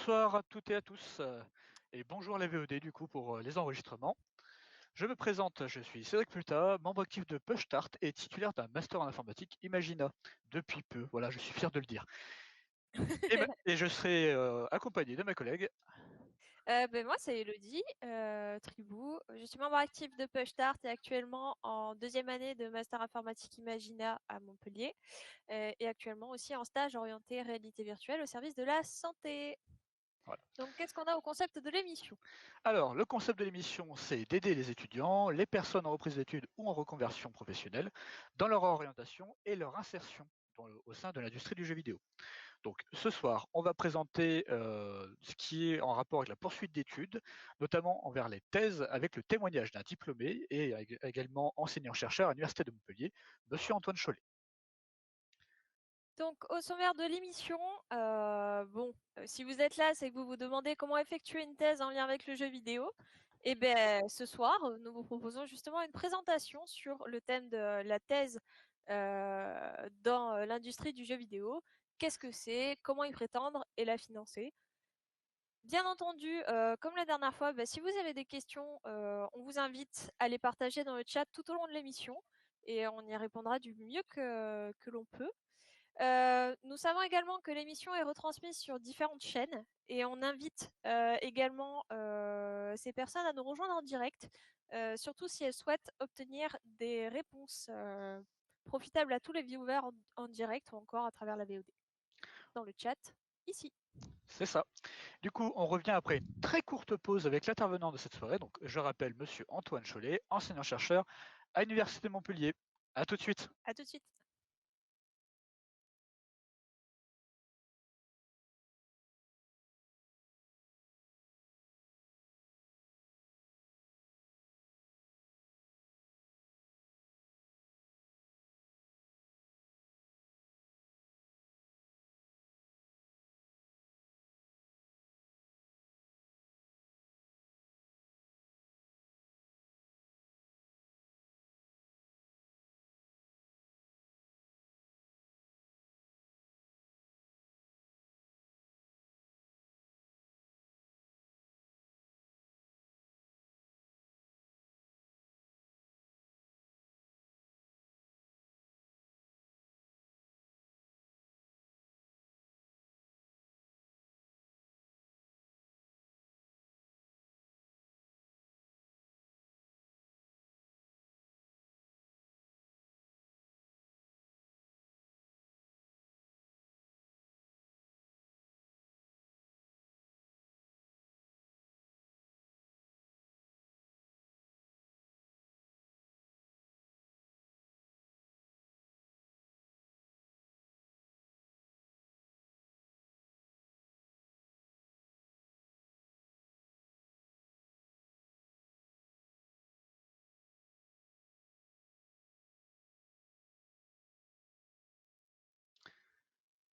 Bonsoir à toutes et à tous, et bonjour les VOD du coup pour les enregistrements. Je me présente, je suis Cédric Pulta, membre actif de Push-Start et titulaire d'un master en informatique Imagina, depuis peu, voilà, je suis fier de le dire. Et je serai accompagné de ma collègue. Moi, c'est Elodie Tribou. Je suis membre actif de PushStart et actuellement en deuxième année de Master Informatique Imagina à Montpellier. Et actuellement aussi en stage orienté réalité virtuelle au service de la santé. Voilà. Donc, qu'est-ce qu'on a au concept de l'émission? Alors, le concept de l'émission, c'est d'aider les étudiants, les personnes en reprise d'études ou en reconversion professionnelle dans leur orientation et leur insertion au sein de l'industrie du jeu vidéo. Donc ce soir, on va présenter ce qui est en rapport avec la poursuite d'études, notamment envers les thèses avec le témoignage d'un diplômé et également enseignant-chercheur à l'Université de Montpellier, Monsieur Antoine Chollet. Donc, au sommaire de l'émission, si vous êtes là, c'est que vous vous demandez comment effectuer une thèse en lien avec le jeu vidéo. Et bien, ce soir, nous vous proposons justement une présentation sur le thème de la thèse dans l'industrie du jeu vidéo. Qu'est-ce que c'est, comment y prétendre et la financer. Bien entendu, comme la dernière fois, si vous avez des questions, on vous invite à les partager dans le chat tout au long de l'émission et on y répondra du mieux que l'on peut. Nous savons également que l'émission est retransmise sur différentes chaînes et on invite également ces personnes à nous rejoindre en direct, surtout si elles souhaitent obtenir des réponses profitables à tous les viewers en direct ou encore à travers la VOD. Dans le chat, ici. C'est ça. Du coup, on revient après une très courte pause avec l'intervenant de cette soirée. Donc, je rappelle Monsieur Antoine Chollet, enseignant-chercheur à l'Université de Montpellier. À tout de suite. À tout de suite.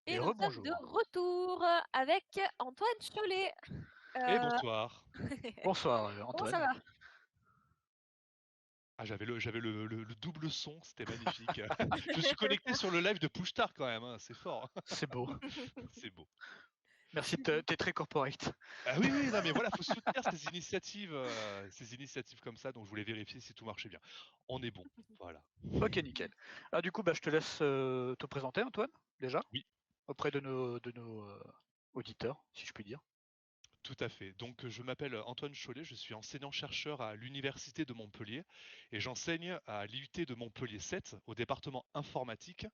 Et Et nous sommes de rebonjour. retour avec Antoine Chollet. Et Euh, bonsoir. Bonsoir Comment ça Antoine. va? Ah, j'avais le double son, c'était magnifique. Je suis connecté sur le live de Pushtar quand même, hein, c'est fort. C'est beau. C'est beau. Merci, t'es très corporate. Ah oui, oui, non, mais voilà, faut soutenir ces initiatives comme ça, donc je voulais vérifier si tout marchait bien. On est bon, voilà. Ok, nickel. Ah, du coup, je te laisse te présenter, Antoine, déjà, Oui, auprès de nos auditeurs, si je puis dire. tout à fait. Donc, je m'appelle Antoine Chollet, je suis enseignant-chercheur à l'Université de Montpellier et j'enseigne à l'IUT de Montpellier 7 au département informatique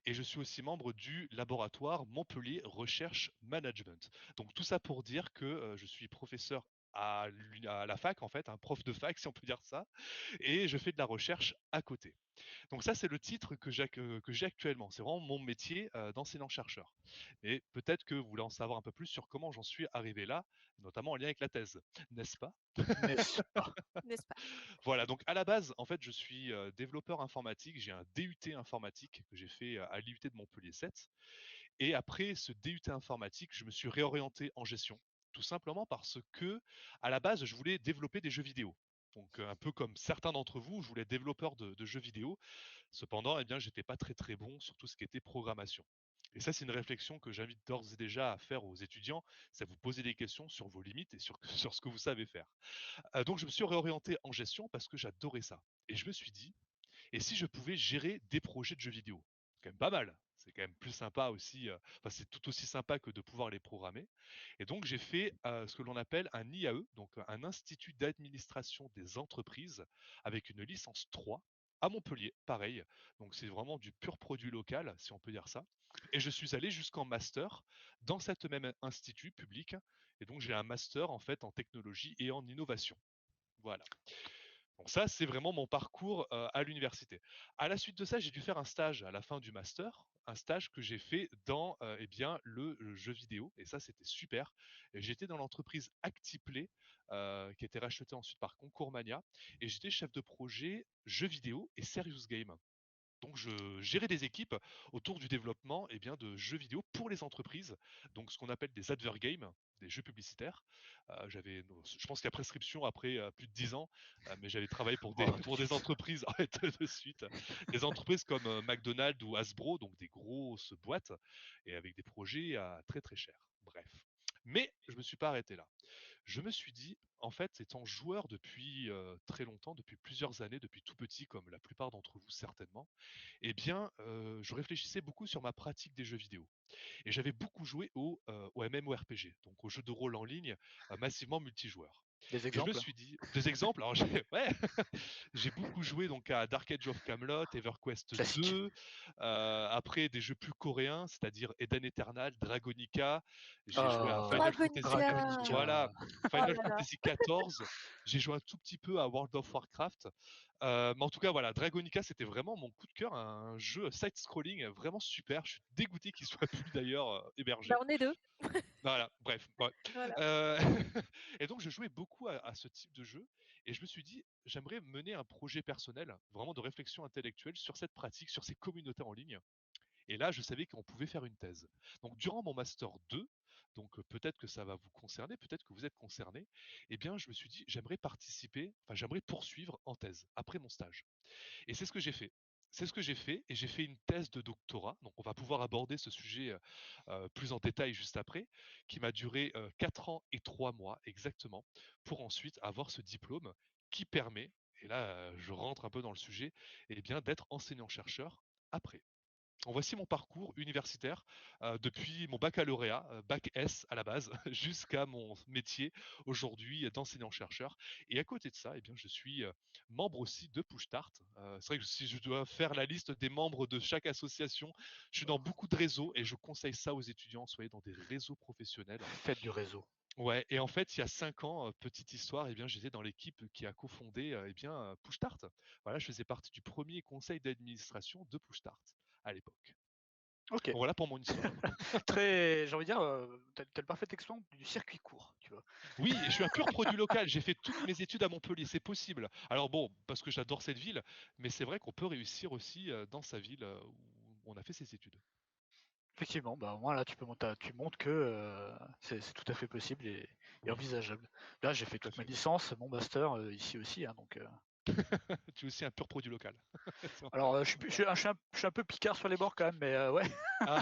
et je suis aussi membre du laboratoire Montpellier Recherche Management. Donc, tout ça pour dire que je suis professeur à la fac, en fait, un prof de fac, si on peut dire ça, et je fais de la recherche à côté. Donc ça, c'est le titre que j'ai actuellement. C'est vraiment mon métier d'enseignant-chercheur. Mais peut-être que vous voulez en savoir un peu plus sur comment j'en suis arrivé là, notamment en lien avec la thèse, n'est-ce pas? N'est-ce pas? N'est-ce pas? Voilà, donc à la base, en fait, je suis développeur informatique. J'ai un DUT informatique que j'ai fait à l'IUT de Montpellier 7. Et après ce DUT informatique, je me suis réorienté en gestion. Tout simplement parce que, à la base, je voulais développer des jeux vidéo. Donc, un peu comme certains d'entre vous, je voulais être développeur de jeux vidéo. Cependant, eh bien, j'étais pas très très bon sur tout ce qui était programmation. Et ça, c'est une réflexion que j'invite d'ores et déjà à faire aux étudiants, c'est à vous poser des questions sur vos limites et sur, sur ce que vous savez faire. Donc je me suis réorienté en gestion parce que j'adorais ça. Et je me suis dit, et si je pouvais gérer des projets de jeux vidéo? C'est quand même pas mal. C'est quand même plus sympa aussi, enfin c'est tout aussi sympa que de pouvoir les programmer. Et donc j'ai fait ce que l'on appelle un IAE, donc un institut d'administration des entreprises, avec une licence 3 à Montpellier, pareil. Donc c'est vraiment du pur produit local, si on peut dire ça. Et je suis allé jusqu'en master dans cette même institut public. Et donc j'ai un master en fait en technologie et en innovation. Voilà. Donc ça, c'est vraiment mon parcours à l'université. À la suite de ça, j'ai dû faire un stage à la fin du master, un stage que j'ai fait dans eh bien, le jeu vidéo. Et ça, c'était super. Et j'étais dans l'entreprise Actiplay, qui a été rachetée ensuite par Concours Mania. Et j'étais chef de projet jeux vidéo et serious game. Donc, je gérais des équipes autour du développement bien, de jeux vidéo pour les entreprises, donc ce qu'on appelle des advert games, des jeux publicitaires. Je pense qu'il y a prescription après plus de 10 ans, mais j'avais travaillé pour des, Oh, pour des entreprises de suite, des entreprises comme McDonald's ou Hasbro, donc des grosses boîtes, et avec des projets à très très cher. Bref. Mais je ne me suis pas arrêté là. Je me suis dit, en fait, étant joueur depuis très longtemps, depuis plusieurs années, depuis tout petit, comme la plupart d'entre vous certainement, eh bien, je réfléchissais beaucoup sur ma pratique des jeux vidéo. Et j'avais beaucoup joué au MMORPG, donc aux jeux de rôle en ligne, massivement multijoueurs. des Et je me exemples? suis dit, des exemples, alors ouais, j'ai beaucoup joué donc à Dark Age of Camelot, EverQuest Classique. 2, après des jeux plus coréens, c'est-à-dire Eden Eternal, Dragonica, j'ai joué à Oh, Final Fantasy, Dragonica. voilà, Dragonica. Oh Final là là. Fantasy XIV, j'ai joué un tout petit peu à World of Warcraft, mais en tout cas voilà, Dragonica c'était vraiment mon coup de cœur, un jeu side-scrolling vraiment super, je suis dégoûté qu'il soit plus d'ailleurs Bah, hébergé. on est deux. Voilà, bref. Ouais. Voilà. Euh, et donc, je jouais beaucoup à ce type de jeu. Et je me suis dit, j'aimerais mener un projet personnel, vraiment de réflexion intellectuelle sur cette pratique, sur ces communautés en ligne. Et là, je savais qu'on pouvait faire une thèse. Donc, durant mon master 2, donc peut-être que ça va vous concerner, peut-être que vous êtes concerné, eh bien, je me suis dit, j'aimerais participer, enfin, j'aimerais poursuivre en thèse après mon stage. Et c'est ce que j'ai fait. C'est ce que j'ai fait et j'ai fait une thèse de doctorat. Donc on va pouvoir aborder ce sujet plus en détail juste après, qui m'a duré 4 ans et 3 mois exactement, pour ensuite avoir ce diplôme qui permet, et là je rentre un peu dans le sujet, eh bien d'être enseignant-chercheur après. En voici mon parcours universitaire depuis mon baccalauréat, bac S à la base, jusqu'à mon métier aujourd'hui d'enseignant-chercheur. Et à côté de ça, eh bien, je suis membre aussi de Push-Start. C'est vrai que si je dois faire la liste des membres de chaque association, je suis dans beaucoup de réseaux et je conseille ça aux étudiants, soyez dans des réseaux professionnels. Faites du réseau. Ouais, et en fait, il y a 5 ans, petite histoire, eh bien, j'étais dans l'équipe qui a cofondé Push-Start. Voilà, je faisais partie du premier conseil d'administration de Push-Start à l'époque. Ok. Bon, voilà pour mon histoire. Très, j'ai envie de dire, t'as le parfait exemple du circuit court, tu vois. Oui, et je suis un pur produit local. J'ai fait toutes mes études à Montpellier, c'est possible. Alors bon, parce que j'adore cette ville, mais c'est vrai qu'on peut réussir aussi dans sa ville où on a fait ses études. Effectivement, bah, au moins là, tu montres que c'est tout à fait possible et Oui, envisageable. Là, j'ai fait tout à toute ma fait. licence, mon master ici aussi, hein, donc. Tu es aussi un pur produit local. Alors, je suis un peu picard sur les bords quand même, mais ouais. Ah.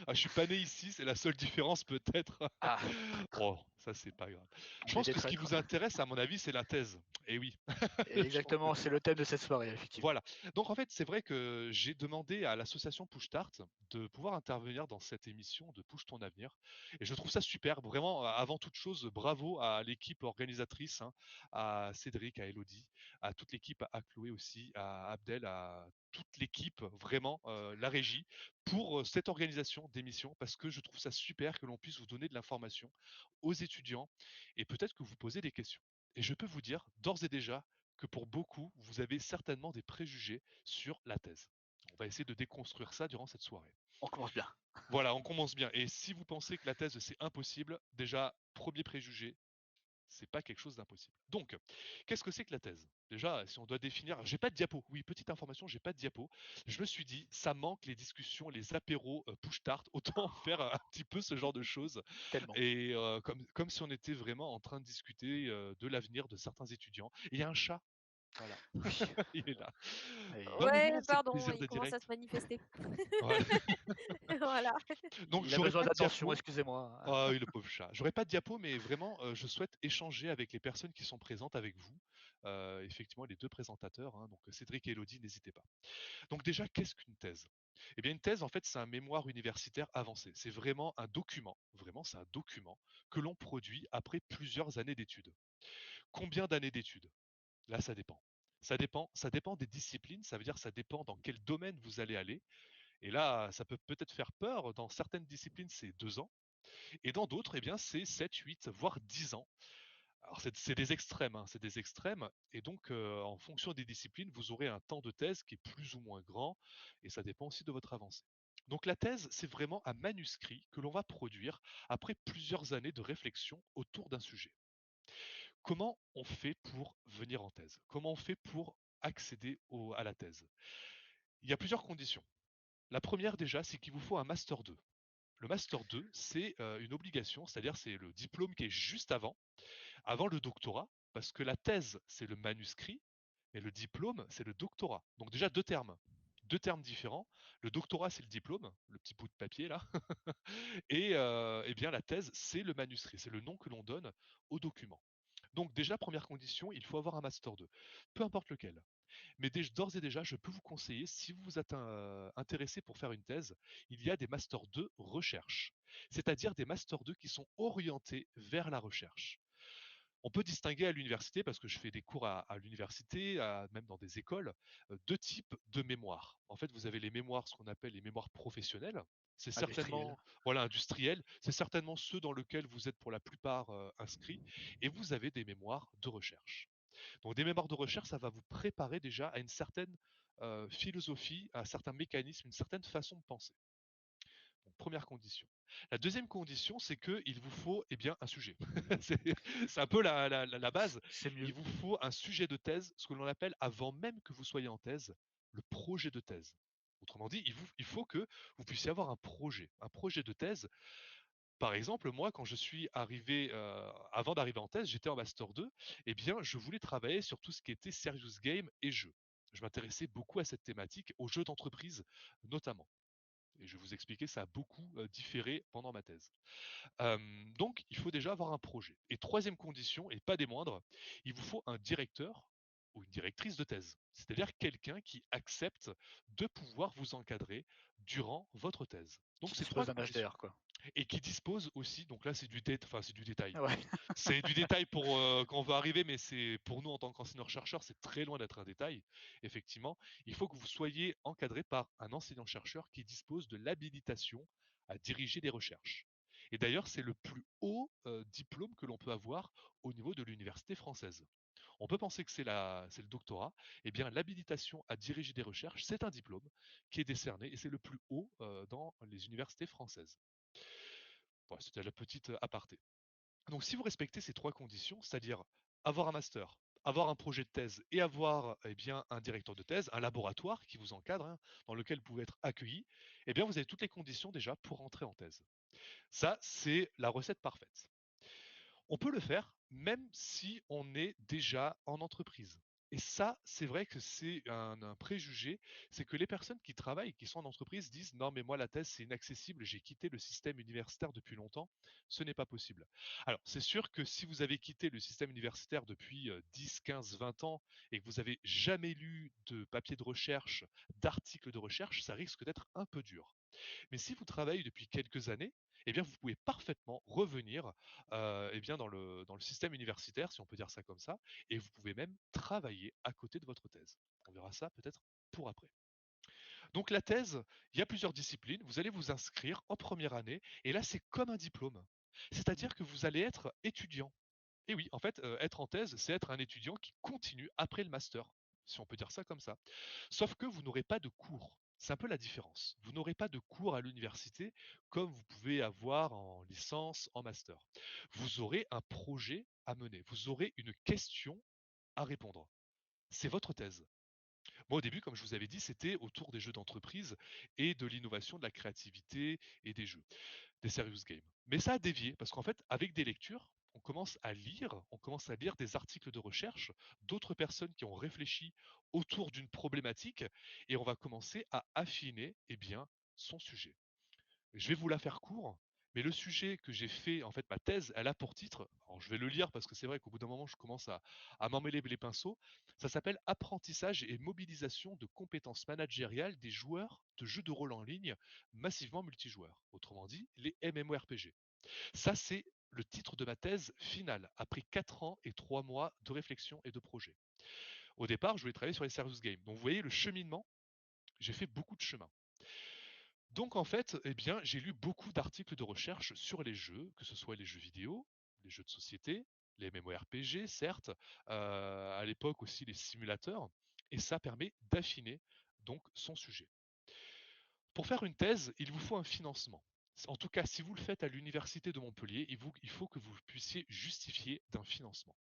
Ah, je suis pas né ici, c'est la seule différence peut-être. Ah, Oh, ça c'est pas grave. Je on est pense des que ce qui traîtres. vous intéresse, à mon avis, c'est la thèse. Et oui, Et je pense que exactement, c'est c'est ça. le thème de cette soirée, effectivement. Voilà. Donc en fait, c'est vrai que j'ai demandé à l'association Push Start de pouvoir intervenir dans cette émission de Push ton avenir. Et je trouve ça super. Vraiment, avant toute chose, bravo à l'équipe organisatrice, hein, à Cédric, à Elodie, à toute l'équipe, à Chloé aussi, à Abdel, à toute l'équipe, vraiment, la régie, pour cette organisation d'émission, parce que je trouve ça super que l'on puisse vous donner de l'information aux étudiants et peut-être que vous posez des questions. Et je peux vous dire, d'ores et déjà, que pour beaucoup, vous avez certainement des préjugés sur la thèse. On va essayer de déconstruire ça durant cette soirée. On commence bien. Voilà, on commence bien. Et si vous pensez que la thèse c'est impossible, déjà, premier préjugé, c'est pas quelque chose d'impossible. Donc, qu'est-ce que c'est que la thèse? Déjà, si on doit définir, j'ai pas de diapo. Oui, petite information, j'ai pas de diapo. Je me suis dit, ça manque les discussions, les apéros push-tart. Autant faire un petit peu ce genre de choses. Tellement. Et comme si on était vraiment en train de discuter de l'avenir de certains étudiants. Et il y a un chat. Voilà. Il est là. Et Non, mais Ouais, voilà, c'est le pardon, plaisir il de commence à direct. se manifester. Ouais. Voilà. Donc, il a j'aurais besoin pas de d'attention, diapo. excusez-moi. Ah oui, le pauvre chat. J'aurais pas de diapo, mais vraiment, je souhaite échanger avec les personnes qui sont présentes avec vous. Effectivement, les deux présentateurs, hein, donc Cédric et Elodie, n'hésitez pas. Donc déjà, qu'est-ce qu'une thèse? Eh bien, une thèse, en fait, c'est un mémoire universitaire avancé. C'est vraiment, c'est un document que l'on produit après plusieurs années d'études. Combien d'années d'études? Là, ça dépend. Ça dépend des disciplines, ça veut dire ça dépend dans quel domaine vous allez aller. Et là, ça peut peut-être faire peur. Dans certaines disciplines, c'est 2 ans. Et dans d'autres, eh bien, c'est 7, 8, voire 10 ans. Alors, c'est des extrêmes, hein, c'est des extrêmes. Et donc, en fonction des disciplines, vous aurez un temps de thèse qui est plus ou moins grand. Et ça dépend aussi de votre avancée. Donc, la thèse, c'est vraiment un manuscrit que l'on va produire après plusieurs années de réflexion autour d'un sujet. Comment on fait pour venir en thèse? Comment on fait pour accéder à la thèse? Il y a plusieurs conditions. La première déjà, c'est qu'il vous faut un master 2. Le master 2, c'est une obligation, c'est-à-dire c'est le diplôme qui est juste avant le doctorat, parce que la thèse, c'est le manuscrit, et le diplôme, c'est le doctorat. Donc déjà deux termes différents. Le doctorat, c'est le diplôme, le petit bout de papier là, et eh bien la thèse, c'est le manuscrit, c'est le nom que l'on donne au document. Donc déjà, première condition, il faut avoir un master 2, peu importe lequel. Mais d'ores et déjà, je peux vous conseiller, si vous vous êtes intéressé pour faire une thèse, il y a des Master 2 recherche, c'est-à-dire des Master 2 qui sont orientés vers la recherche. On peut distinguer à l'université, parce que je fais des cours à l'université, même dans des écoles, deux types de mémoires. En fait, vous avez les mémoires, ce qu'on appelle les mémoires professionnelles. C'est Industriel. certainement, voilà, industriel. C'est certainement ceux dans lesquels vous êtes pour la plupart inscrits. Et vous avez des mémoires de recherche. Donc des mémoires de recherche, ça va vous préparer déjà à une certaine philosophie, à un certain mécanisme, une certaine façon de penser. Donc, première condition. La deuxième condition, c'est qu'il vous faut eh bien, un sujet. c'est un peu la base. C'est Il mieux. vous faut un sujet de thèse, ce que l'on appelle, avant même que vous soyez en thèse, le projet de thèse. Autrement dit, il faut que vous puissiez avoir un projet de thèse. Par exemple, moi, quand je suis arrivé, avant d'arriver en thèse, j'étais en master 2, eh bien, je voulais travailler sur tout ce qui était serious game et jeux. Je m'intéressais beaucoup à cette thématique, aux jeux d'entreprise notamment. Et je vais vous expliquer, ça a beaucoup différé pendant ma thèse. Donc, il faut déjà avoir un projet. Et troisième condition, et pas des moindres, il vous faut un directeur ou une directrice de thèse. C'est-à-dire quelqu'un qui accepte de pouvoir vous encadrer durant votre thèse. Donc, Qui ces dispose trois d'un conditions HDR, quoi. et qui dispose aussi, donc là c'est du détail. Ouais. C'est du détail pour quand on veut arriver, mais c'est pour nous en tant qu'enseignant-chercheur, c'est très loin d'être un détail. Effectivement, il faut que vous soyez encadré par un enseignant-chercheur qui dispose de l'habilitation à diriger des recherches. Et d'ailleurs, c'est le plus haut diplôme que l'on peut avoir au niveau de l'université française. On peut penser que c'est le doctorat. Eh bien, l'habilitation à diriger des recherches, c'est un diplôme qui est décerné et c'est le plus haut dans les universités françaises. Voilà, c'était la petite aparté. Donc si vous respectez ces trois conditions, c'est-à-dire avoir un master, avoir un projet de thèse et avoir eh bien, un directeur de thèse, un laboratoire qui vous encadre, hein, dans lequel vous pouvez être accueilli, eh bien vous avez toutes les conditions déjà pour entrer en thèse. Ça, c'est la recette parfaite. On peut le faire même si on est déjà en entreprise. Et ça, c'est vrai que c'est un préjugé, c'est que les personnes qui travaillent, qui sont en entreprise, disent non mais moi la thèse c'est inaccessible, j'ai quitté le système universitaire depuis longtemps, ce n'est pas possible. Alors c'est sûr que si vous avez quitté le système universitaire depuis 10, 15, 20 ans et que vous n'avez jamais lu de papier de recherche, d'articles de recherche, ça risque d'être un peu dur. Mais si vous travaillez depuis quelques années, eh bien, vous pouvez parfaitement revenir eh bien, dans le système universitaire, si on peut dire ça comme ça, et vous pouvez même travailler à côté de votre thèse. On verra ça peut-être pour après. Donc la thèse, il y a plusieurs disciplines. Vous allez vous inscrire en première année, et là, c'est comme un diplôme. C'est-à-dire que vous allez être étudiant. Et oui, en fait, être en thèse, c'est être un étudiant qui continue après le master, si on peut dire ça comme ça. Sauf que vous n'aurez pas de cours. C'est un peu la différence. Vous n'aurez pas de cours à l'université comme vous pouvez avoir en licence, en master. Vous aurez un projet à mener. Vous aurez une question à répondre. C'est votre thèse. Moi, au début, comme je vous avais dit, c'était autour des jeux d'entreprise et de l'innovation, de la créativité et des jeux, des serious games. Mais ça a dévié parce qu'en fait, avec des lectures, on commence à lire des articles de recherche d'autres personnes qui ont réfléchi autour d'une problématique et on va commencer à affiner son sujet. Je vais vous la faire court, mais le sujet que j'ai fait, en fait, ma thèse, elle a pour titre, alors je vais le lire parce que c'est vrai qu'au bout d'un moment, je commence à m'emmêler les pinceaux. Ça s'appelle Apprentissage et mobilisation de compétences managériales des joueurs de jeux de rôle en ligne massivement multijoueurs. Autrement dit, les MMORPG. Ça, c'est le titre de ma thèse finale, après 4 ans et 3 mois de réflexion et de projet. Au départ, je voulais travailler sur les serious games. Donc, vous voyez le cheminement, j'ai fait beaucoup de chemin. Donc en fait, j'ai lu beaucoup d'articles de recherche sur les jeux, que ce soit les jeux vidéo, les jeux de société, les MMORPG, certes, à l'époque aussi les simulateurs, et ça permet d'affiner donc son sujet. Pour faire une thèse, il vous faut un financement. En tout cas, si vous le faites à l'université de Montpellier, il faut que vous puissiez justifier d'un financement.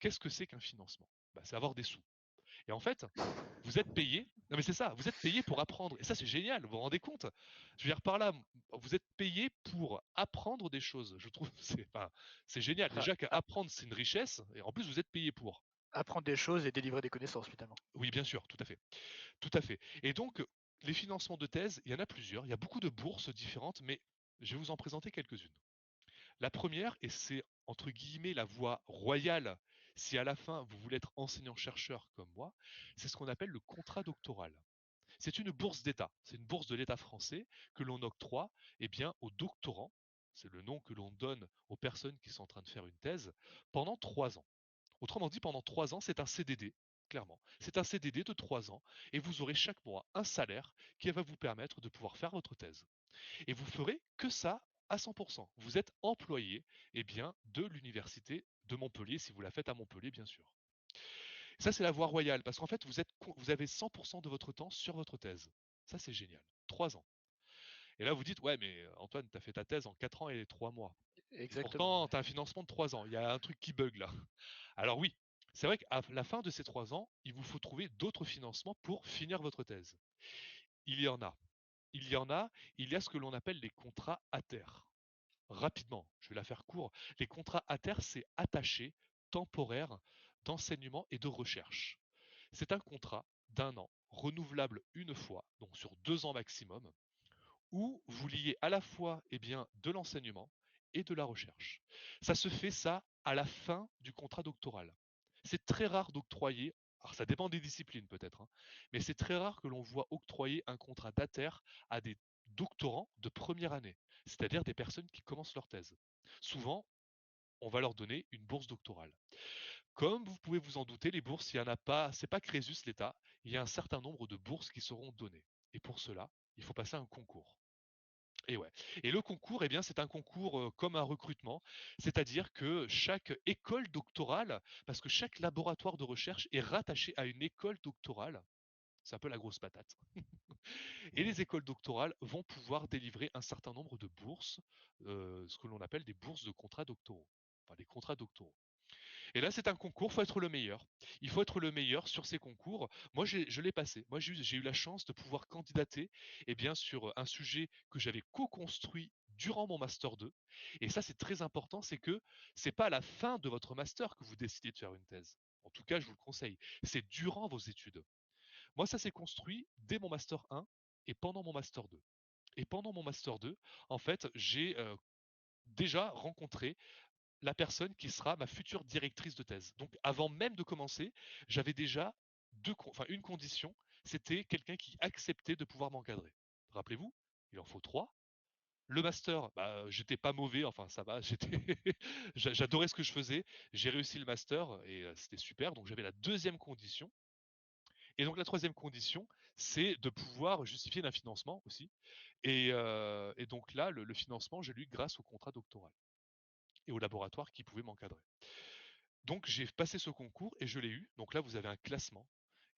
Qu'est-ce que c'est qu'un financement? C'est avoir des sous. Et en fait, vous êtes payé. Non mais c'est ça, vous êtes payé pour apprendre. Et ça c'est génial, vous vous rendez compte? Je veux dire par là, vous êtes payé pour apprendre des choses. Je trouve que c'est génial. Déjà qu'apprendre c'est une richesse, et en plus vous êtes payé pour. Apprendre des choses et délivrer des connaissances finalement. Oui, bien sûr, tout à fait. Tout à fait. Et donc, les financements de thèse, il y en a plusieurs. Il y a beaucoup de bourses différentes, mais je vais vous en présenter quelques-unes. La première, et c'est entre guillemets la voie royale, si à la fin vous voulez être enseignant-chercheur comme moi, c'est ce qu'on appelle le contrat doctoral. C'est une bourse d'État, c'est une bourse de l'État français que l'on octroie aux doctorants, c'est le nom que l'on donne aux personnes qui sont en train de faire une thèse, pendant 3 ans. Autrement dit, pendant 3 ans, c'est un CDD, clairement. C'est un CDD de 3 ans et vous aurez chaque mois un salaire qui va vous permettre de pouvoir faire votre thèse. Et vous ferez que ça à 100%. Vous êtes employé de l'université de Montpellier, si vous la faites à Montpellier, bien sûr. Ça, c'est la voie royale, parce qu'en fait, vous avez 100% de votre temps sur votre thèse. Ça, c'est génial. 3 ans. Et là, vous dites, ouais, mais Antoine, tu as fait ta thèse en 4 ans et 3 mois. Et Exactement. pourtant, tu as un financement de 3 ans. Il y a un truc qui bug là. Alors oui, c'est vrai qu'à la fin de ces 3 ans, il vous faut trouver d'autres financements pour finir votre thèse. Il y en a. Il y en a. Il y a ce que l'on appelle les contrats à terre. Rapidement, je vais la faire court. Les contrats à terre, c'est attaché, temporaire, d'enseignement et de recherche. C'est un contrat d'1 an, renouvelable une fois, donc sur 2 ans maximum, où vous liez à la fois de l'enseignement et de la recherche. Ça se fait ça à la fin du contrat doctoral. C'est très rare d'octroyer, alors ça dépend des disciplines peut-être, hein, mais c'est très rare que l'on voit octroyer un contrat d'ATER à des doctorants de première année, c'est-à-dire des personnes qui commencent leur thèse. Souvent, on va leur donner une bourse doctorale. Comme vous pouvez vous en douter, les bourses, il y en a pas, c'est pas Crésus l'État, il y a un certain nombre de bourses qui seront données. Et pour cela, il faut passer un concours. Et ouais. Et le concours, c'est un concours comme un recrutement, c'est-à-dire que chaque école doctorale, parce que chaque laboratoire de recherche est rattaché à une école doctorale, c'est un peu la grosse patate. Et les écoles doctorales vont pouvoir délivrer un certain nombre de bourses, ce que l'on appelle des bourses de contrats doctoraux, enfin des contrats doctoraux. Et là, c'est un concours, il faut être le meilleur. Il faut être le meilleur sur ces concours. Moi, je l'ai passé. Moi, j'ai eu la chance de pouvoir candidater sur un sujet que j'avais co-construit durant mon master 2. Et ça, c'est très important, c'est que c'est pas à la fin de votre master que vous décidez de faire une thèse. En tout cas, je vous le conseille. C'est durant vos études. Moi, ça s'est construit dès mon master 1 et pendant mon master 2. Et pendant mon master 2, en fait, j'ai déjà rencontré la personne qui sera ma future directrice de thèse. Donc avant même de commencer, j'avais déjà une condition, c'était quelqu'un qui acceptait de pouvoir m'encadrer. Rappelez-vous, il en faut 3. Le master, j'étais pas mauvais, enfin ça va, j'adorais ce que je faisais, j'ai réussi le master et c'était super. Donc j'avais la deuxième condition. Et donc la troisième condition, c'est de pouvoir justifier d'un financement aussi. Et donc là, le financement, j'ai lu grâce au contrat doctoral et au laboratoire qui pouvait m'encadrer. Donc j'ai passé ce concours et je l'ai eu. Donc là, vous avez un classement.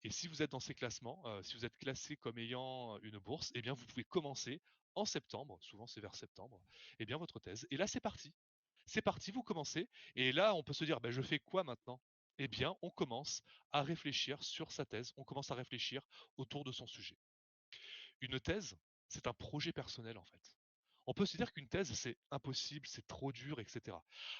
Et si vous êtes dans ces classements, si vous êtes classé comme ayant une bourse, vous pouvez commencer en septembre, souvent c'est vers septembre, votre thèse. Et là, c'est parti. C'est parti, vous commencez. Et là, on peut se dire, je fais quoi maintenant? On commence à réfléchir sur sa thèse, on commence à réfléchir autour de son sujet. Une thèse, c'est un projet personnel en fait. On peut se dire qu'une thèse, c'est impossible, c'est trop dur, etc.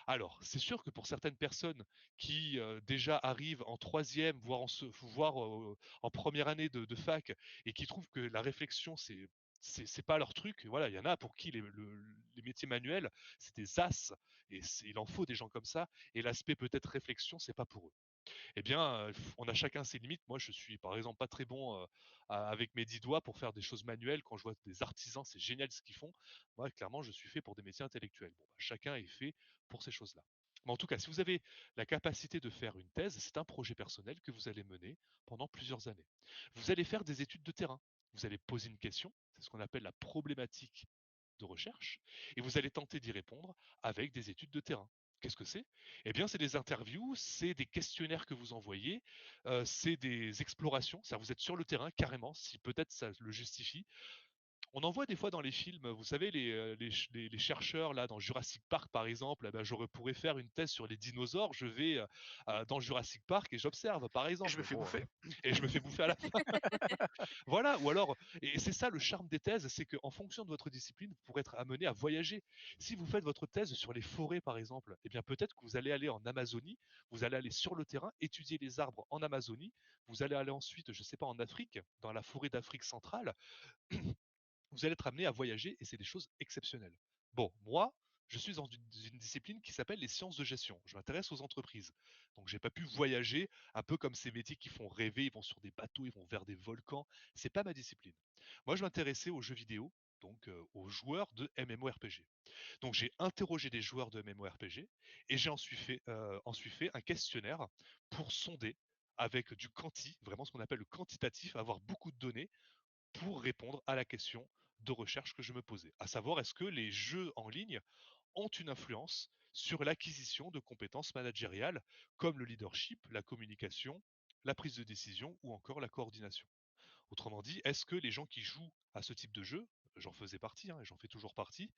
Alors, c'est sûr que pour certaines personnes qui déjà arrivent en troisième, voire en première année de fac, et qui trouvent que la réflexion, c'est pas leur truc. Voilà, il y en a pour qui les métiers manuels, c'est des as, et il en faut des gens comme ça. Et l'aspect peut-être réflexion, c'est pas pour eux. Eh bien, on a chacun ses limites. Moi, je suis par exemple pas très bon avec mes 10 doigts pour faire des choses manuelles. Quand je vois des artisans, c'est génial ce qu'ils font. Moi, clairement, je suis fait pour des métiers intellectuels. Bon, bah, chacun est fait pour ces choses-là. Mais en tout cas, si vous avez la capacité de faire une thèse, c'est un projet personnel que vous allez mener pendant plusieurs années. Vous allez faire des études de terrain. Vous allez poser une question, c'est ce qu'on appelle la problématique de recherche, et vous allez tenter d'y répondre avec des études de terrain. Qu'est-ce que c'est? Eh bien, c'est des interviews, c'est des questionnaires que vous envoyez, c'est des explorations, ça vous êtes sur le terrain carrément, si peut-être ça le justifie. On en voit des fois dans les films, vous savez, les chercheurs là dans Jurassic Park par exemple, eh ben, pourrais faire une thèse sur les dinosaures, je vais dans Jurassic Park et j'observe par Et je me exemple. fais Bon, bouffer. et je me fais bouffer à la fin. Voilà, ou alors, et c'est ça le charme des thèses, c'est qu'en fonction de votre discipline, vous pourrez être amené à voyager. Si vous faites votre thèse sur les forêts, par exemple, eh bien peut-être que vous allez aller en Amazonie, vous allez aller sur le terrain, étudier les arbres en Amazonie, vous allez aller ensuite, je ne sais pas, en Afrique, dans la forêt d'Afrique centrale, vous allez être amené à voyager et c'est des choses exceptionnelles. Bon, moi, je suis dans une discipline qui s'appelle les sciences de gestion. Je m'intéresse aux entreprises. Donc, j'ai pas pu voyager un peu comme ces métiers qui font rêver. Ils vont sur des bateaux, ils vont vers des volcans. C'est pas ma discipline. Moi, je m'intéressais aux jeux vidéo, donc aux joueurs de MMORPG. Donc, j'ai interrogé des joueurs de MMORPG et j'ai ensuite fait un questionnaire pour sonder avec du quanti, vraiment ce qu'on appelle le quantitatif, avoir beaucoup de données pour répondre à la question de recherche que je me posais, à savoir est-ce que les jeux en ligne ont une influence sur l'acquisition de compétences managériales comme le leadership, la communication, la prise de décision ou encore la coordination. Autrement dit, est-ce que les gens qui jouent à ce type de jeu, j'en faisais partie et j'en fais toujours partie,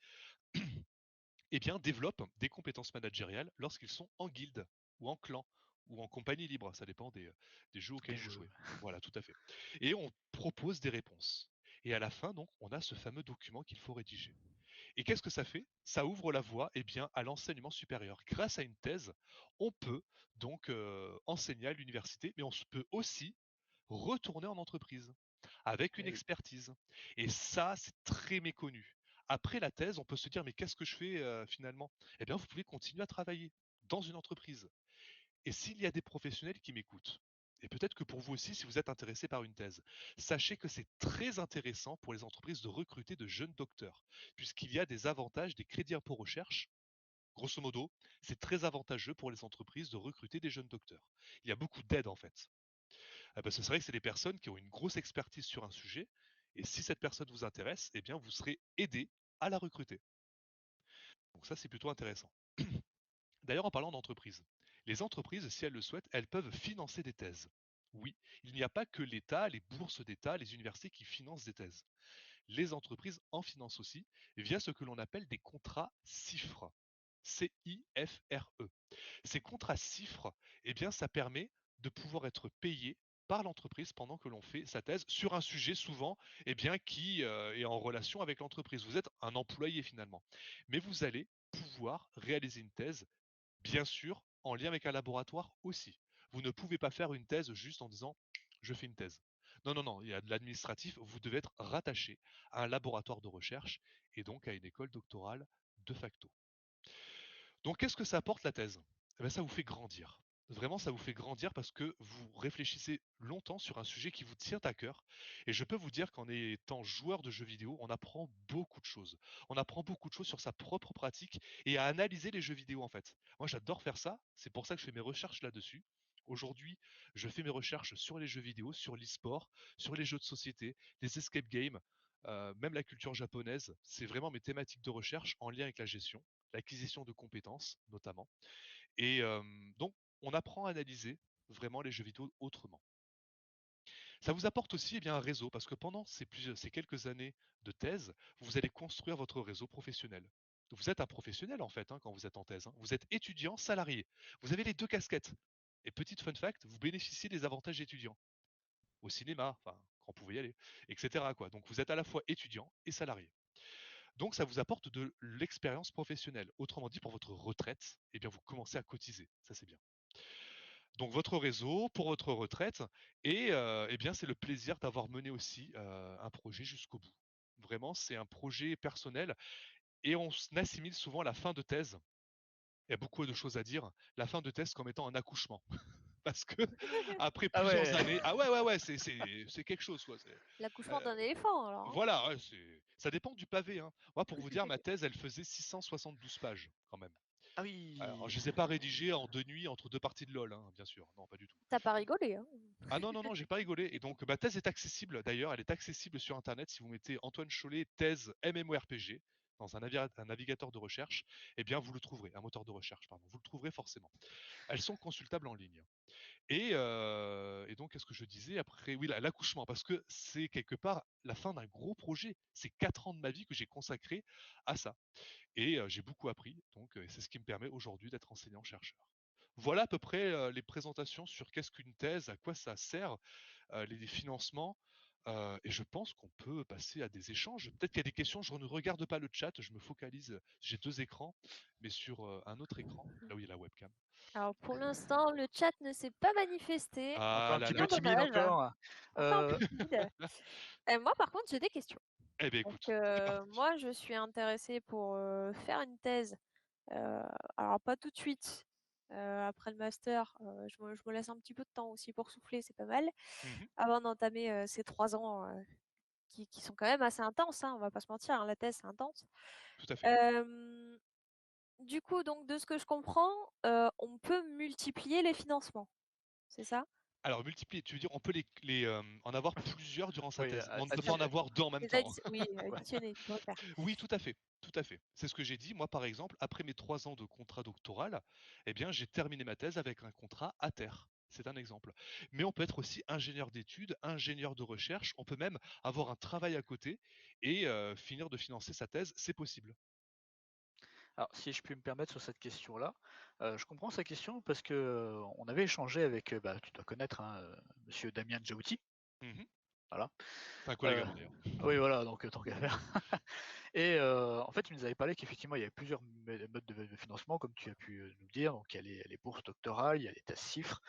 eh bien, développent des compétences managériales lorsqu'ils sont en guilde ou en clan ou en compagnie libre. Ça dépend des jeux auxquels Des vous jeux. jouez. Voilà, tout à fait. Et on propose des réponses. Et à la fin, donc, on a ce fameux document qu'il faut rédiger. Et qu'est-ce que ça fait? Ça ouvre la voie eh bien, à l'enseignement supérieur. Grâce à une thèse, on peut donc enseigner à l'université, mais on peut aussi retourner en entreprise avec une Eh oui. expertise. Et ça, c'est très méconnu. Après la thèse, on peut se dire, mais qu'est-ce que je fais finalement? Eh bien, vous pouvez continuer à travailler dans une entreprise. Et s'il y a des professionnels qui m'écoutent, et peut-être que pour vous aussi, si vous êtes intéressé par une thèse, sachez que c'est très intéressant pour les entreprises de recruter de jeunes docteurs, puisqu'il y a des avantages, des crédits impôt recherche. Grosso modo, c'est très avantageux pour les entreprises de recruter des jeunes docteurs. Il y a beaucoup d'aides en fait. Parce que c'est vrai que c'est des personnes qui ont une grosse expertise sur un sujet, et si cette personne vous intéresse, eh bien vous serez aidé à la recruter. Donc ça, c'est plutôt intéressant. D'ailleurs, en parlant d'entreprise, les entreprises, si elles le souhaitent, elles peuvent financer des thèses. Oui, il n'y a pas que l'État, les bourses d'État, les universités qui financent des thèses. Les entreprises en financent aussi via ce que l'on appelle des contrats CIFRE. CIFRE. Ces contrats CIFRE, eh bien, ça permet de pouvoir être payé par l'entreprise pendant que l'on fait sa thèse sur un sujet souvent eh bien, qui est en relation avec l'entreprise. Vous êtes un employé finalement. Mais vous allez pouvoir réaliser une thèse bien sûr, en lien avec un laboratoire aussi. Vous ne pouvez pas faire une thèse juste en disant je fais une thèse. Non, non, non, il y a de l'administratif, vous devez être rattaché à un laboratoire de recherche et donc à une école doctorale de facto. Donc qu'est-ce que ça apporte la thèse? Eh bien, ça vous fait grandir. Vraiment, ça vous fait grandir parce que vous réfléchissez longtemps sur un sujet qui vous tient à cœur. Et je peux vous dire qu'en étant joueur de jeux vidéo, on apprend beaucoup de choses. On apprend beaucoup de choses sur sa propre pratique et à analyser les jeux vidéo en fait. Moi, j'adore faire ça. C'est pour ça que je fais mes recherches là-dessus. Aujourd'hui, je fais mes recherches sur les jeux vidéo, sur l'e-sport, sur les jeux de société, les escape games, même la culture japonaise. C'est vraiment mes thématiques de recherche en lien avec la gestion, l'acquisition de compétences notamment. Et donc, on apprend à analyser vraiment les jeux vidéo autrement. Ça vous apporte aussi eh bien, un réseau, parce que pendant ces quelques années de thèse, vous allez construire votre réseau professionnel. Vous êtes un professionnel en fait quand vous êtes en thèse. Vous êtes étudiant, salarié. Vous avez les deux casquettes. Et petite fun fact, vous bénéficiez des avantages étudiants au cinéma, enfin, quand vous pouvez y aller, etc. Quoi. Donc vous êtes à la fois étudiant et salarié. Donc ça vous apporte de l'expérience professionnelle. Autrement dit, pour votre retraite, eh bien vous commencez à cotiser. Ça c'est bien. Donc votre réseau pour votre retraite et eh bien c'est le plaisir d'avoir mené aussi un projet jusqu'au bout. Vraiment, c'est un projet personnel et on assimile souvent la fin de thèse. Il y a beaucoup de choses à dire. La fin de thèse comme étant un accouchement. Parce que après Ah plusieurs ouais. années, ah ouais, ouais, ouais, c'est quelque chose, quoi. L'accouchement Euh, d'un éléphant, alors. voilà, ouais, ça dépend du pavé, hein. Moi, pour vous dire, ma thèse, elle faisait 672 pages, quand même. Ah Alors, oui. je les ai pas rédigées en 2 nuits entre 2 parties de LOL, hein, bien sûr. Non, pas du tout. T'as pas rigolé, hein? Ah non, non, non, j'ai pas rigolé. Et donc, ma thèse est accessible, d'ailleurs, elle est accessible sur Internet. Si vous mettez Antoine Chollet, thèse MMORPG, dans un navigateur de recherche, eh bien, vous le trouverez, un moteur de recherche, pardon. Vous le trouverez forcément. Elles sont consultables en ligne. Et donc, qu'est-ce que je disais après? Oui, l'accouchement, parce que c'est quelque part la fin d'un gros projet. C'est 4 ans de ma vie que j'ai consacré à ça. Et j'ai beaucoup appris, donc c'est ce qui me permet aujourd'hui d'être enseignant-chercheur. Voilà à peu près les présentations sur qu'est-ce qu'une thèse, à quoi ça sert, les financements. Et je pense qu'on peut passer à des échanges. Peut-être qu'il y a des questions, je ne regarde pas le chat, je me focalise, j'ai 2 écrans, mais sur un autre écran, là où il y a la webcam. Alors pour l'instant, le chat ne s'est pas manifesté. Ah Encore un là petit là peu Bien là. timide dommage. encore. Encore un peu timide. Moi, par contre, j'ai des questions. Eh bien Donc, écoute, c'est parti. moi, je suis intéressée pour faire une thèse. Alors, pas tout de suite. Après le master, je me laisse un petit peu de temps aussi pour souffler, c'est pas mal. Mhm, Avant d'entamer ces 3 ans qui sont quand même assez intenses, hein, on va pas se mentir, hein, la thèse, c'est intense. tout à fait. Euh, du coup, donc, de ce que je comprends, on peut multiplier les financements, c'est ça? Alors multiplier, tu veux dire on peut en avoir plusieurs durant sa Oui, thèse, mais on ne peut pas en additionner. avoir 2 en même Les temps. oui, Ouais. additionner, tu pourrais faire. Oui, tout à fait, tout à fait. C'est ce que j'ai dit. Moi, par exemple, après mes 3 ans de contrat doctoral, eh bien, j'ai terminé ma thèse avec un contrat à terre. C'est un exemple. Mais on peut être aussi ingénieur d'études, ingénieur de recherche. On peut même avoir un travail à côté et finir de financer sa thèse. C'est possible. Alors, si je puis me permettre sur cette question-là, je comprends sa question parce que on avait échangé avec, bah, tu dois connaître, hein, Monsieur Damien Djaouti, Mhm. voilà. C'est un collègue Euh, à moi d'ailleurs. oui, voilà, donc tant qu'à faire. Et en fait, il nous avait parlé qu'effectivement, il y avait plusieurs modes de financement, comme tu as pu nous dire. Donc, il y a les bourses doctorales, il y a les thèses CIFRE.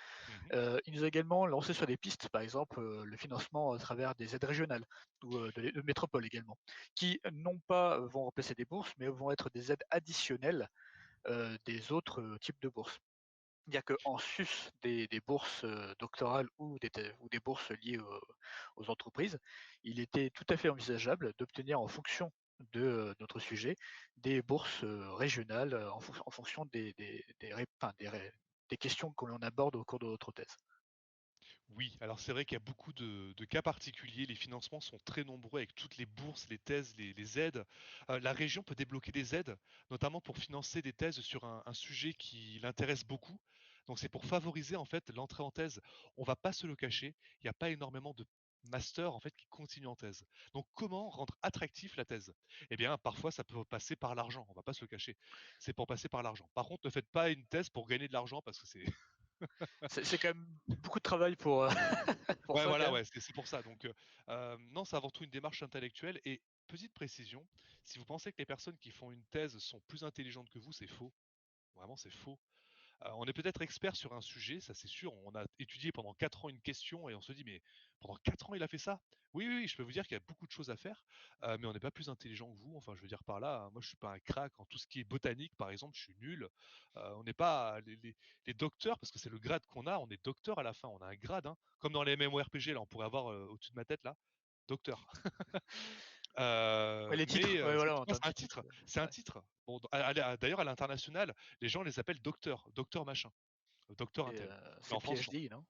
Mhm. Il nous a également lancé sur des pistes, par exemple, le financement à travers des aides régionales ou de métropole également, qui non pas vont remplacer des bourses, mais vont être des aides additionnelles des autres types de bourses. Il n'y a qu'en sus des bourses doctorales ou des bourses liées aux entreprises, il était tout à fait envisageable d'obtenir en fonction de notre sujet des bourses régionales en fonction des questions que l'on aborde au cours de notre thèse. Oui, alors c'est vrai qu'il y a beaucoup de cas particuliers. Les financements sont très nombreux avec toutes les bourses, les thèses, les aides. La région peut débloquer des aides, notamment pour financer des thèses sur un sujet qui l'intéresse beaucoup. Donc c'est pour favoriser en fait l'entrée en thèse. On va pas se le cacher, il n'y a pas énormément de masters en fait qui continuent en thèse. Donc comment rendre attractif la thèse? Eh bien parfois ça peut passer par l'argent, on va pas se le cacher. C'est pour passer par l'argent. Par contre, ne faites pas une thèse pour gagner de l'argent parce que c'est C'est quand même beaucoup de travail pour, pour Ouais, ça quand voilà, même. ouais, c'est pour ça. Donc, non, c'est avant tout une démarche intellectuelle. Et petite précision, si vous pensez que les personnes qui font une thèse sont plus intelligentes que vous, c'est faux. Vraiment, c'est faux. On est peut-être expert sur un sujet, ça c'est sûr. On a étudié pendant 4 ans une question et on se dit, mais pendant 4 ans il a fait ça? Oui, oui, oui, je peux vous dire qu'il y a beaucoup de choses à faire, mais on n'est pas plus intelligent que vous. Enfin, je veux dire par là, moi je suis pas un crack en tout ce qui est botanique, par exemple, je suis nul. On n'est pas les docteurs, parce que c'est le grade qu'on a, on est docteur à la fin, on a un grade, hein. Comme dans les MMORPG, là, on pourrait avoir au-dessus de ma tête, là, docteur. Ouais, les titres, Mais ouais, voilà, on ouais, entend un c'est un petit titre. titre, c'est un Ouais. titre. Bon, d'ailleurs, à l'international, les gens les appellent docteur, docteur machin, docteur Et intel. Mais c'est en France, non. PhD, non?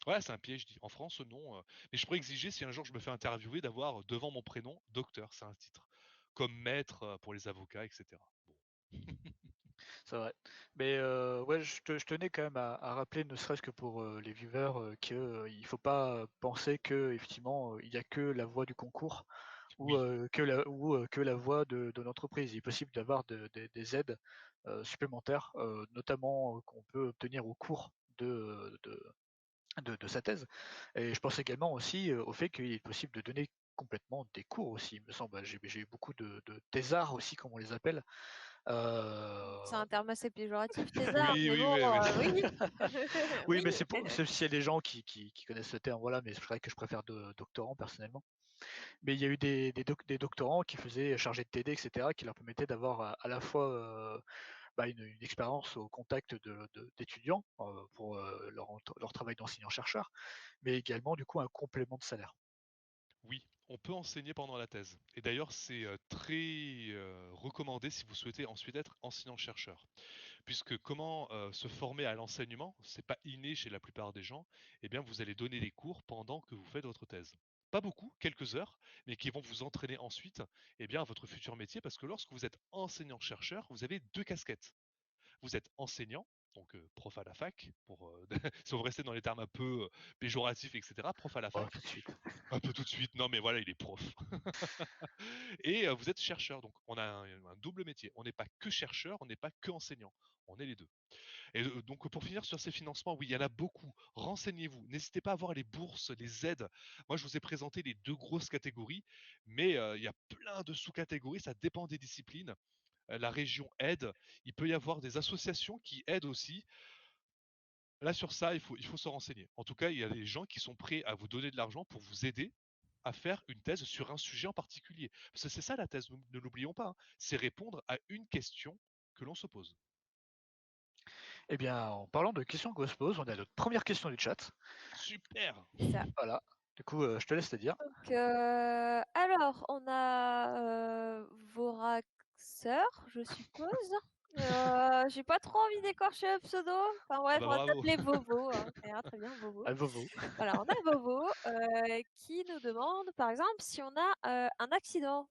Ouais, c'est un PhD. En France, non. Mais je pourrais exiger, si un jour je me fais interviewer, d'avoir devant mon prénom docteur, c'est un titre. Comme maître pour les avocats, etc. Bon. C'est vrai. Mais ouais, je tenais quand même à rappeler, ne serait-ce que pour les viewers, que il faut pas penser que effectivement il y a que la voie du concours ou Oui, que la voie de l'entreprise. Il est possible d'avoir des aides supplémentaires, notamment qu'on peut obtenir au cours de sa thèse. Et je pense également aussi au fait qu'il est possible de donner complètement des cours aussi, il me semble. J'ai eu beaucoup de thésards aussi, comme on les appelle. C'est un terme assez péjoratif, thésard, Oui, mais oui, bon, oui, oui. Oui, Oui. mais c'est s'il y a des gens qui connaissent ce terme, voilà, mais c'est vrai que je préfère doctorants personnellement. Mais il y a eu des doctorants qui faisaient chargé de TD, etc., qui leur permettaient d'avoir à la fois une expérience au contact d'étudiants pour leur travail d'enseignant-chercheur, mais également du coup un complément de salaire. Oui, on peut enseigner pendant la thèse. Et d'ailleurs, c'est très recommandé si vous souhaitez ensuite être enseignant-chercheur. Puisque comment se former à l'enseignement, c'est pas inné chez la plupart des gens, eh bien vous allez donner des cours pendant que vous faites votre thèse. Pas beaucoup, quelques heures, mais qui vont vous entraîner ensuite eh bien, à votre futur métier, parce que lorsque vous êtes enseignant-chercheur, vous avez deux casquettes. Vous êtes enseignant, donc prof à la fac, pour, si on veut rester dans les termes un peu péjoratifs, etc., prof à la Oh, fac, tout de suite. un peu tout de suite, non mais voilà, il est prof. Et vous êtes chercheur, donc on a un double métier. On n'est pas que chercheur, on n'est pas que enseignant, on est les deux. Et donc pour finir sur ces financements, oui, il y en a beaucoup. Renseignez-vous. N'hésitez pas à voir les bourses, les aides. Moi, je vous ai présenté les deux grosses catégories, mais il y a plein de sous-catégories. Ça dépend des disciplines. La région aide. Il peut y avoir des associations qui aident aussi. Là, sur ça, il faut se renseigner. En tout cas, il y a des gens qui sont prêts à vous donner de l'argent pour vous aider à faire une thèse sur un sujet en particulier. Parce que c'est ça la thèse, ne l'oublions pas, hein. C'est répondre à une question que l'on se pose. Eh bien, en parlant de questions qu'on se pose, on a notre première question du chat. Super. Ça. Voilà. Du coup, je te laisse te dire. Donc, alors, on a Voraxer, je suppose. J'ai pas trop envie d'écorcher le pseudo. Enfin Ah bref, bah on va bravo. t'appeler Vovo, hein. Ça ira très bien, Vovo. À Vovo. Voilà, on a Vovo qui nous demande, par exemple, si on a un accident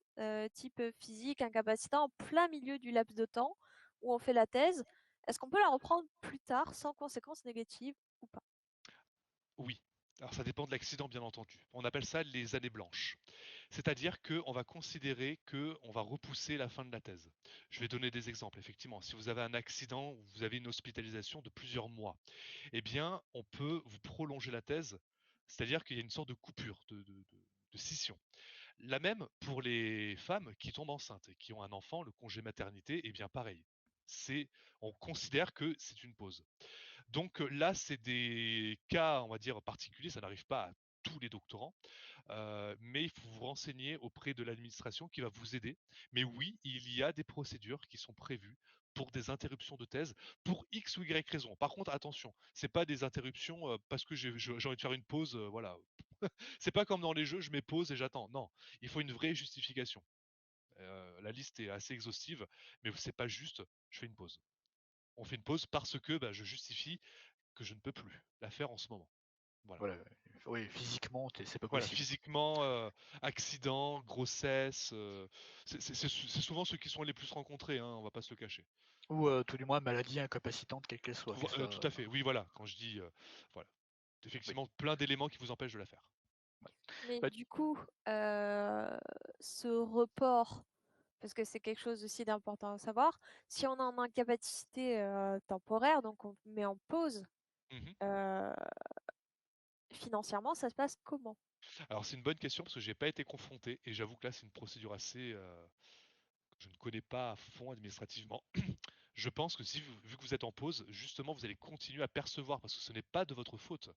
type physique, incapacitant en plein milieu du laps de temps où on fait la thèse, est-ce qu'on peut la reprendre plus tard sans conséquences négatives ou pas? Oui. Alors ça dépend de l'accident, bien entendu. On appelle ça les années blanches. C'est-à-dire qu'on va considérer qu'on va repousser la fin de la thèse. Je vais donner des exemples. Effectivement, si vous avez un accident ou vous avez une hospitalisation de plusieurs mois, eh bien, on peut vous prolonger la thèse. C'est-à-dire qu'il y a une sorte de coupure, de scission. La même pour les femmes qui tombent enceintes et qui ont un enfant, le congé maternité, eh bien pareil. On considère que c'est une pause. Donc là, c'est des cas, on va dire, particuliers, ça n'arrive pas à tous les doctorants, mais il faut vous renseigner auprès de l'administration qui va vous aider. Mais oui, il y a des procédures qui sont prévues pour des interruptions de thèse, pour X ou Y raison. Par contre, attention, c'est pas des interruptions parce que j'ai envie de faire une pause, voilà. C'est pas comme dans les jeux, je mets pause et j'attends. Non, il faut une vraie justification. La liste est assez exhaustive, mais c'est pas juste, je fais une pause. On fait une pause parce que bah, je justifie que je ne peux plus la faire en ce moment. Voilà. Voilà. Oui, physiquement, c'est pas Voilà, possible. physiquement, accident, grossesse, c'est souvent ceux qui sont les plus rencontrés, hein, on va pas se le cacher. Ou tout du moins maladie incapacitante, quelle qu'elle soit. Tout à fait, oui, voilà, quand je dis, voilà, Oui. effectivement, plein d'éléments qui vous empêchent de la faire. Ouais. Mais Bah, du coup, ce report, parce que c'est quelque chose aussi d'important à savoir, si on est en incapacité temporaire, donc on met en pause, Mhm. financièrement, ça se passe comment? Alors c'est une bonne question parce que j'ai pas été confronté et j'avoue que là c'est une procédure assez que je ne connais pas à fond administrativement. Je pense que si vu que vous êtes en pause, justement, vous allez continuer à percevoir parce que ce n'est pas de votre faute.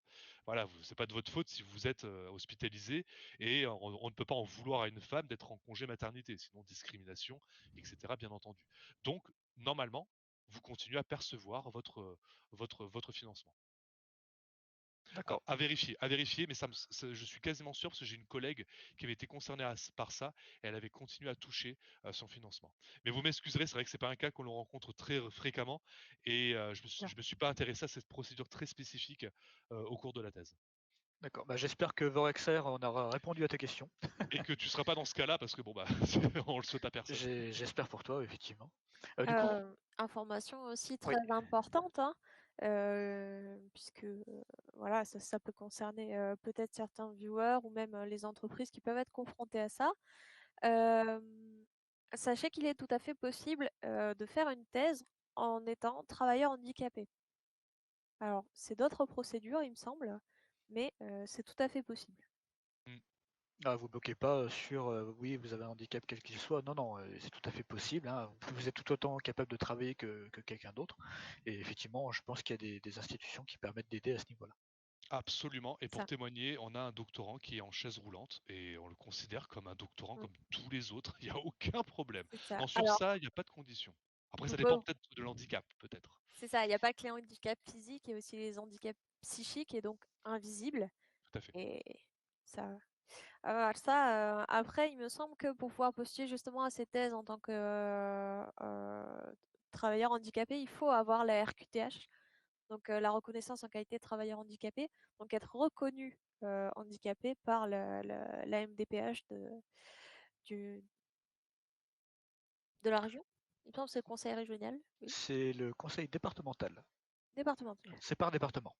Voilà, c'est pas de votre faute si vous êtes hospitalisé et on ne peut pas en vouloir à une femme d'être en congé maternité, sinon discrimination, etc. Bien entendu. Donc, normalement, vous continuez à percevoir votre financement. D'accord. À vérifier, mais je suis quasiment sûr parce que j'ai une collègue qui avait été concernée par ça et elle avait continué à toucher son financement. Mais vous m'excuserez, c'est vrai que c'est pas un cas qu'on le rencontre très fréquemment et Bien. je me suis pas intéressé à cette procédure très spécifique au cours de la thèse. D'accord. Bah, j'espère que Vorexer on aura répondu à ta question. Et que tu seras pas dans ce cas-là parce que bon bah on le souhaite à personne. J'espère pour toi, effectivement. Du coup, Information aussi oui. très importante, hein, puisque voilà, ça peut concerner peut-être certains viewers ou même les entreprises qui peuvent être confrontées à ça. Euh, Sachez qu'il est tout à fait possible de faire une thèse en étant travailleur handicapé. Alors, c'est d'autres procédures, il me semble, mais c'est tout à fait possible. Mm. Ah, vous bloquez pas sur oui, vous avez un handicap quel qu'il soit. Non, non, c'est tout à fait possible, hein. Vous êtes tout autant capable de travailler que quelqu'un d'autre. Et effectivement, je pense qu'il y a des institutions qui permettent d'aider à ce niveau-là. Absolument. Et pour Ça. témoigner, on a un doctorant qui est en chaise roulante et on le considère comme un doctorant Mm. comme tous les autres. Il n'y a aucun problème. C'est ça. Non, sur Alors, ça, il n'y a pas de condition. Après, ça donc, dépend peut-être de l'handicap, peut-être. c'est ça. Il n'y a pas que les handicaps physiques, il y a aussi les handicaps psychiques et donc invisibles. Tout à fait. Et ça, ça, après, il me semble que pour pouvoir postuler justement à ces thèses en tant que travailleur handicapé, il faut avoir la RQTH, donc la reconnaissance en qualité de travailleur handicapé, donc être reconnu handicapé par la MDPH du, de la région. Il me semble que c'est le conseil régional, oui, C'est le conseil départemental. départemental. C'est par département.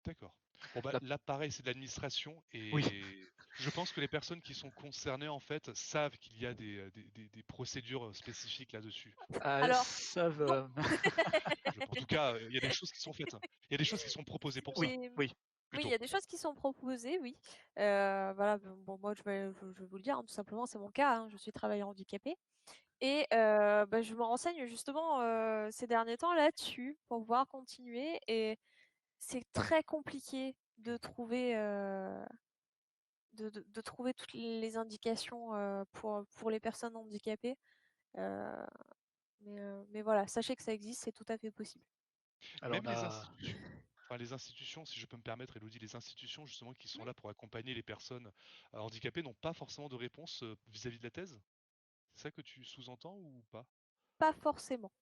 D'accord. Bon, bah, Là, là, pareil, c'est de l'administration oui, et je pense que les personnes qui sont concernées, en fait, savent qu'il y a des procédures spécifiques là-dessus. elles Alors, savent. non, En tout cas, il y a des choses qui sont faites. Il y a des choses qui sont proposées pour ça, Oui, c'est- oui. oui, il plutôt. y a des choses qui sont proposées, oui. Voilà, bon, moi, je vais vous le dire, hein, tout simplement, c'est mon cas, hein, je suis travailleur handicapé. Et bah, je me renseigne justement ces derniers temps là-dessus pour pouvoir continuer. Et c'est très compliqué de trouver toutes les indications pour les personnes handicapées. Euh, mais voilà, sachez que ça existe, c'est tout à fait possible. Alors Même on les a. institutions. Enfin, les institutions, si je peux me permettre, Elodie, les institutions justement qui sont Hmm. là pour accompagner les personnes handicapées n'ont pas forcément de réponse vis-à-vis de la thèse. C'est ça que tu sous-entends ou pas? Pas forcément.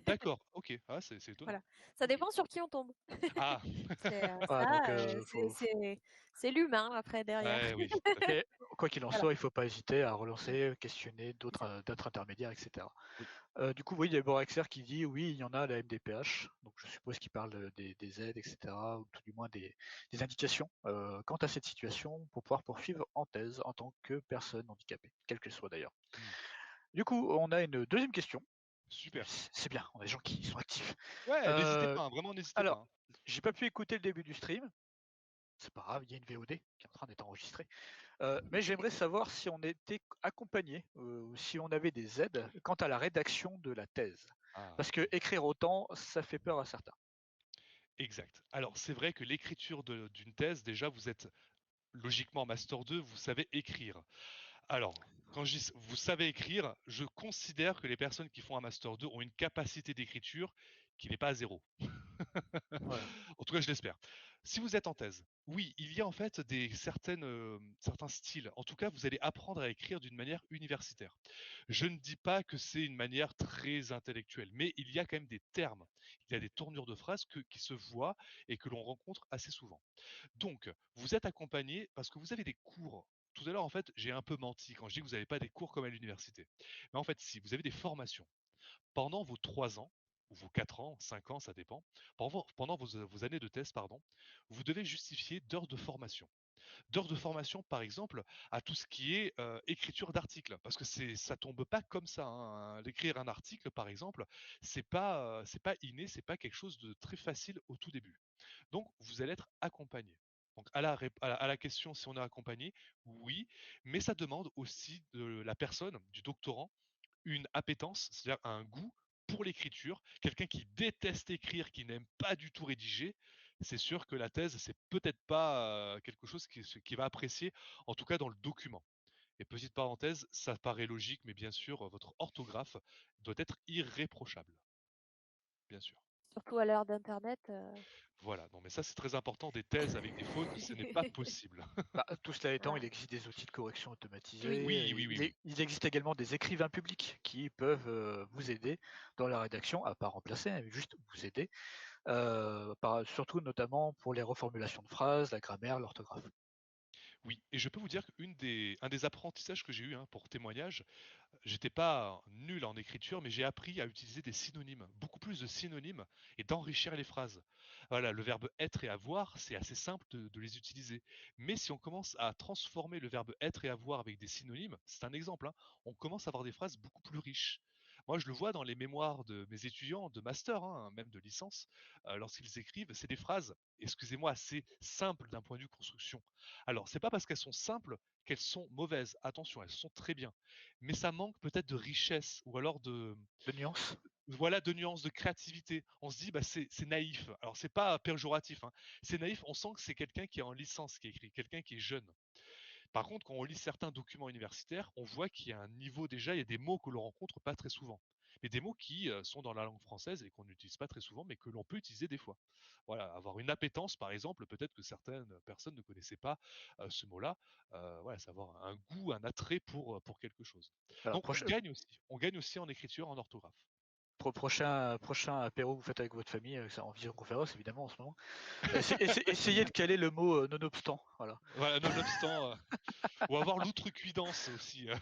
D'accord, ok. Ah, c'est étonnant. Voilà. Ça Ok. dépend sur qui on tombe. Ah, C'est Ah, ça, donc c'est l'humain après derrière. ouais, oui, tout à fait. mais quoi qu'il en Voilà. soit, il ne faut pas hésiter à Mm. relancer, questionner C'est ça. d'autres intermédiaires, etc. Oui. Du coup, oui, il y a Borexer qui dit oui, il y en a à la MDPH, donc je suppose qu'il parle des aides, etc., ou tout du moins des indications quant à cette situation pour pouvoir poursuivre en thèse en tant que personne handicapée, quelle qu'elle soit d'ailleurs. Hmm. Du coup, on a une deuxième question. Super. C'est bien, on a des gens qui sont actifs. Ouais, n'hésitez Euh, pas, hein, vraiment n'hésitez pas, alors, hein. j'ai pas pu écouter le début du stream, c'est pas grave, il y a une VOD qui est en train d'être enregistrée. Mais j'aimerais savoir si on était accompagné ou si on avait des aides quant à la rédaction de la thèse. Ah, Parce que écrire autant, ça fait peur à certains. exact. Alors, c'est vrai que l'écriture d'une thèse, déjà, vous êtes logiquement Master 2, vous savez écrire. Alors, quand je dis vous savez écrire, je considère que les personnes qui font un Master 2 ont une capacité d'écriture qui n'est pas à zéro. Voilà. En tout cas, je l'espère. Si vous êtes en thèse, oui, il y a en fait certains styles. En tout cas, vous allez apprendre à écrire d'une manière universitaire. Je ne dis pas que c'est une manière très intellectuelle, mais il y a quand même des termes, il y a des tournures de phrases qui se voient et que l'on rencontre assez souvent. Donc, vous êtes accompagné parce que vous avez des cours. Tout à l'heure, en fait, j'ai un peu menti quand je dis que vous n'avez pas des cours comme à l'université. Mais en fait, si, vous avez des formations. Pendant vos 3 ans, ou vos 4 ans, 5 ans, ça dépend, pendant vos années de thèse, pardon, vous devez justifier d'heures de formation. D'heures de formation, par exemple, à tout ce qui est écriture d'articles. Parce que ça tombe pas comme ça, hein. Écrire un article, par exemple, c'est pas inné, c'est pas quelque chose de très facile au tout début. Donc, vous allez être accompagné. Donc, à la question si on est accompagné, oui, mais ça demande aussi de la personne, du doctorant, une appétence, c'est-à-dire un goût pour l'écriture. Quelqu'un qui déteste écrire, qui n'aime pas du tout rédiger, c'est sûr que la thèse, c'est peut-être pas quelque chose qui va apprécier, en tout cas dans le document. Et petite parenthèse, ça paraît logique, mais bien sûr, votre orthographe doit être irréprochable, bien sûr. Surtout à l'heure d'Internet. Voilà, non mais ça c'est très important, des thèses avec des fautes, ce n'est pas possible. Bah, tout cela étant, Voilà. il existe des outils de correction Oui. automatisés. Oui, oui, Et oui, oui. il existe également des écrivains publics qui peuvent vous aider dans la rédaction, à pas remplacer, mais juste vous aider, surtout notamment pour les reformulations de phrases, la grammaire, l'orthographe. Oui, et je peux vous dire qu'un des apprentissages que j'ai eu pour témoignage, j'étais pas nul en écriture, mais j'ai appris à utiliser des synonymes, beaucoup plus de synonymes, et d'enrichir les phrases. Voilà, le verbe être et avoir, c'est assez simple de les utiliser. Mais si on commence à transformer le verbe être et avoir avec des synonymes, c'est un exemple, hein, on commence à avoir des phrases beaucoup plus riches. Moi, je le vois dans les mémoires de mes étudiants de master, hein, même de licence, lorsqu'ils écrivent, c'est des phrases, excusez-moi, assez simples d'un point de vue construction. Alors, c'est pas parce qu'elles sont simples qu'elles sont mauvaises. Attention, elles sont très bien. Mais ça manque peut-être de richesse ou alors De nuances. voilà, de nuances, de créativité. On se dit, bah, c'est naïf. Alors, c'est pas péjoratif, hein. C'est naïf. On sent que c'est quelqu'un qui est en licence qui écrit, quelqu'un qui est jeune. Par contre, quand on lit certains documents universitaires, on voit qu'il y a un niveau déjà, il y a des mots que l'on rencontre pas très souvent. Mais des mots qui sont dans la langue française et qu'on n'utilise pas très souvent, mais que l'on peut utiliser des fois. Voilà, avoir une appétence, par exemple, peut-être que certaines personnes ne connaissaient pas ce mot-là. Voilà, c'est avoir un goût, un attrait pour quelque chose. Alors, Donc on gagne aussi en écriture, en orthographe. prochain apéro que vous faites avec votre famille, en visioconférence évidemment en ce moment. Essayez de caler le mot nonobstant. Voilà. Voilà, nonobstant, ou avoir l'outrecuidance aussi. Alors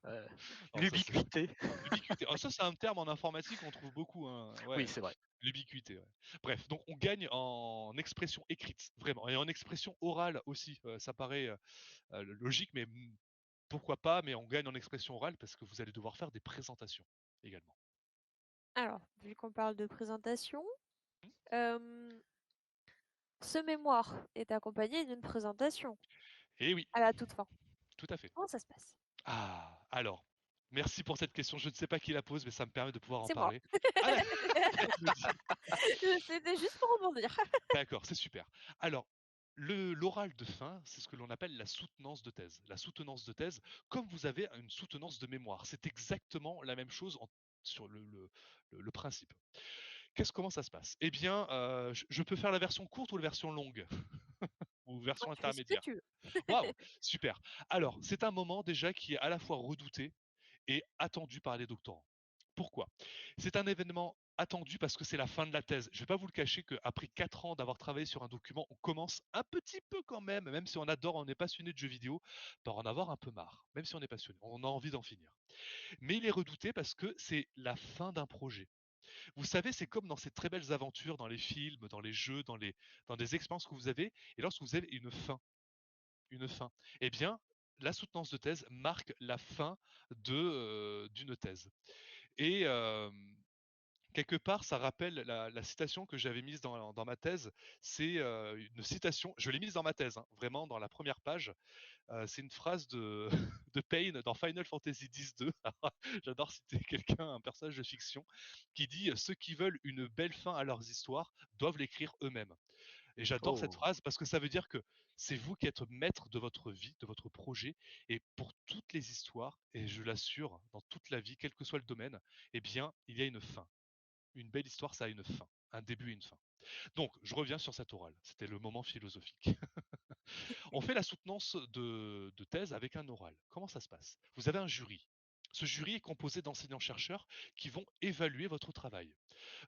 ça, c'est L'ubiquité. l'ubiquité. Ah, ça, c'est un terme en informatique qu'on trouve beaucoup, hein. Oui, Ouais, c'est vrai. l'ubiquité. Ouais. Bref, donc on gagne en expression écrite, vraiment, et en expression orale aussi. Ça paraît logique, mais pourquoi pas, mais on gagne en expression orale parce que vous allez devoir faire des présentations également. Alors, vu qu'on parle de présentation, Hmm. ce mémoire est accompagné d'une présentation Eh oui, à la toute fin. tout à fait. Comment ça se passe? Ah, alors, merci pour cette question. Je ne sais pas qui la pose, mais ça me permet de pouvoir en C'est moi. parler. Ah, elle me dit. C'était juste pour rebondir. D'accord, c'est super. Alors, l'oral de fin, c'est ce que l'on appelle la soutenance de thèse. La soutenance de thèse, comme vous avez une soutenance de mémoire, c'est exactement la même chose sur le principe. Comment ça se passe? Eh bien, je peux faire la version courte ou la version longue, ou version Tu fais ce que intermédiaire. tu veux. Waouh, super. Alors, c'est un moment déjà qui est à la fois redouté et attendu par les doctorants. Pourquoi? C'est un événement attendu parce que c'est la fin de la thèse. Je ne vais pas vous le cacher qu'après 4 ans d'avoir travaillé sur un document, on commence un petit peu quand même si on adore, on est passionné de jeux vidéo, par en avoir un peu marre, même si on est passionné, on a envie d'en finir. Mais il est redouté parce que c'est la fin d'un projet. Vous savez, c'est comme dans ces très belles aventures, dans les films, dans les jeux, dans des expériences que vous avez, et lorsque vous avez une fin, eh bien, la soutenance de thèse marque la fin d'une thèse. Et quelque part, ça rappelle la citation que j'avais mise dans ma thèse. C'est une citation, je l'ai mise dans ma thèse, hein, vraiment dans la première page. C'est une phrase de Payne dans Final Fantasy X-2. J'adore citer quelqu'un, un personnage de fiction, qui dit ceux qui veulent une belle fin à leurs histoires doivent l'écrire eux-mêmes. Et j'adore cette Oh. phrase parce que ça veut dire que c'est vous qui êtes maître de votre vie, de votre projet, et pour toutes les histoires, et je l'assure, dans toute la vie, quel que soit le domaine, eh bien, il y a une fin. Une belle histoire, ça a une fin, un début et une fin. Donc, je reviens sur cette orale. C'était le moment philosophique. On fait la soutenance de thèse avec un oral. Comment ça se passe? Vous avez un jury. Ce jury est composé d'enseignants-chercheurs qui vont évaluer votre travail.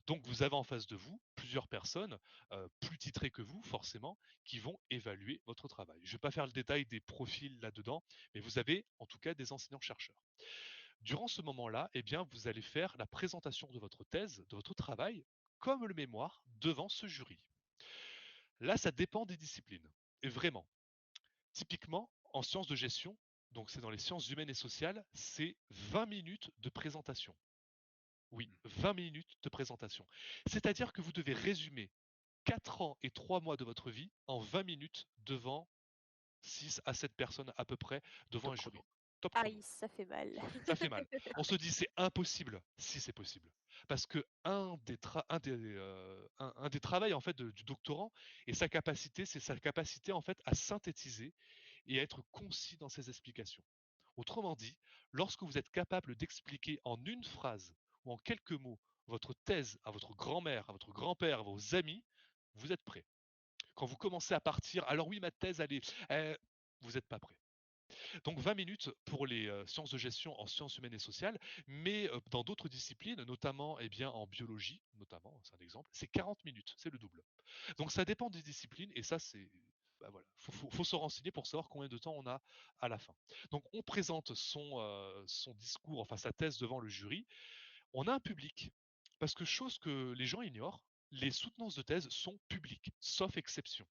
Donc vous avez en face de vous plusieurs personnes, plus titrées que vous forcément, qui vont évaluer votre travail. Je ne vais pas faire le détail des profils là-dedans, mais vous avez en tout cas des enseignants-chercheurs. Durant ce moment-là, eh bien, vous allez faire la présentation de votre thèse, de votre travail, comme le mémoire, devant ce jury. Là, ça dépend des disciplines. Et vraiment, typiquement, en sciences de gestion, donc c'est dans les sciences humaines et sociales, c'est 20 minutes de présentation. Oui, 20 minutes de présentation. C'est-à-dire que vous devez résumer 4 ans et 3 mois de votre vie en 20 minutes devant 6 à 7 personnes à peu près, devant un Top jury. chrono. Top chrono. Aïe, ça fait mal. Ça fait mal. On se dit c'est impossible. Si c'est possible. Parce que un des travails en fait du doctorant et sa capacité, c'est sa capacité en fait à synthétiser et à être concis dans ses explications. Autrement dit, lorsque vous êtes capable d'expliquer en une phrase ou en quelques mots votre thèse à votre grand-mère, à votre grand-père, à vos amis, vous êtes prêt. Quand vous commencez à partir, alors oui, ma thèse, vous n'êtes pas prêt. Donc 20 minutes pour les sciences de gestion en sciences humaines et sociales, mais dans d'autres disciplines, notamment eh bien, en biologie, notamment, c'est un exemple, c'est 40 minutes, c'est le double. Donc ça dépend des disciplines et ça c'est bah voilà, faut se renseigner pour savoir combien de temps on a à la fin. Donc on présente son discours, enfin sa thèse devant le jury. On a un public parce que chose que les gens ignorent, les soutenances de thèse sont publiques, sauf exception.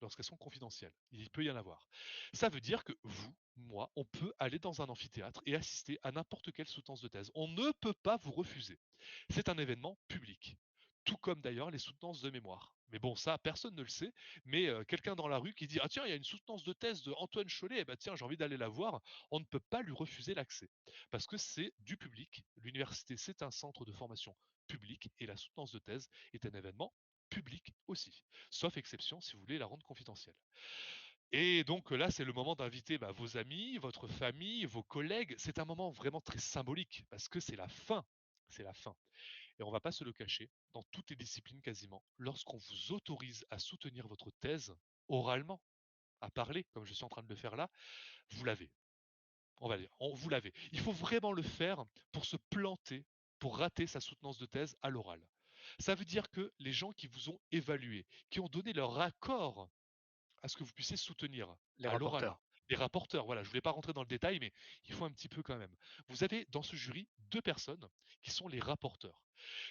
lorsqu'elles sont confidentielles. Il peut y en avoir. Ça veut dire que vous, moi, on peut aller dans un amphithéâtre et assister à n'importe quelle soutenance de thèse. On ne peut pas vous refuser. C'est un événement public. Tout comme d'ailleurs les soutenances de mémoire. Mais bon, ça, personne ne le sait. Mais quelqu'un dans la rue qui dit ah tiens, il y a une soutenance de thèse de Antoine Chollet, eh ben tiens, j'ai envie d'aller la voir. On ne peut pas lui refuser l'accès parce que c'est du public. L'université, c'est un centre de formation public et la soutenance de thèse est un événement public aussi, sauf exception si vous voulez la rendre confidentielle. Et donc là, c'est le moment d'inviter vos amis, votre famille, vos collègues. C'est un moment vraiment très symbolique parce que c'est la fin. C'est la fin. Et on ne va pas se le cacher, dans toutes les disciplines quasiment, lorsqu'on vous autorise à soutenir votre thèse oralement, à parler, comme je suis en train de le faire là, vous l'avez. On va dire, vous l'avez. Il faut vraiment le faire pour se planter, pour rater sa soutenance de thèse à l'oral. Ça veut dire que les gens qui vous ont évalué, qui ont donné leur accord à ce que vous puissiez soutenir Les à l'oral, rapporteurs. les rapporteurs, voilà, je ne voulais pas rentrer dans le détail, mais il faut un petit peu quand même. Vous avez dans ce jury 2 personnes qui sont les rapporteurs.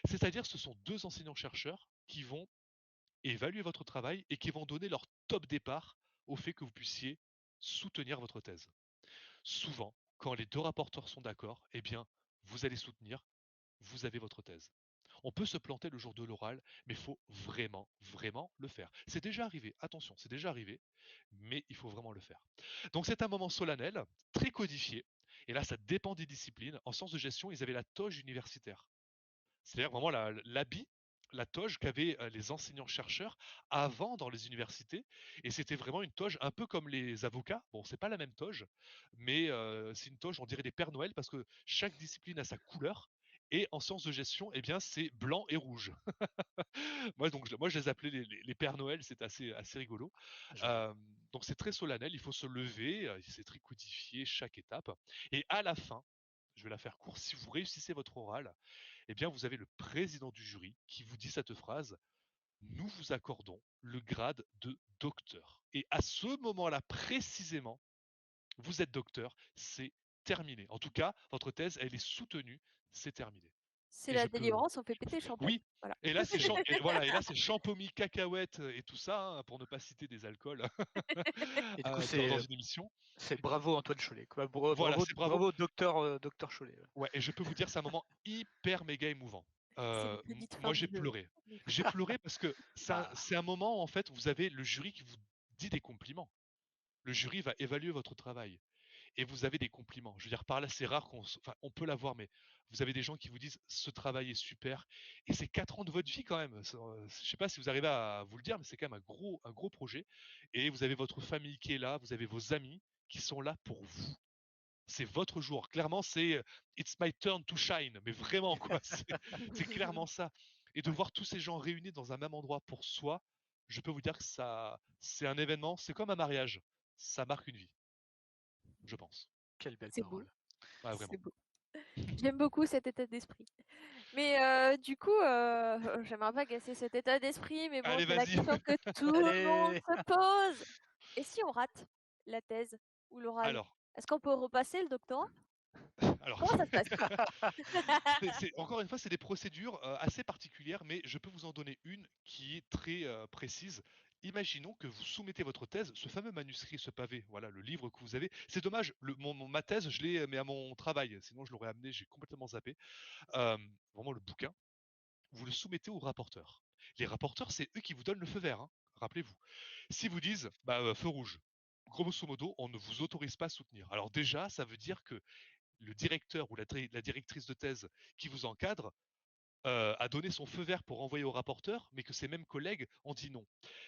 C'est-à-dire ce sont 2 enseignants-chercheurs qui vont évaluer votre travail et qui vont donner leur top départ au fait que vous puissiez soutenir votre thèse. Souvent, quand les 2 rapporteurs sont d'accord, eh bien, vous allez soutenir, vous avez votre thèse. On peut se planter le jour de l'oral, mais il faut vraiment, vraiment le faire. C'est déjà arrivé, attention, c'est déjà arrivé, mais il faut vraiment le faire. Donc c'est un moment solennel, très codifié, et là ça dépend des disciplines. En sciences de gestion, ils avaient la toge universitaire. C'est-à-dire vraiment l'habit, la toge qu'avaient les enseignants-chercheurs avant dans les universités. Et c'était vraiment une toge un peu comme les avocats. Bon, c'est pas la même toge, mais c'est une toge, on dirait des Pères Noël, parce que chaque discipline a sa couleur. Et en sciences de gestion, eh bien, c'est blanc et rouge. Moi, je les appelais les Pères Noël, c'est assez rigolo. Je vois. Donc, c'est très solennel, il faut se lever, c'est très codifié chaque étape. Et à la fin, je vais la faire courte, si vous réussissez votre oral, eh bien, vous avez le président du jury qui vous dit cette phrase: nous vous accordons le grade de docteur. Et à ce moment-là, précisément, vous êtes docteur, c'est terminé. En tout cas, votre thèse, elle est soutenue, c'est terminé. C'est Et la je peux. délivrance, on fait péter champagne. Oui. Voilà. Et là, c'est voilà, et là, c'est champomis, cacahuètes et tout ça, hein, pour ne pas citer des alcools Et du coup, dans une émission. c'est bravo Antoine Cholet. Quoi. Voilà, Bravo, c'est bravo. bravo docteur Cholet. Ouais, et je peux vous dire, c'est un moment hyper méga émouvant. C'est une petite fin Moi, de j'ai jeu. pleuré. J'ai pleuré parce que Ah, c'est un moment, en fait, vous avez le jury qui vous dit des compliments. Le jury va évaluer votre travail et vous avez des compliments. Je veux dire, par là, c'est rare enfin, on peut l'avoir, mais vous avez des gens qui vous disent ce travail est super et c'est 4 ans de votre vie quand même. Je sais pas si vous arrivez à vous le dire, mais c'est quand même un gros projet. Et vous avez votre famille qui est là, vous avez vos amis qui sont là pour vous. C'est votre jour. Clairement, c'est It's my turn to shine. Mais vraiment, quoi. C'est clairement ça. Et de ouais, voir tous ces gens réunis dans un même endroit pour soi, je peux vous dire que ça, c'est un événement. C'est comme un mariage. Ça marque une vie, je pense. quelle belle C'est beau. parole. Ouais, C'est vraiment. beau. J'aime beaucoup cet état d'esprit. Mais du coup, j'aimerais pas casser cet état d'esprit, mais bon, Allez, c'est la vas-y. question que tout le monde Allez, se pose. Et si on rate la thèse ou l'oral, Alors, est-ce qu'on peut repasser le doctorat? alors, Comment ça se passe? encore une fois, c'est des procédures assez particulières, mais je peux vous en donner une qui est très précise. Imaginons que vous soumettez votre thèse, ce fameux manuscrit, ce pavé, voilà, le livre que vous avez. C'est dommage, ma thèse, je l'ai mis à mon travail, sinon je l'aurais amené, j'ai complètement zappé. Euh, Vraiment le bouquin, vous le soumettez aux rapporteurs. Les rapporteurs, c'est eux qui vous donnent le feu vert, hein, rappelez-vous. S'ils vous disent, feu rouge, grosso modo, on ne vous autorise pas à soutenir. Alors déjà, ça veut dire que le directeur ou la directrice de thèse qui vous encadre a donné son feu vert pour envoyer au rapporteur, mais que ses mêmes collègues ont dit non.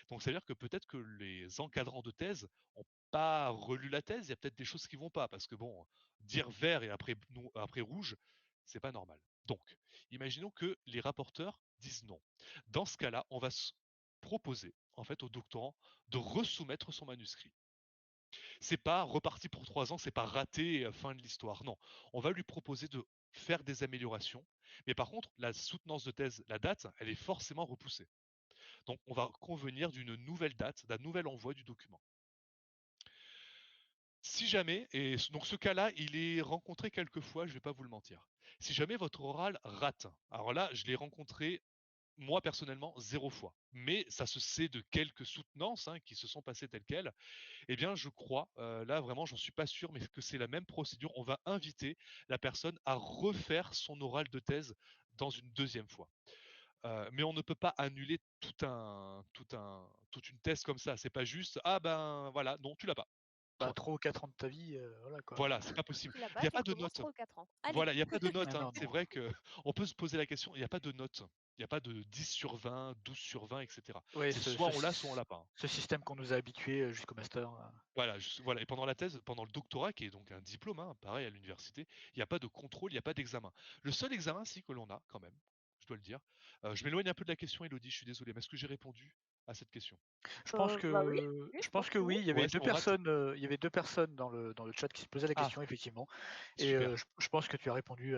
Donc ça veut dire que peut-être que les encadrants de thèse n'ont pas relu la thèse, il y a peut-être des choses qui vont pas, parce que bon, dire vert et après, après rouge, c'est pas normal. Donc, imaginons que les rapporteurs disent non. Dans ce cas-là, on va proposer en fait au doctorant de resoumettre son manuscrit. C'est pas reparti pour 3 ans, c'est pas raté, fin de l'histoire. Non, on va lui proposer de faire des améliorations, mais par contre, la soutenance de thèse, la date, elle est forcément repoussée. Donc, on va convenir d'une nouvelle date, d'un nouvel envoi du document. Si jamais, et donc ce cas-là, il est rencontré quelques fois, je ne vais pas vous le mentir. Si jamais votre oral rate, alors là, je l'ai rencontré moi personnellement 0 fois. Mais ça se sait de quelques soutenances qui se sont passées telles quelles. Eh bien, je crois, là vraiment, j'en suis pas sûr, mais que c'est la même procédure. On va inviter la personne à refaire son oral de thèse dans une deuxième fois. Mais on ne peut pas annuler toute une thèse comme ça. C'est pas juste, ah ben voilà, non, tu l'as pas. Pas Point. 3 ou 4 ans de ta vie, voilà quoi. Voilà, c'est pas possible. Tu l'as Il pas, n'y a tu pas de recommences note. 3 ou 4 ans. Allez. Voilà, il n'y a pas de note. Ah non, C'est non. vrai que on peut se poser la question, il n'y a pas de note. Il n'y a pas de 10 sur 20, 12 sur 20, etc. Ouais, C'est soit on l'a, soit on l'a pas. ce système qu'on nous a habitués jusqu'au master. Voilà, voilà. Et pendant la thèse, pendant le doctorat, qui est donc un diplôme, pareil à l'université, il n'y a pas de contrôle, il n'y a pas d'examen. Le seul examen, si, que l'on a quand même, je dois le dire. Je m'éloigne un peu de la question, Elodie, je suis désolé, mais est-ce que j'ai répondu à cette question? Bah oui, oui, Je je pense pense que que oui. oui, il y avait Ouais, deux on rate. personnes, dans le chat qui se posaient la Ah, question, effectivement. Et super. je pense que tu as répondu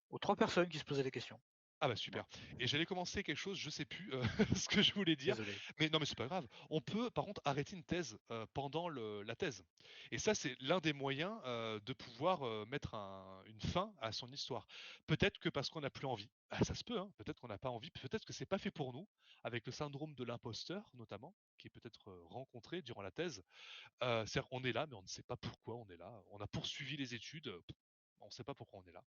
aux 3 personnes qui se posaient la question. Ah bah Voilà. super. Et j'allais commencer quelque chose, je sais plus ce que je voulais dire, Désolé. mais non mais c'est pas grave. On peut par contre arrêter une thèse pendant la thèse. Et ça c'est l'un des moyens de pouvoir mettre une fin à son histoire. Peut-être que parce qu'on n'a plus envie. Ah, ça se peut, peut-être qu'on n'a pas envie, peut-être que c'est pas fait pour nous, avec le syndrome de l'imposteur notamment, qui est peut-être rencontré durant la thèse. C'est-à-dire on est là, mais on ne sait pas pourquoi on est là. On a poursuivi les études, on ne sait pas pourquoi on est là.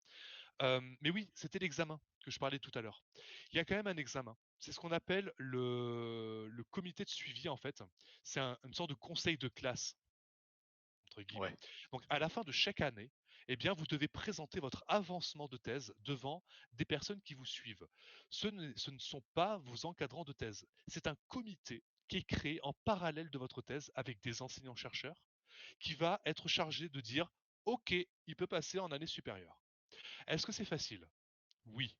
Mais oui, c'était l'examen que je parlais tout à l'heure. Il y a quand même un examen. C'est ce qu'on appelle le comité de suivi, en fait. C'est une sorte de conseil de classe, entre guillemets. Ouais. Donc, à la fin de chaque année, eh bien, vous devez présenter votre avancement de thèse devant des personnes qui vous suivent. Ce ne sont pas vos encadrants de thèse. C'est un comité qui est créé en parallèle de votre thèse avec des enseignants-chercheurs qui va être chargé de dire, OK, il peut passer en année supérieure. Est-ce que c'est facile? Oui.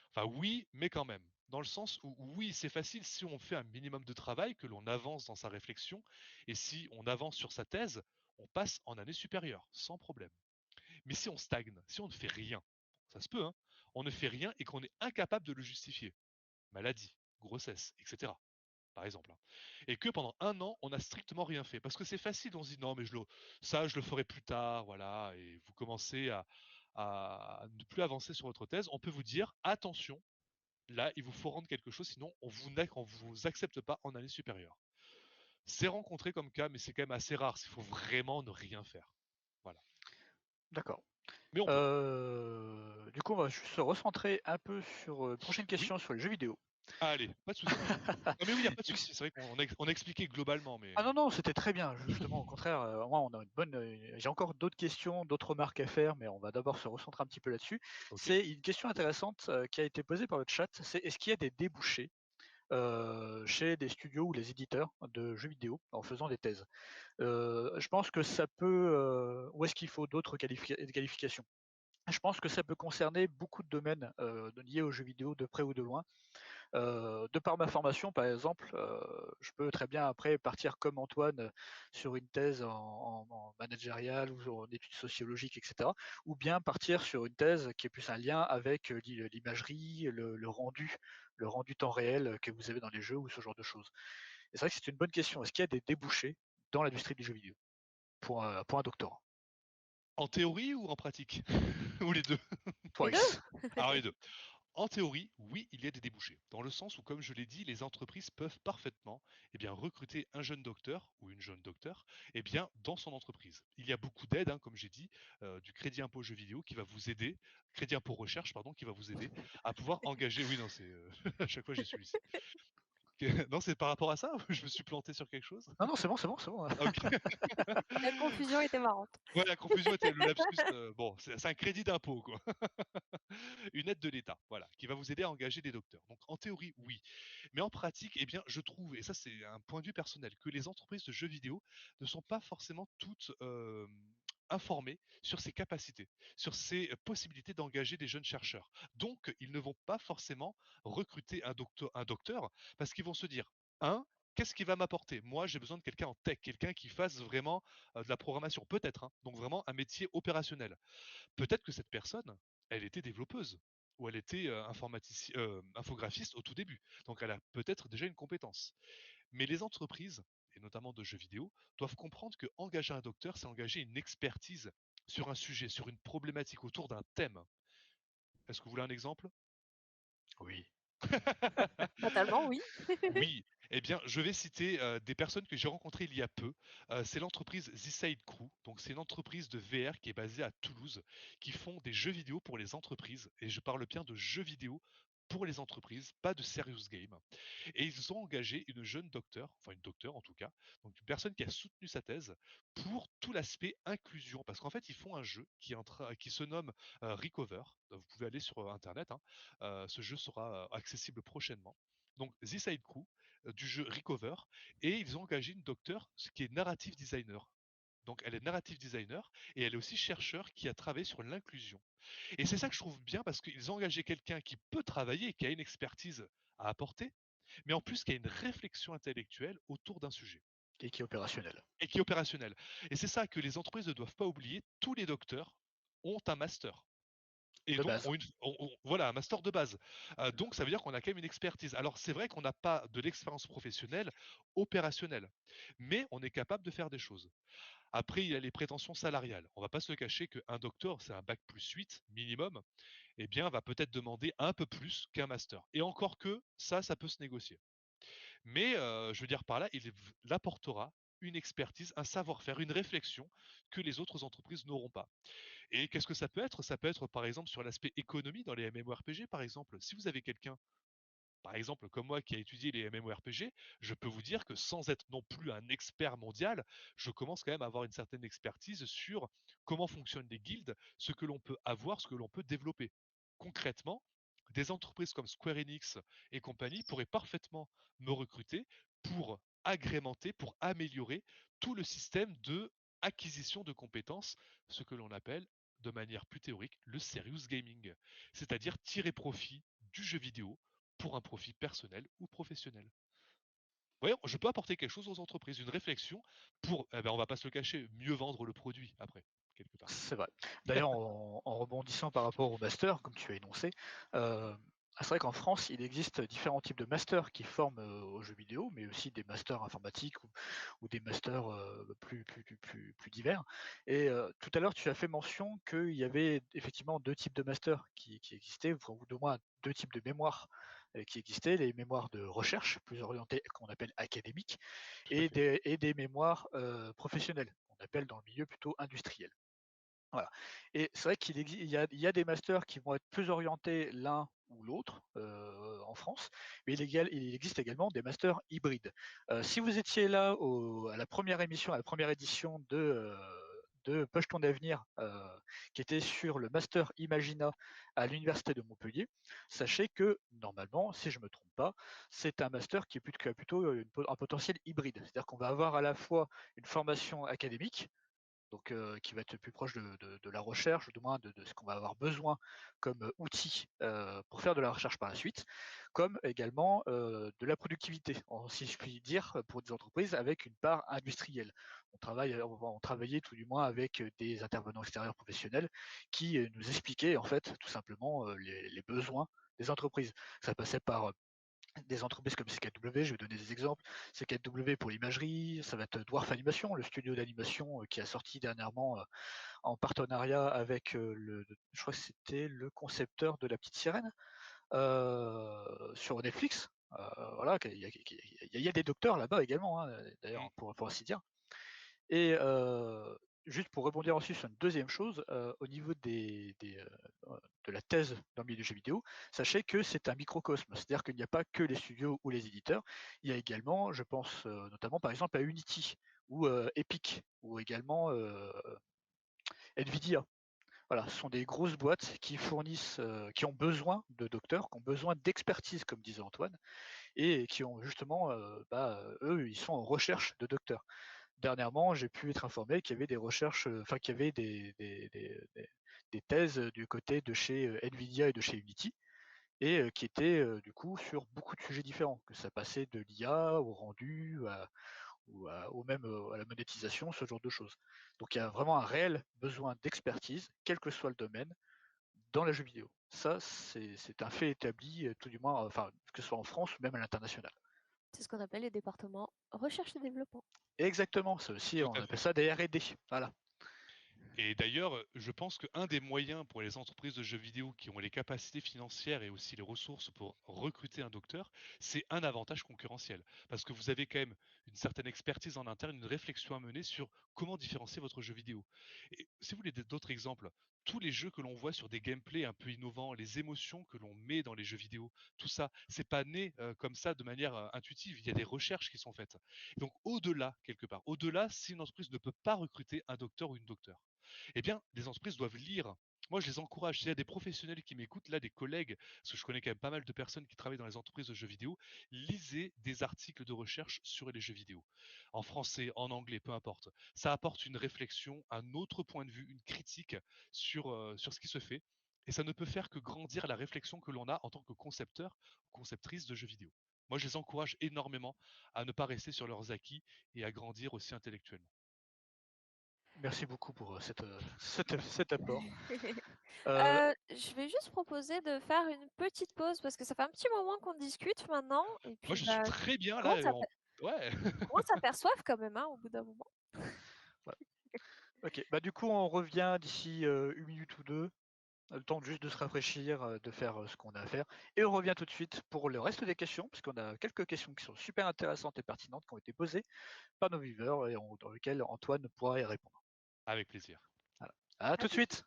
Enfin oui, mais quand même. Dans le sens où oui, c'est facile si on fait un minimum de travail, que l'on avance dans sa réflexion, et si on avance sur sa thèse, on passe en année supérieure, sans problème. Mais si on stagne, si on ne fait rien, ça se peut, on ne fait rien et qu'on est incapable de le justifier, maladie, grossesse, etc. Par exemple. Et que pendant un an, on n'a strictement rien fait. Parce que c'est facile, on se dit non, mais ça, je le ferai plus tard, voilà, et vous commencez à ne plus avancer sur votre thèse. On peut vous dire attention, là, il vous faut rendre quelque chose, sinon on vous accepte pas en année supérieure. C'est rencontré comme cas, mais c'est quand même assez rare. Il faut vraiment ne rien faire. Voilà. D'accord. Mais on peut. Du coup, on va juste se recentrer un peu sur prochaine Oui. question sur les jeux vidéo. Allez, pas de souci. Non mais oui, il n'y a pas de souci. C'est vrai qu'on a expliqué globalement, mais Ah non, non, c'était très bien. Justement, au contraire, moi, on a une bonne. J'ai encore d'autres questions, d'autres remarques à faire, mais on va d'abord se recentrer un petit peu là-dessus. ok. C'est une question intéressante qui a été posée par le chat. C'est est-ce qu'il y a des débouchés chez des studios ou les éditeurs de jeux vidéo en faisant des thèses? Je pense que ça peut. Ou est-ce qu'il faut d'autres qualifications? Je pense que ça peut concerner beaucoup de domaines liés aux jeux vidéo de près ou de loin. De par ma formation, par exemple, je peux très bien après partir comme Antoine sur une thèse en managériale ou en études sociologiques, etc. Ou bien partir sur une thèse qui est plus un lien avec l'imagerie, le rendu temps réel que vous avez dans les jeux ou ce genre de choses. Et c'est vrai que c'est une bonne question. Est-ce qu'il y a des débouchés dans l'industrie du jeu vidéo pour un doctorat? En théorie ou en pratique? Ou les deux? Les deux. Twice. Alors les deux. En théorie, oui, il y a des débouchés, dans le sens où, comme je l'ai dit, les entreprises peuvent parfaitement recruter un jeune docteur ou une jeune docteure dans son entreprise. Il y a beaucoup d'aides, comme j'ai dit, du crédit impôt jeux vidéo qui va vous aider, crédit impôt recherche, pardon, qui va vous aider à pouvoir engager. Oui, non, c'est à chaque fois j'ai celui-ci. Non, c'est par rapport à ça? Je me suis planté sur quelque chose? Non, non, c'est bon, c'est bon, c'est bon. Ok. La confusion était marrante. Ouais, la confusion était le lapsus. Bon, c'est un crédit d'impôt, quoi. Une aide de l'État, voilà, qui va vous aider à engager des docteurs. Donc en théorie, oui. Mais en pratique, je trouve, et ça c'est un point de vue personnel, que les entreprises de jeux vidéo ne sont pas forcément toutes informées sur ses capacités, sur ses possibilités d'engager des jeunes chercheurs. Donc, ils ne vont pas forcément recruter un docteur parce qu'ils vont se dire, qu'est-ce qui va m'apporter? Moi, j'ai besoin de quelqu'un en tech, quelqu'un qui fasse vraiment de la programmation, peut-être, donc vraiment un métier opérationnel. Peut-être que cette personne, elle était développeuse ou elle était infographiste au tout début. Donc elle a peut-être déjà une compétence. Mais les entreprises, et notamment de jeux vidéo, doivent comprendre que engager un docteur, c'est engager une expertise sur un sujet, sur une problématique, autour d'un thème. Est-ce que vous voulez un exemple? Oui. Totalement, oui. Oui, eh bien, je vais citer des personnes que j'ai rencontrées il y a peu. C'est l'entreprise The Side Crew. Donc, c'est une entreprise de VR qui est basée à Toulouse, qui font des jeux vidéo pour les entreprises. Et je parle bien de jeux vidéo pour les entreprises, pas de serious game. Et ils ont engagé une jeune docteure, enfin une docteure en tout cas, donc une personne qui a soutenu sa thèse pour tout l'aspect inclusion. Parce qu'en fait, ils font un jeu qui se nomme Recover. Vous pouvez aller sur Internet, hein. Ce jeu sera accessible prochainement. Donc, The Side Crew du jeu Recover. Et ils ont engagé une docteure, ce qui est narrative designer. Donc, elle est narrative designer et elle est aussi chercheur qui a travaillé sur l'inclusion. Et c'est ça que je trouve bien parce qu'ils ont engagé quelqu'un qui peut travailler, qui a une expertise à apporter, mais en plus qui a une réflexion intellectuelle autour d'un sujet Et qui est opérationnel. et qui est opérationnel. Et c'est ça que les entreprises ne doivent pas oublier. Tous les docteurs ont un master. Et De donc, base. voilà, un master de base. Donc, ça veut dire qu'on a quand même une expertise. Alors, c'est vrai qu'on n'a pas de l'expérience professionnelle opérationnelle, mais on est capable de faire des choses. Après, il y a les prétentions salariales. On ne va pas se le cacher qu'un docteur, c'est un bac plus 8 minimum, eh bien, va peut-être demander un peu plus qu'un master. Et encore que, ça peut se négocier. Mais je veux dire par là, il apportera une expertise, un savoir-faire, une réflexion que les autres entreprises n'auront pas. Et qu'est-ce que ça peut être? Ça peut être par exemple sur l'aspect économie dans les MMORPG, par exemple. Si vous avez quelqu'un, par exemple comme moi, qui a étudié les MMORPG, je peux vous dire que sans être non plus un expert mondial, je commence quand même à avoir une certaine expertise sur comment fonctionnent les guildes, ce que l'on peut avoir, ce que l'on peut développer. Concrètement, des entreprises comme Square Enix et compagnie pourraient parfaitement me recruter pour agrémenter, pour améliorer tout le système de acquisition de compétences, ce que l'on appelle de manière plus théorique le serious gaming, c'est-à-dire tirer profit du jeu vidéo pour un profit personnel ou professionnel. Voyons, je peux apporter quelque chose aux entreprises, une réflexion pour, on va pas se le cacher, mieux vendre le produit après, quelque part. C'est vrai. D'ailleurs, en rebondissant par rapport au master, comme tu as énoncé, c'est vrai qu'en France, il existe différents types de masters qui forment aux jeux vidéo, mais aussi des masters informatiques ou des masters plus divers. Et tout à l'heure, tu as fait mention qu'il y avait effectivement deux types de masters qui existaient, ou du moins deux types de mémoires qui existaient, les mémoires de recherche, plus orientées, qu'on appelle académiques, Tout à fait. et des mémoires professionnelles, qu'on appelle dans le milieu plutôt industriel. Voilà. Et c'est vrai il y a des masters qui vont être plus orientés l'un ou l'autre en France, mais il existe également des masters hybrides. Si vous étiez là à la première émission, à la première édition de Push ton avenir, qui était sur le master Imagina à l'université de Montpellier, sachez que normalement, si je ne me trompe pas, c'est un master qui a plutôt un potentiel hybride. C'est-à-dire qu'on va avoir à la fois une formation académique, donc qui va être plus proche de la recherche, ou du moins de ce qu'on va avoir besoin comme outil pour faire de la recherche par la suite, comme également de la productivité, si je puis dire, pour des entreprises avec une part industrielle. On va en travailler tout du moins avec des intervenants extérieurs professionnels qui nous expliquaient en fait tout simplement les besoins des entreprises. Ça passait par des entreprises comme CKW, je vais donner des exemples. CKW pour l'imagerie, ça va être Dwarf Animation, le studio d'animation qui a sorti dernièrement en partenariat avec je crois que c'était le concepteur de La Petite Sirène sur Netflix. Voilà, il y a des docteurs là-bas également, hein, d'ailleurs, Mm. pour ainsi dire. Et juste pour rebondir ensuite sur une deuxième chose, au niveau de la thèse dans le milieu du jeu vidéo, sachez que c'est un microcosme, c'est-à-dire qu'il n'y a pas que les studios ou les éditeurs, il y a également, je pense notamment par exemple à Unity ou Epic ou également Nvidia. Voilà, ce sont des grosses boîtes qui fournissent, qui ont besoin de docteurs, qui ont besoin d'expertise, comme disait Antoine, et qui ont justement, eux, ils sont en recherche de docteurs. Dernièrement, j'ai pu être informé qu'il y avait des recherches, enfin qu'il y avait des thèses du côté de chez Nvidia et de chez Unity, et qui étaient du coup sur beaucoup de sujets différents, que ça passait de l'IA au rendu, ou même à la monétisation, ce genre de choses. Donc il y a vraiment un réel besoin d'expertise, quel que soit le domaine, dans les jeux vidéo. Ça, c'est un fait établi, tout du moins, enfin, que ce soit en France ou même à l'international. C'est ce qu'on appelle les départements recherche et développement. Exactement, ça aussi, Tout on à appelle fait. ça des R&D. Voilà. Et d'ailleurs, je pense qu'un des moyens pour les entreprises de jeux vidéo qui ont les capacités financières et aussi les ressources pour recruter un docteur, c'est un avantage concurrentiel. Parce que vous avez quand même une certaine expertise en interne, une réflexion à mener sur comment différencier votre jeu vidéo. Et si vous voulez d'autres exemples, tous les jeux que l'on voit sur des gameplays un peu innovants, les émotions que l'on met dans les jeux vidéo, tout ça, c'est pas né comme ça de manière intuitive. Il y a des recherches qui sont faites. Donc au-delà, quelque part, au-delà, si une entreprise ne peut pas recruter un docteur ou une docteure, eh bien, les entreprises doivent lire. Moi, je les encourage. S'il y a des professionnels qui m'écoutent, là, des collègues, parce que je connais quand même pas mal de personnes qui travaillent dans les entreprises de jeux vidéo, lisez des articles de recherche sur les jeux vidéo. En français, en anglais, peu importe. Ça apporte une réflexion, un autre point de vue, une critique sur ce qui se fait. Et ça ne peut faire que grandir la réflexion que l'on a en tant que concepteur ou conceptrice de jeux vidéo. Moi, je les encourage énormément à ne pas rester sur leurs acquis et à grandir aussi intellectuellement. Merci beaucoup pour cet apport. Euh, Je vais juste proposer de faire une petite pause parce que ça fait un petit moment qu'on discute maintenant et Moi, puis je suis bah, très on bien là. commence à, Ouais. on commence à faire soif quand même hein, au bout d'un moment. voilà. Ok, bah du coup on revient d'ici 1 minute ou deux, le temps juste de se rafraîchir, de faire ce qu'on a à faire, et on revient tout de suite pour le reste des questions, puisqu'on a quelques questions qui sont super intéressantes et pertinentes qui ont été posées par nos viewers et dans lesquelles Antoine pourra y répondre. Avec plaisir. Voilà. À À tout de tout de suite. suite.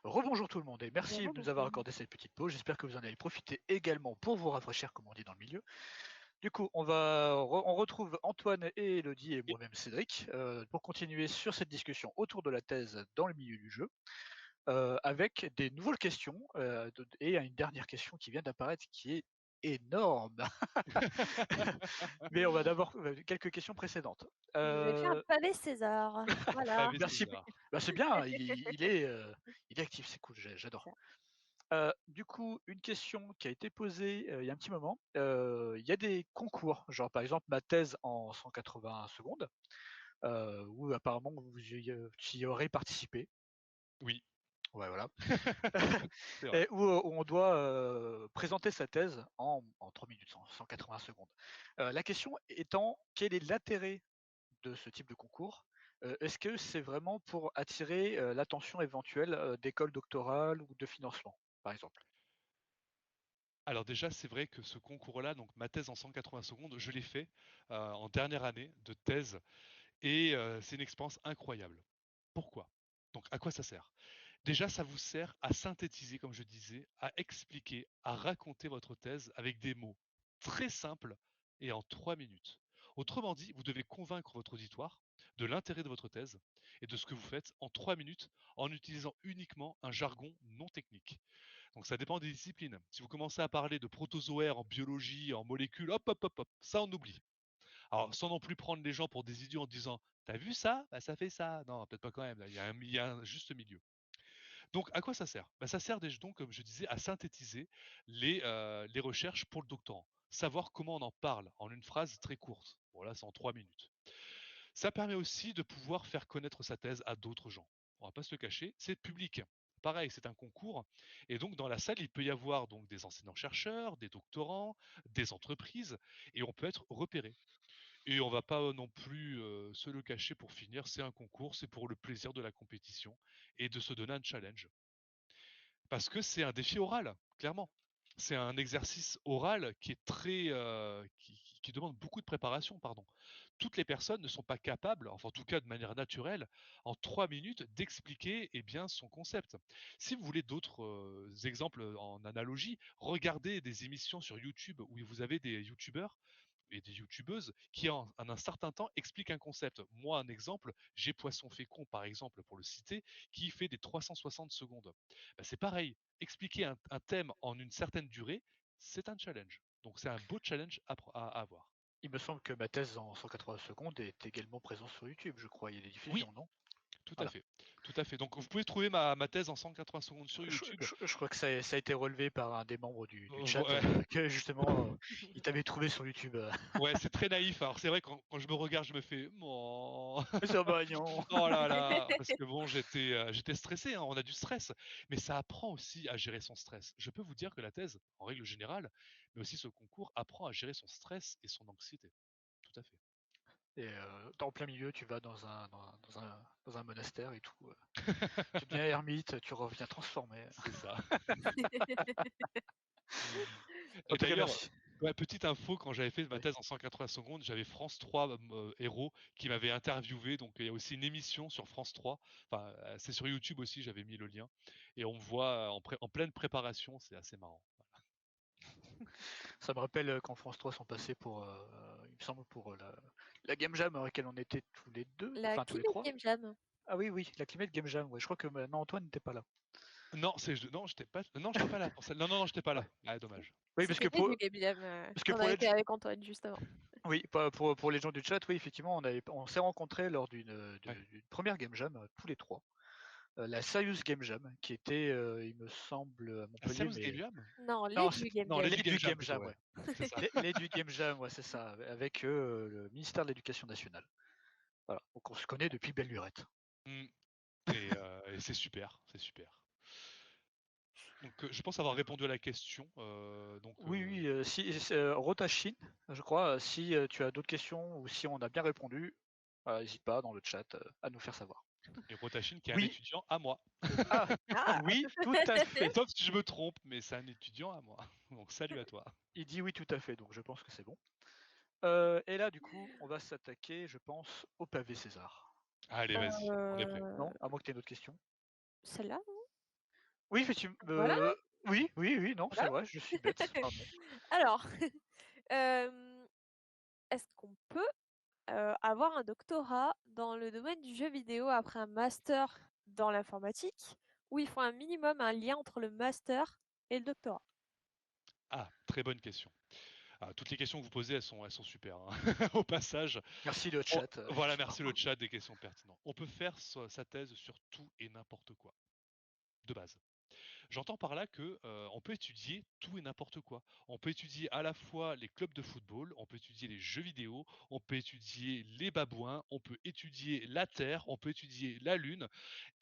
Rebonjour tout le monde et merci de nous avoir accordé cette petite pause. J'espère que vous en avez profité également pour vous rafraîchir, comme on dit dans le milieu. Du coup, on retrouve Antoine et Elodie et moi-même Cédric pour continuer sur cette discussion autour de la thèse dans le milieu du jeu, avec des nouvelles questions et une dernière question qui vient d'apparaître qui est énorme. Mais on va d'abord quelques questions précédentes. Je vais faire le pavé César. Voilà. Pavé Merci. César. Bah, c'est bien, il est actif, c'est cool, j'adore. Du coup, une question qui a été posée il y a un petit moment, il y a des concours, genre par exemple ma thèse en 180 secondes, où apparemment tu y aurais participé. Oui. Ouais, voilà. C'est vrai. Où on doit présenter sa thèse en 3 minutes, 180 secondes. La question étant, quel est l'intérêt de ce type de concours? Est-ce que c'est vraiment pour attirer l'attention éventuelle d'écoles doctorales ou de financement, par exemple? Alors déjà, c'est vrai que ce concours-là, donc ma thèse en 180 secondes, je l'ai fait en dernière année de thèse et c'est une expérience incroyable. Pourquoi? Donc à quoi ça sert? Déjà, ça vous sert à synthétiser, comme je disais, à expliquer, à raconter votre thèse avec des mots très simples et en 3 minutes. Autrement dit, vous devez convaincre votre auditoire de l'intérêt de votre thèse et de ce que vous faites en 3 minutes en utilisant uniquement un jargon non technique. Donc ça dépend des disciplines. Si vous commencez à parler de protozoaires en biologie, en molécules, hop, hop, hop, hop, ça on oublie. Alors sans non plus prendre les gens pour des idiots en disant t'as vu ça? Bah, ça fait ça. Non, peut-être pas quand même. Là. Il y a un juste milieu. Donc, à quoi ça sert? Bah, ça sert donc, comme je disais, à synthétiser les recherches pour le doctorant. Savoir comment on en parle en une phrase très courte. Voilà, c'est en 3 minutes. Ça permet aussi de pouvoir faire connaître sa thèse à d'autres gens. On va pas se le cacher, c'est public. Pareil, c'est un concours. Et donc, dans la salle, il peut y avoir donc des enseignants-chercheurs, des doctorants, des entreprises, et on peut être repéré. Et on va pas non plus se le cacher pour finir, c'est un concours, c'est pour le plaisir de la compétition et de se donner un challenge. Parce que c'est un défi oral, clairement. C'est un exercice oral qui est qui demande beaucoup de préparation, pardon. Toutes les personnes ne sont pas capables, enfin en tout cas de manière naturelle, en 3 minutes d'expliquer bien son concept. Si vous voulez d'autres exemples en analogie, regardez des émissions sur YouTube où vous avez des YouTubeurs et des youtubeuses qui en un certain temps expliquent un concept. Moi, un exemple, j'ai Poisson Fécond par exemple pour le citer, qui fait des 360 secondes. Bah, c'est pareil, expliquer un thème en une certaine durée, c'est un challenge. Donc c'est un beau challenge à avoir. Il me semble que ma thèse en 180 secondes est également présente sur YouTube, je crois. Il y a des Oui, diffusions, non? tout à Voilà. fait. Tout à fait. Donc vous pouvez trouver ma thèse en 180 secondes sur YouTube. Je crois que ça a été relevé par un des membres du chat, Ouais, que justement, il t'avait trouvé sur YouTube. ouais, c'est très naïf. Alors c'est vrai quand je me regarde, je me fais oh, Ça va, non. oh là là, parce que bon, j'étais stressé, hein, on a du stress, mais ça apprend aussi à gérer son stress. Je peux vous dire que la thèse, en règle générale, mais aussi ce concours, apprend à gérer son stress et son anxiété. Tout à fait. Et en plein milieu, tu vas dans un monastère et tout. Tu deviens ermite, tu reviens transformé. C'est ça. En Et tout cas, d'ailleurs, merci. ouais, petite info, quand j'avais fait ma Oui. thèse en 180 secondes, j'avais France 3 Héros qui m'avait interviewé. Donc il y a aussi une émission sur France 3. Enfin, c'est sur YouTube aussi, j'avais mis le lien. Et on me voit en pleine préparation, c'est assez marrant. Ça me rappelle quand France 3 sont passés pour, il me semble, pour la Game Jam à laquelle on était tous les deux, La enfin tous les Climate trois. Game Jam. Ah oui, oui, la Climate Game Jam. Ouais, je crois que maintenant Antoine n'était pas là. Non, j'étais pas là pour ça. Non, non, non, j'étais pas là. Ouais. Ah, dommage. Oui, C'était bien du Game Jam. parce que On pour avait les, fait avec Antoine justement. oui, pour les gens du chat, oui, effectivement, on s'est rencontrés lors Ouais. d'une première Game Jam, tous les trois. La Serious Game Jam, qui était, il me semble, à La Montpellier, Serious Game mais Jam? Non, les non, du Game Non, Jam. les les du Game du Jam Game plutôt, Jam, ouais. ouais. C'est ça. Les du Game Jam, ouais, c'est ça, avec le ministère de l'Éducation nationale. Voilà, donc on se connaît depuis belle lurette. Mm. Et c'est super, c'est super. Donc, je pense avoir répondu à la question. Oui, oui, si Rotachine, je crois, si tu as d'autres questions ou si on a bien répondu, n'hésite pas dans le chat à nous faire savoir. Et Rotachine qui est un Oui, étudiant à moi. ah, Ah. oui, tout à fait. Sauf si je me trompe, mais c'est un étudiant à moi. Donc salut à toi. Il dit oui, tout à fait, donc je pense que c'est bon. Et là, du coup, on va s'attaquer, je pense, au pavé César. Allez, vas-y, on est prêt. Non? À moins que tu aies une autre question. Celle-là, Oui, effectivement. voilà, Oui, oui, oui, non, c'est voilà. vrai, je suis bête, pardon. Alors, est-ce qu'on peut avoir un doctorat dans le domaine du jeu vidéo après un master dans l'informatique, où il faut un minimum un lien entre le master et le doctorat? Ah, très bonne question. Ah, toutes les questions que vous posez, elles sont super, hein. Au passage, Merci le chat, voilà, effectivement. merci le chat, des questions pertinentes. On peut faire sa thèse sur tout et n'importe quoi, de base. J'entends par là que on peut étudier tout et n'importe quoi. On peut étudier à la fois les clubs de football, on peut étudier les jeux vidéo, on peut étudier les babouins, on peut étudier la Terre, on peut étudier la Lune.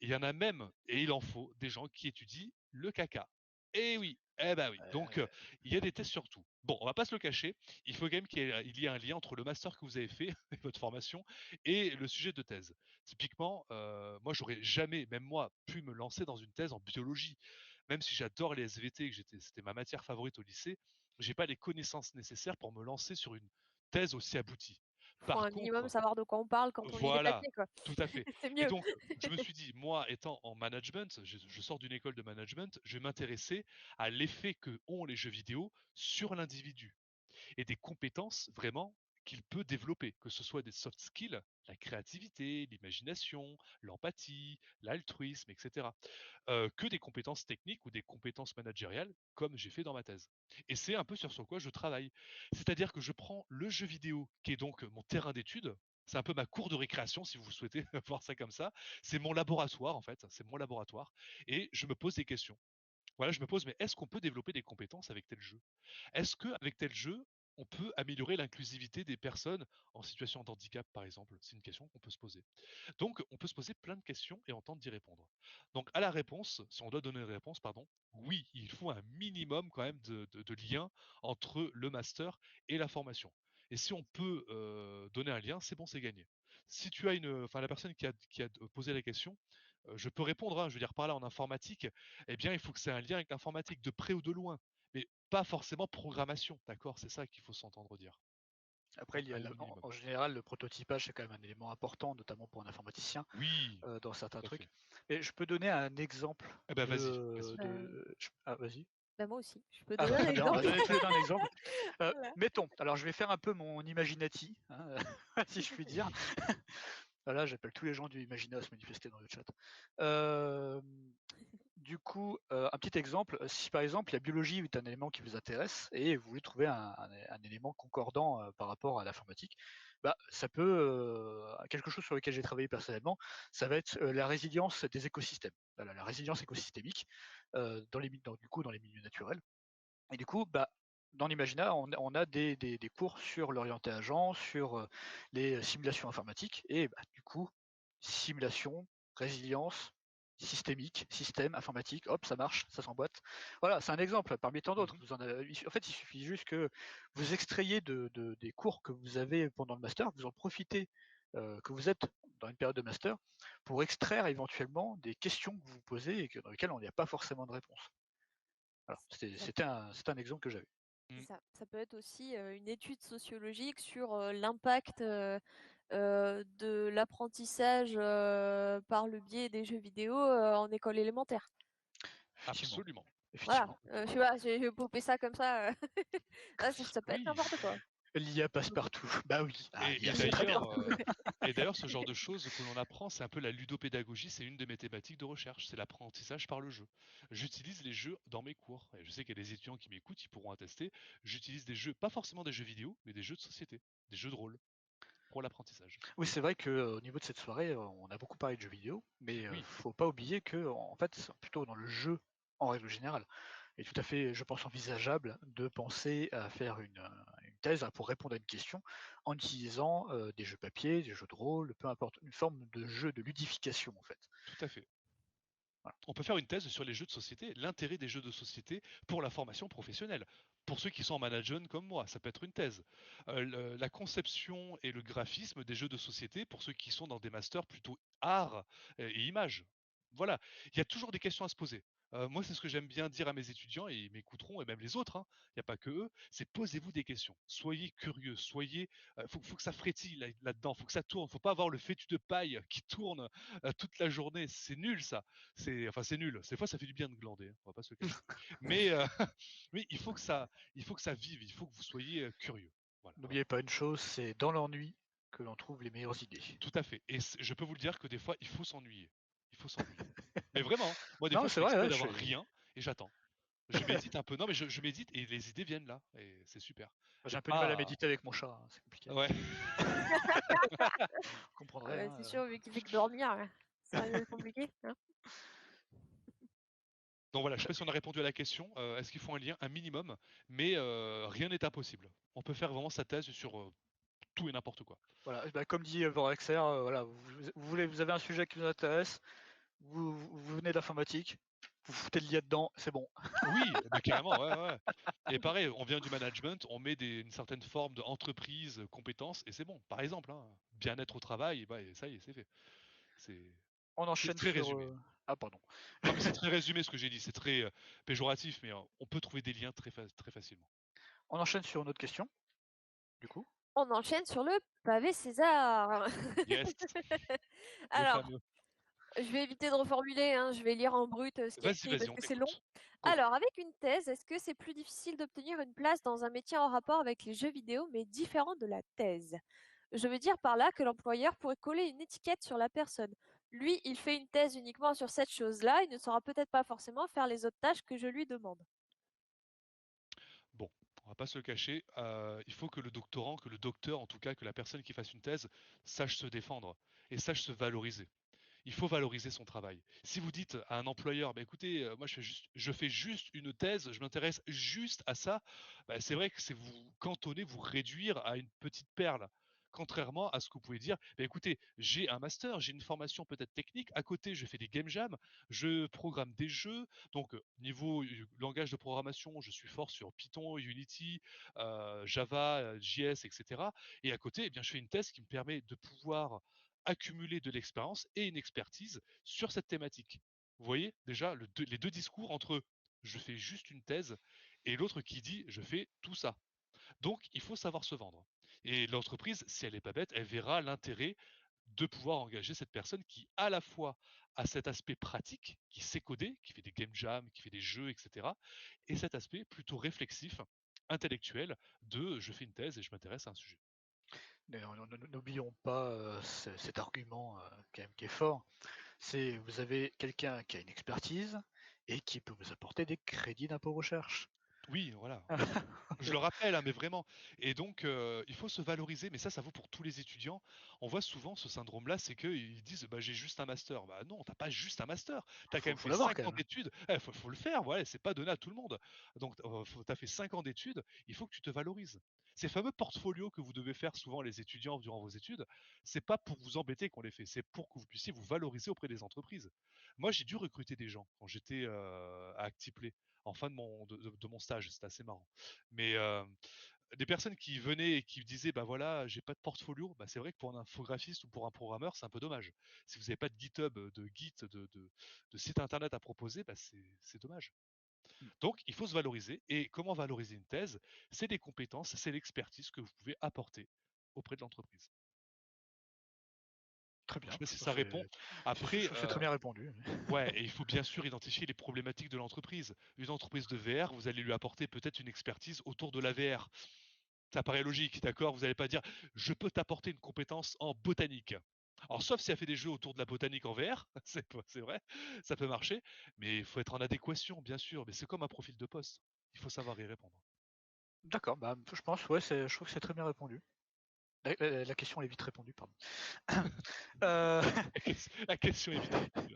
Il y en a même, et il en faut, des gens qui étudient le caca. Eh oui, eh ben oui. Donc, il y a des tests sur tout. Bon, on va pas se le cacher. Il faut quand même qu'il y ait un lien entre le master que vous avez fait, et votre formation, et le sujet de thèse. Typiquement, moi, j'aurais jamais, même moi, pu me lancer dans une thèse en biologie. Même si j'adore les SVT, c'était ma matière favorite au lycée, j'ai pas les connaissances nécessaires pour me lancer sur une thèse aussi aboutie. Faut Par un minimum contre, savoir de quoi on parle quand on lit les voilà, papiers, quoi. tout à fait. C'est Et mieux. donc, je me suis dit, moi, étant en management, je sors d'une école de management, je vais m'intéresser à l'effet que ont les jeux vidéo sur l'individu et des compétences vraiment qu'il peut développer, que ce soit des soft skills, la créativité, l'imagination, l'empathie, l'altruisme, etc., que des compétences techniques ou des compétences managériales, comme j'ai fait dans ma thèse. Et c'est un peu sur quoi je travaille. C'est-à-dire que je prends le jeu vidéo, qui est donc mon terrain d'étude, c'est un peu ma cour de récréation, si vous souhaitez voir ça comme ça. C'est mon laboratoire, en fait. C'est mon laboratoire. Et je me pose des questions. Voilà, je me pose, mais est-ce qu'on peut développer des compétences avec tel jeu? Est-ce qu'avec tel jeu, on peut améliorer l'inclusivité des personnes en situation de handicap, par exemple? C'est une question qu'on peut se poser. Donc, on peut se poser plein de questions et on tente d'y répondre. Donc, à la réponse, si on doit donner une réponse, pardon, oui, il faut un minimum quand même de lien entre le master et la formation. Et si on peut donner un lien, c'est bon, c'est gagné. Si tu as enfin la personne qui a posé la question, je peux répondre, hein, je veux dire par là en informatique, eh bien il faut que c'est un lien avec l'informatique, de près ou de loin, mais pas forcément programmation, d'accord? C'est ça qu'il faut s'entendre dire. Après, Donc un minimum. en général, le prototypage, c'est quand même un élément important, notamment pour un informaticien, Oui, dans certains tout à trucs. fait. Et je peux donner un exemple Eh ben vas-y, de, vas-y. Ah, vas-y. Bah, moi aussi. Je peux Ah, donner un très bien, on va exemple. donner tous les deux un exemple. Voilà. Mettons, alors je vais faire un peu mon imaginati, hein, si je puis dire. Voilà, j'appelle tous les gens du Imagina à se manifester dans le chat. Du coup, un petit exemple, si par exemple la biologie est un élément qui vous intéresse et vous voulez trouver un élément concordant par rapport à l'informatique, bah, ça peut, quelque chose sur lequel j'ai travaillé personnellement, ça va être la résilience des écosystèmes. Voilà, la résilience écosystémique dans les milieux naturels. Et du coup, bah, dans l'Imagina, on a des cours sur l'orienté agent, sur les simulations informatiques, et bah, du coup, simulation, résilience, systémique, système, informatique, hop, ça marche, ça s'emboîte. Voilà, c'est un exemple parmi tant d'autres. Mhm. En fait, il suffit juste que vous extrayez des cours que vous avez pendant le master, vous en profitez, que vous êtes dans une période de master, pour extraire éventuellement des questions que vous vous posez et dans lesquelles on n'y a pas forcément de réponse. Voilà, Ça, c'est un exemple que j'avais. c'est Mm. ça. Ça peut être aussi une étude sociologique sur l'impact de l'apprentissage par le biais des jeux vidéo en école élémentaire. Effectivement, Absolument. Voilà, effectivement. je sais pas, j'ai popé ça comme ça. Ah, ça peut être Oui. n'importe quoi. L'IA passe partout. Bah oui, Et l'IA c'est très bien. d'ailleurs, ce genre de choses que l'on apprend, c'est un peu la ludopédagogie, c'est une de mes thématiques de recherche, c'est l'apprentissage par le jeu. J'utilise les jeux dans mes cours, et je sais qu'il y a des étudiants qui m'écoutent, ils pourront attester. J'utilise des jeux, pas forcément des jeux vidéo, mais des jeux de société, des jeux de rôle pour l'apprentissage. Oui, c'est vrai qu'au niveau de cette soirée, on a beaucoup parlé de jeux vidéo, mais Oui, faut pas oublier que en fait, c'est plutôt dans le jeu en règle générale. Et tout à fait, je pense, envisageable de penser à faire une thèse pour répondre à une question en utilisant des jeux papier, des jeux de rôle, peu importe, une forme de jeu de ludification en fait. tout à fait. Voilà. On peut faire une thèse sur les jeux de société, l'intérêt des jeux de société pour la formation professionnelle. Pour ceux qui sont en management comme moi, ça peut être une thèse. La conception et le graphisme des jeux de société pour ceux qui sont dans des masters plutôt art et images. Voilà, il y a toujours des questions à se poser. Moi, c'est ce que j'aime bien dire à mes étudiants, et ils m'écouteront, et même les autres, hein, il n'y a pas que eux, c'est posez-vous des questions. Soyez curieux, faut que ça frétille là-dedans, faut que ça tourne, faut pas avoir le fétu de paille qui tourne toute la journée, c'est nul ça. C'est nul. Des fois, ça fait du bien de glander, hein, on va pas se le cacher. Mais, mais il faut que ça vive, il faut que vous soyez curieux. Voilà. N'oubliez pas une chose, c'est dans l'ennui que l'on trouve les meilleures idées. Tout à fait. Et je peux vous le dire que des fois, il faut s'ennuyer. Il faut s'ennuyer. Mais vraiment, moi, des Non, fois, je c'est fais vrai, exprès ouais, d'avoir rien et j'attends. Je médite un peu. Non, mais je médite et les idées viennent là. Et c'est super. j'ai Et un peu du mal à pas. méditer avec mon chat, hein, c'est compliqué. Ouais. Vous comprendrez. Hein, C'est sûr, vu qu'il fait que dormir, ça va être compliqué. Hein. Donc voilà, je ne sais pas si on a répondu à la question. Est-ce qu'il faut un lien, un minimum, mais rien n'est impossible. On peut faire vraiment sa thèse sur tout et n'importe quoi. Voilà, bah, comme dit Vorexer, voilà, vous avez un sujet qui vous intéresse, vous venez d'informatique, vous foutez le lien dedans, c'est bon. Oui, bah carrément, ouais, ouais. Et pareil, on vient du management, on met une certaine forme d'entreprise, compétences, et c'est bon. Par exemple, hein, bien-être au travail, bah, et ça y est, c'est fait. C'est On c'est enchaîne très sur... résumé. Ah, pardon. Non, mais c'est très résumé ce que j'ai dit, c'est très péjoratif, mais on peut trouver des liens très facilement. On enchaîne sur une autre question, du coup. On enchaîne sur le pavé César. Yes, le Alors, fameux. je vais éviter de reformuler, hein, je vais lire en brut ce qui est Vas-y, écrit parce vas-y, on que c'est long. t'écoute. Go. Alors, avec une thèse, est-ce que c'est plus difficile d'obtenir une place dans un métier en rapport avec les jeux vidéo, mais différent de la thèse? Je veux dire par là que l'employeur pourrait coller une étiquette sur la personne. Lui, il fait une thèse uniquement sur cette chose-là, il ne saura peut-être pas forcément faire les autres tâches que je lui demande. Bon, on va pas se le cacher. Il faut que le doctorant, que le docteur en tout cas, que la personne qui fasse une thèse sache se défendre et sache se valoriser. Il faut valoriser son travail. Si vous dites à un employeur, bah, écoutez, moi je fais juste une thèse, je m'intéresse juste à ça, bah, c'est vrai que c'est vous cantonner, vous réduire à une petite perle. Contrairement à ce que vous pouvez dire, bah, écoutez, j'ai un master, j'ai une formation peut-être technique, à côté je fais des game jams, je programme des jeux, donc niveau langage de programmation, je suis fort sur Python, Unity, Java, JS, etc. Et à côté, eh bien, je fais une thèse qui me permet de pouvoir accumuler de l'expérience et une expertise sur cette thématique. Vous voyez déjà les deux discours entre je fais juste une thèse et l'autre qui dit je fais tout ça. Donc il faut savoir se vendre. Et l'entreprise, si elle n'est pas bête, elle verra l'intérêt de pouvoir engager cette personne qui à la fois a cet aspect pratique, qui sait coder, qui fait des game jams, qui fait des jeux, etc. Et cet aspect plutôt réflexif, intellectuel de je fais une thèse et je m'intéresse à un sujet. N'oublions pas cet argument quand même qui est fort. C'est vous avez quelqu'un qui a une expertise et qui peut vous apporter des crédits d'impôt recherche. Oui, voilà. Je le rappelle, hein, mais vraiment. Et donc, il faut se valoriser, mais ça vaut pour tous les étudiants. On voit souvent ce syndrome-là, c'est qu'ils disent bah, j'ai juste un master. Bah non, t'as pas juste un master. Tu as quand même Faut fait l'avoir 5 quand ans même. d'études. Faut le faire, voilà, c'est pas donné à tout le monde. Donc, tu as fait 5 ans d'études, il faut que tu te valorises. Ces fameux portfolios que vous devez faire souvent les étudiants durant vos études, c'est pas pour vous embêter qu'on les fait, c'est pour que vous puissiez vous valoriser auprès des entreprises. Moi, j'ai dû recruter des gens quand j'étais à Actiplay, en fin de mon stage, c'était assez marrant. Mais des personnes qui venaient et qui disaient bah voilà j'ai pas de portfolio, bah c'est vrai que pour un infographiste ou pour un programmeur c'est un peu dommage. Si vous n'avez pas de GitHub, de Git, de site internet à proposer, bah c'est dommage. Donc il faut se valoriser. Et comment valoriser une thèse? C'est des compétences, c'est l'expertise que vous pouvez apporter auprès de l'entreprise. Très Je sais bien. pas si ça répond. Après, C'est très bien répondu. ouais, et il faut bien sûr identifier les problématiques de l'entreprise. Une entreprise de VR, vous allez lui apporter peut-être une expertise autour de la VR. Ça paraît logique, d'accord? Vous n'allez pas dire je peux t'apporter une compétence en botanique. Alors, sauf si elle fait des jeux autour de la botanique en VR, c'est vrai, ça peut marcher, mais il faut être en adéquation, bien sûr. Mais c'est comme un profil de poste. Il faut savoir y répondre. D'accord, bah, je pense, ouais, je trouve que c'est très bien répondu. La question est vite répondue, pardon. Euh, La question est vite répondue.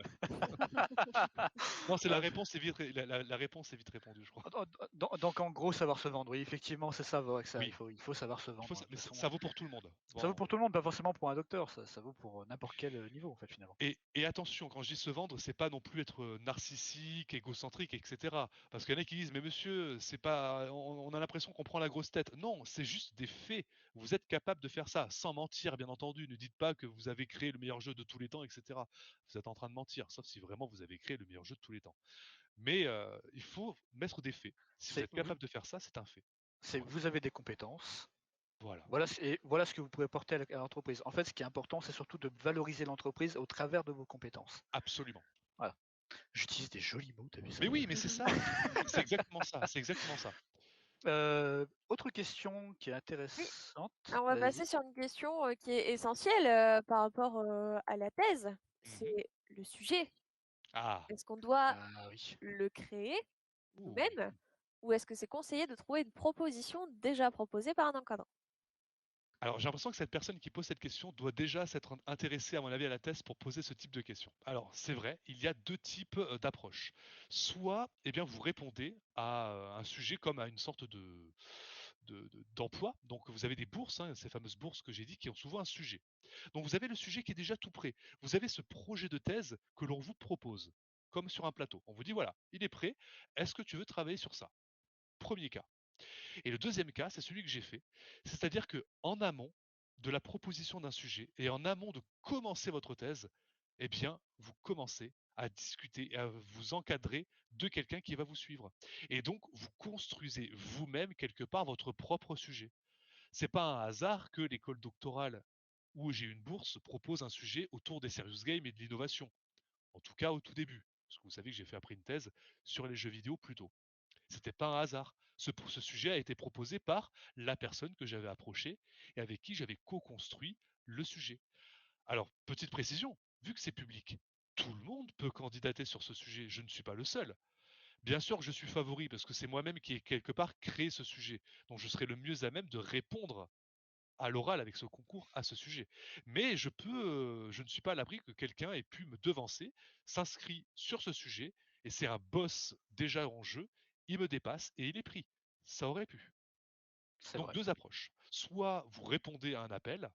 Non, c'est la réponse est vite, la réponse est vite répondue, je crois. donc en gros, savoir se vendre. Oui, effectivement, c'est ça, Vorexa. Oui, Il faut savoir se vendre. De toute mais façon, ça vaut pour tout le monde. ça vaut Bon, pour tout le monde, pas forcément pour un docteur. Ça vaut pour n'importe quel niveau, en fait, finalement. et attention, quand je dis se vendre, c'est pas non plus être narcissique, égocentrique, etc. Parce qu'il y en a qui disent, mais monsieur, c'est pas, on a l'impression qu'on prend la grosse tête. Non, c'est juste des faits. Vous êtes capable de faire ça, sans mentir, bien entendu. Ne dites pas que vous avez créé le meilleur jeu de tous les temps, etc. Vous êtes en train de mentir, sauf si vraiment vous avez créé le meilleur jeu de tous les temps. Mais il faut mettre des faits. Si vous C'est êtes capable de faire ça, c'est un fait. Voilà. vous avez des compétences. Voilà. Voilà ce que vous pouvez apporter à l'entreprise. En fait, ce qui est important, c'est surtout de valoriser l'entreprise au travers de vos compétences. Absolument. Voilà. J'utilise des jolis mots, t'as vu ça? Mais oui, mais c'est ça. C'est exactement ça. C'est exactement ça. Autre question qui est Oui, intéressante. alors on va Vas-y. passer sur une question qui est essentielle par rapport à la thèse. Mhm. C'est le sujet. Ah. Est-ce qu'on doit Ah oui. le créer Ouh. nous-mêmes ou est-ce que c'est conseillé de trouver une proposition déjà proposée par un encadrant? Alors, j'ai l'impression que cette personne qui pose cette question doit déjà s'être intéressée, à mon avis, à la thèse pour poser ce type de question. Alors, c'est vrai, il y a deux types d'approches. Soit, eh bien, vous répondez à un sujet comme à une sorte d'emploi. Donc, vous avez des bourses, hein, ces fameuses bourses que j'ai dit, qui ont souvent un sujet. Donc, vous avez le sujet qui est déjà tout prêt. Vous avez ce projet de thèse que l'on vous propose, comme sur un plateau. On vous dit, voilà, il est prêt. Est-ce que tu veux travailler sur ça? Premier cas. Et le deuxième cas, c'est celui que j'ai fait. C'est-à-dire que en amont de la proposition d'un sujet et en amont de commencer votre thèse, eh bien, vous commencez à discuter et à vous encadrer de quelqu'un qui va vous suivre. Et donc, vous construisez vous-même quelque part votre propre sujet. C'est pas un hasard que l'école doctorale où j'ai une bourse propose un sujet autour des serious games et de l'innovation. En tout cas, au tout début. Parce que vous savez que j'ai fait après une thèse sur les jeux vidéo plus tôt. C'était pas un hasard. Ce sujet a été proposé par la personne que j'avais approchée et avec qui j'avais co-construit le sujet. Alors, petite précision, vu que c'est public, tout le monde peut candidater sur ce sujet. Je ne suis pas le seul. Bien sûr que je suis favori parce que c'est moi-même qui ai quelque part créé ce sujet. Donc je serai le mieux à même de répondre à l'oral avec ce concours à ce sujet. Mais je ne suis pas à l'abri que quelqu'un ait pu me devancer, s'inscrit sur ce sujet, et c'est un boss déjà en jeu, il me dépasse et il est pris. Ça aurait pu. C'est Donc vrai. deux approches. Soit vous répondez à un appel,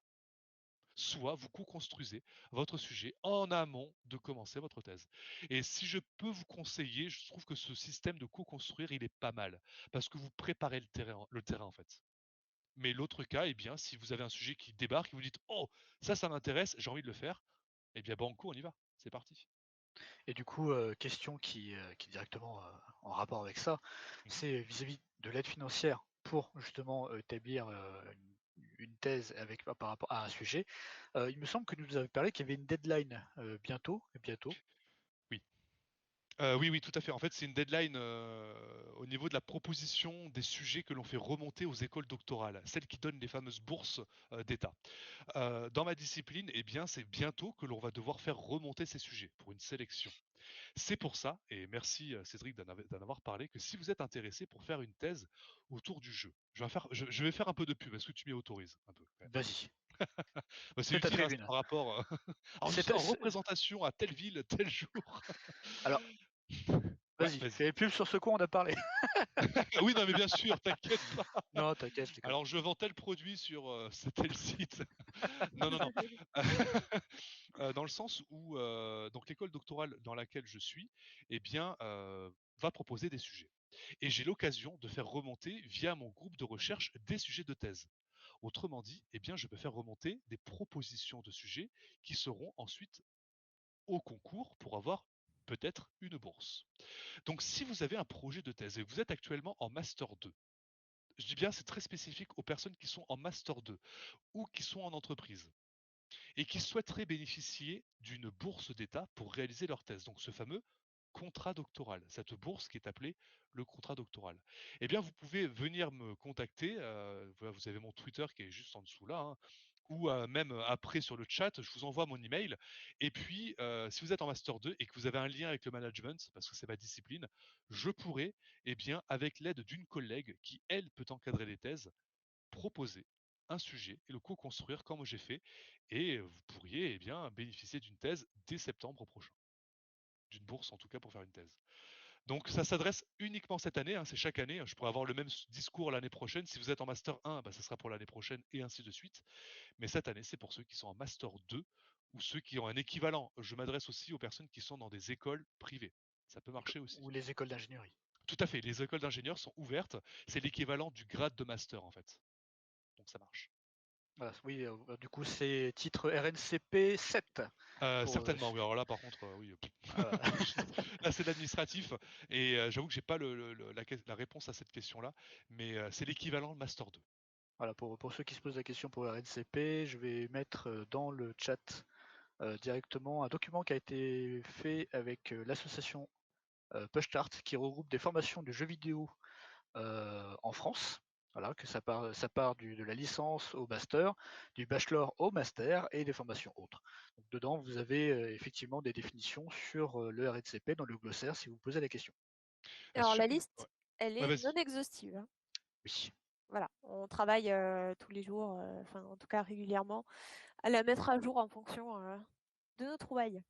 soit vous co-construisez votre sujet en amont de commencer votre thèse. Et si je peux vous conseiller, je trouve que ce système de co-construire, il est pas mal, parce que vous préparez le terrain en fait. Mais l'autre cas, eh bien, si vous avez un sujet qui débarque et vous dites oh, ça m'intéresse, j'ai envie de le faire, eh bien, banco, on y va. C'est parti. Et du coup, question qui est directement en rapport avec ça, Mhm. c'est vis-à-vis de l'aide financière pour justement établir une thèse avec, par rapport à un sujet. Il me semble que nous avons parlé qu'il y avait une deadline bientôt. Oui. Oui, oui, tout à fait. En fait, c'est une deadline au niveau de la proposition des sujets que l'on fait remonter aux écoles doctorales, celles qui donnent les fameuses bourses d'État. Dans ma discipline, eh bien, c'est bientôt que l'on va devoir faire remonter ces sujets pour une sélection. C'est pour ça, et merci Cédric d'en avoir parlé, que si vous êtes intéressé pour faire une thèse autour du jeu, je vais faire un peu de pub, est-ce que tu m'y autorises un peu quand même. Vas-y, Bah, c'est c'est ta utile, hein, c'est tribune. par rapport C'est en représentation à telle ville, tel jour. Alors, Ouais, vas-y, vas-y. fais pub sur ce quoi on a parlé. Oui, non, mais bien sûr, t'inquiète pas. Non, t'inquiète, je déconne. Alors, je vends tel produit sur ce tel site. Non, non, non. Dans le sens où donc l'école doctorale dans laquelle je suis, eh bien, va proposer des sujets. Et j'ai l'occasion de faire remonter via mon groupe de recherche des sujets de thèse. Autrement dit, eh bien, je peux faire remonter des propositions de sujets qui seront ensuite au concours pour avoir peut-être une bourse. Donc, si vous avez un projet de thèse et que vous êtes actuellement en Master 2, je dis bien c'est très spécifique aux personnes qui sont en Master 2 ou qui sont en entreprise et qui souhaiteraient bénéficier d'une bourse d'État pour réaliser leur thèse. Donc, ce fameux contrat doctoral, cette bourse qui est appelée le contrat doctoral. Eh bien, vous pouvez venir me contacter. Voilà, vous avez mon Twitter qui est juste en dessous là, hein, ou même après sur le chat, je vous envoie mon email. Et puis, si vous êtes en master 2 et que vous avez un lien avec le management, parce que c'est ma discipline, je pourrais, eh bien, avec l'aide d'une collègue qui elle peut encadrer les thèses, proposer un sujet et le co-construire comme j'ai fait, et vous pourriez, eh bien, bénéficier d'une thèse dès septembre prochain, d'une bourse en tout cas pour faire une thèse. Donc ça s'adresse uniquement cette année, hein, c'est chaque année. Je pourrais avoir le même discours l'année prochaine. Si vous êtes en Master 1, bah, ça sera pour l'année prochaine et ainsi de suite. Mais cette année, c'est pour ceux qui sont en Master 2 ou ceux qui ont un équivalent. Je m'adresse aussi aux personnes qui sont dans des écoles privées. Ça peut marcher aussi. Ou les écoles d'ingénierie. Tout à fait, les écoles d'ingénieurs sont ouvertes. C'est l'équivalent du grade de master en fait. Donc ça marche. Voilà, oui, du coup, c'est titre RNCP 7. Pour, Certainement, oui. Alors là, par contre, oui. voilà. Là, c'est l'administratif. Et j'avoue que j'ai pas la réponse à cette question-là. Mais c'est l'équivalent de Master 2. Voilà, pour ceux qui se posent la question pour RNCP, je vais mettre dans le chat directement un document qui a été fait avec l'association PushStart qui regroupe des formations de jeux vidéo en France. Voilà, que ça part de la licence au master, du bachelor au master et des formations autres. Donc, dedans, vous avez effectivement des définitions sur le RNCP dans le glossaire si vous posez la question. Alors la Ouais. liste, elle Ouais, est vas-y. non exhaustive, hein. Oui. voilà, on travaille tous les jours, enfin en tout cas régulièrement, à la mettre à jour en fonction de nos trouvailles.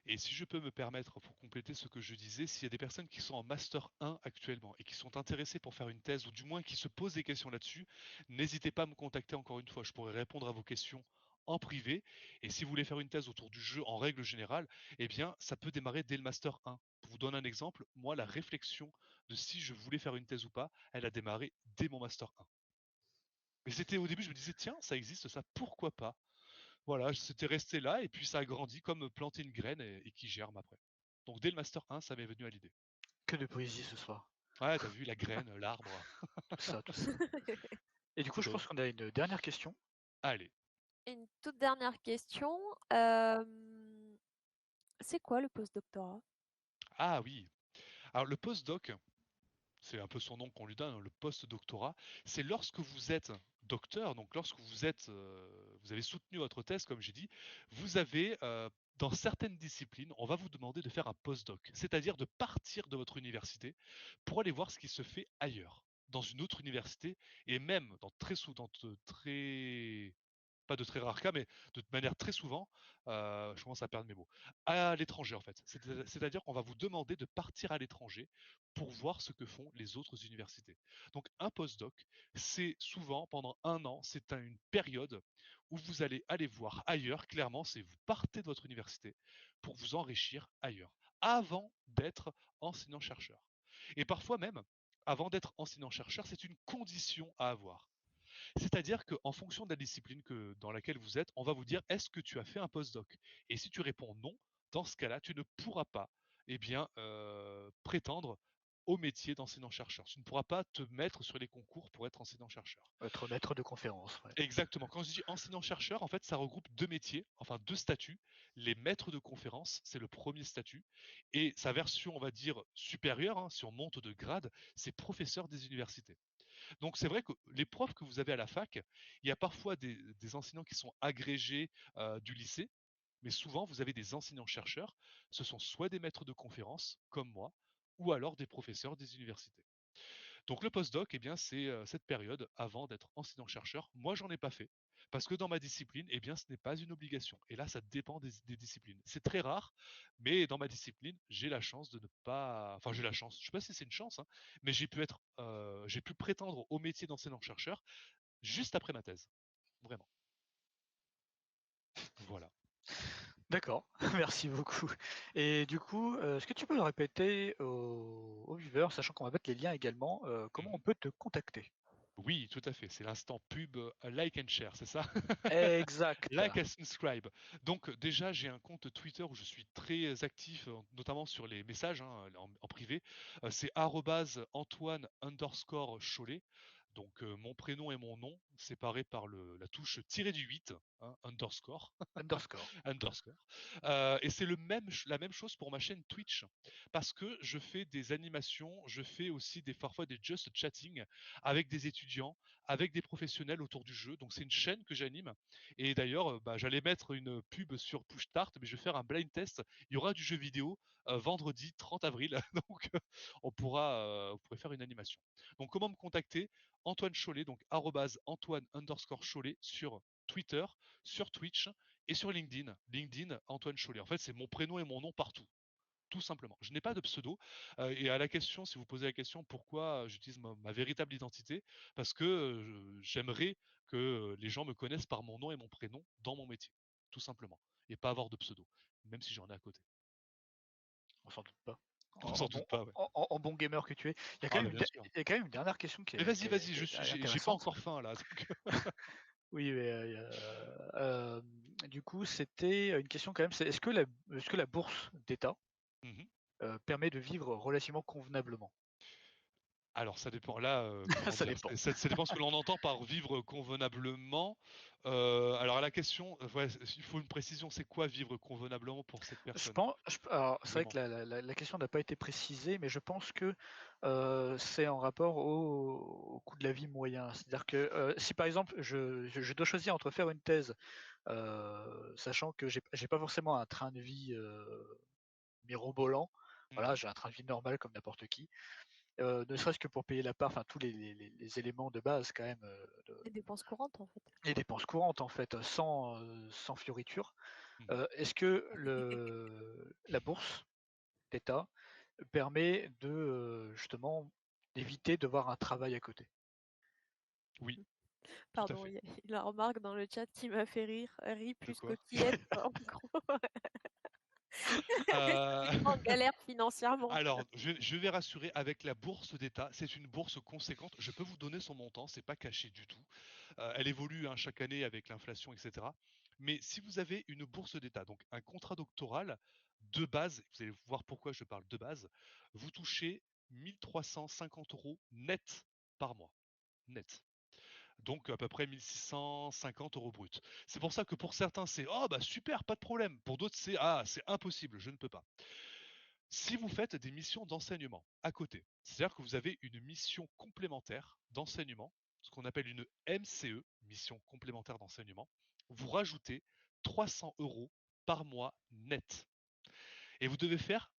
Et si je peux me permettre, pour compléter ce que je disais, s'il y a des personnes qui sont en Master 1 actuellement et qui sont intéressées pour faire une thèse, ou du moins qui se posent des questions là-dessus, n'hésitez pas à me contacter encore une fois. Je pourrai répondre à vos questions en privé. Et si vous voulez faire une thèse autour du jeu en règle générale, eh bien, ça peut démarrer dès le Master 1. Pour vous donner un exemple, moi, la réflexion de si je voulais faire une thèse ou pas, elle a démarré dès mon Master 1. Et c'était au début, je me disais, tiens, ça existe, ça, pourquoi pas? Voilà, c'était resté là et puis ça a grandi comme planter une graine et qui germe après. Donc dès le Master 1, ça m'est venu à l'idée. Que de poésie ce soir. Ouais, t'as vu la graine, l'arbre. Tout ça, tout ça. Et du coup, je Donc, pense qu'on a une dernière question. allez. Une toute dernière question. C'est quoi le postdoctorat? Ah oui. Alors le postdoc, c'est un peu son nom qu'on lui donne, hein, le post-doctorat, c'est lorsque vous êtes docteur, donc lorsque vous avez soutenu votre thèse, comme j'ai dit, vous avez, dans certaines disciplines, on va vous demander de faire un postdoc, c'est-à-dire de partir de votre université pour aller voir ce qui se fait ailleurs, dans une autre université, et même très pas de très rares cas, mais de manière très souvent, je commence à perdre mes mots, à l'étranger en fait. C'est-à-dire qu'on va vous demander de partir à l'étranger pour voir ce que font les autres universités. Donc un postdoc, c'est souvent pendant un an, c'est une période où vous allez aller voir ailleurs, clairement, c'est vous partez de votre université pour vous enrichir ailleurs, avant d'être enseignant-chercheur. Et parfois même, avant d'être enseignant-chercheur, c'est une condition à avoir. C'est-à-dire qu'en fonction de la discipline dans laquelle vous êtes, on va vous dire est-ce que tu as fait un postdoc? Et si tu réponds non, dans ce cas-là, tu ne pourras pas prétendre au métier d'enseignant-chercheur. Tu ne pourras pas te mettre sur les concours pour être enseignant-chercheur. Être maître de conférence. Ouais. Exactement. Quand je dis enseignant-chercheur, en fait, ça regroupe deux métiers, enfin deux statuts. Les maîtres de conférence, c'est le premier statut. Et sa version, on va dire, supérieure, hein, si on monte de grade, c'est professeur des universités. Donc c'est vrai que les profs que vous avez à la fac, il y a parfois des enseignants qui sont agrégés du lycée, mais souvent vous avez des enseignants-chercheurs. Ce sont soit des maîtres de conférences, comme moi, ou alors des professeurs des universités. Donc le postdoc, eh bien, c'est cette période avant d'être enseignant-chercheur. Moi, j'en ai pas fait. Parce que dans ma discipline, eh bien, ce n'est pas une obligation. Et là, ça dépend des disciplines. C'est très rare, mais dans ma discipline, j'ai la chance de ne pas. Enfin, j'ai la chance. Je ne sais pas si c'est une chance, hein, mais j'ai pu prétendre au métier d'enseignant-chercheur juste après ma thèse. Vraiment. Voilà. D'accord, merci beaucoup. Et du coup, est-ce que tu peux le répéter aux viewers, sachant qu'on va mettre les liens également, comment on Mhm. peut te contacter? Oui, tout à fait. C'est l'instant pub like and share, c'est ça? Exact. Like and subscribe. Donc déjà, j'ai un compte Twitter où je suis très actif, notamment sur les messages hein, en privé. C'est @Antoine_Cholet. Donc mon prénom et mon nom séparés par la touche tiré du 8, hein, underscore. Underscore. Underscore. Et c'est la même chose pour ma chaîne Twitch, parce que je fais des animations, je fais aussi parfois des just chatting avec des étudiants, avec des professionnels autour du jeu. Donc c'est une chaîne que j'anime. Et d'ailleurs, j'allais mettre une pub sur Push Start, mais je vais faire un blind test. Il y aura du jeu vidéo vendredi 30 avril, donc vous pourrez faire une animation. Donc comment me contacter? Antoine Cholet, donc @Antoine_Cholet sur Twitter, sur Twitch et sur LinkedIn. LinkedIn, Antoine Cholet. En fait, c'est mon prénom et mon nom partout. Tout simplement. Je n'ai pas de pseudo. Et à la question, si vous posez la question pourquoi j'utilise ma véritable identité, parce que j'aimerais que les gens me connaissent par mon nom et mon prénom dans mon métier. Tout simplement. Et pas avoir de pseudo, même si j'en ai à côté. On s'en doute pas. On En, s'en en doute bon, pas, ouais. en bon gamer que tu es. Il y a quand Ah même bah bien sûr. il y a quand même une dernière question Mais vas-y, vas-y, qui est j'ai pas intéressante. encore faim là. Donc, Oui, mais, du coup, c'était une question quand même, c'est est-ce que la bourse d'État mhm. permet de vivre relativement convenablement? Alors ça dépend. Là, comment Ça dire? dépend. Ça dépend ce que l'on entend par vivre convenablement. Alors à la question, ouais, il faut une précision. C'est quoi vivre convenablement pour cette Je personne? pense, alors c'est vrai Vraiment. que la question n'a pas été précisée, mais je pense que c'est en rapport au coût de la vie moyen. C'est-à-dire que si par exemple je dois choisir entre faire une thèse, sachant que j'ai pas forcément un train de vie mirobolant, voilà, Mhm. j'ai un train de vie normal comme n'importe qui. ne serait-ce que pour payer la part, enfin tous les éléments de base quand même, Les dépenses courantes, en fait. les dépenses courantes en fait, sans fioriture. Mhm. Est-ce que la bourse d'État permet de justement d'éviter de voir un travail à côté? Oui, tout à Pardon, fait. il y a la remarque dans le chat qui m'a fait rire. Riz De plus quoi? coquillette, en gros. Euh, Il est en galère financièrement. Alors, je vais rassurer, avec la bourse d'État, c'est une bourse conséquente. Je peux vous donner son montant, c'est pas caché du tout. Elle évolue hein, chaque année avec l'inflation, etc. Mais si vous avez une bourse d'État, donc un contrat doctoral de base, vous allez voir pourquoi je parle de base, vous touchez 1 350 € net par mois. Net. Donc à peu près 1 650 € brut. C'est pour ça que pour certains c'est oh bah super, pas de problème. Pour d'autres c'est ah c'est impossible, je ne peux pas. Si vous faites des missions d'enseignement à côté, c'est-à-dire que vous avez une mission complémentaire d'enseignement, ce qu'on appelle une MCE, mission complémentaire d'enseignement, vous rajoutez 300 € par mois net. Et vous devez faire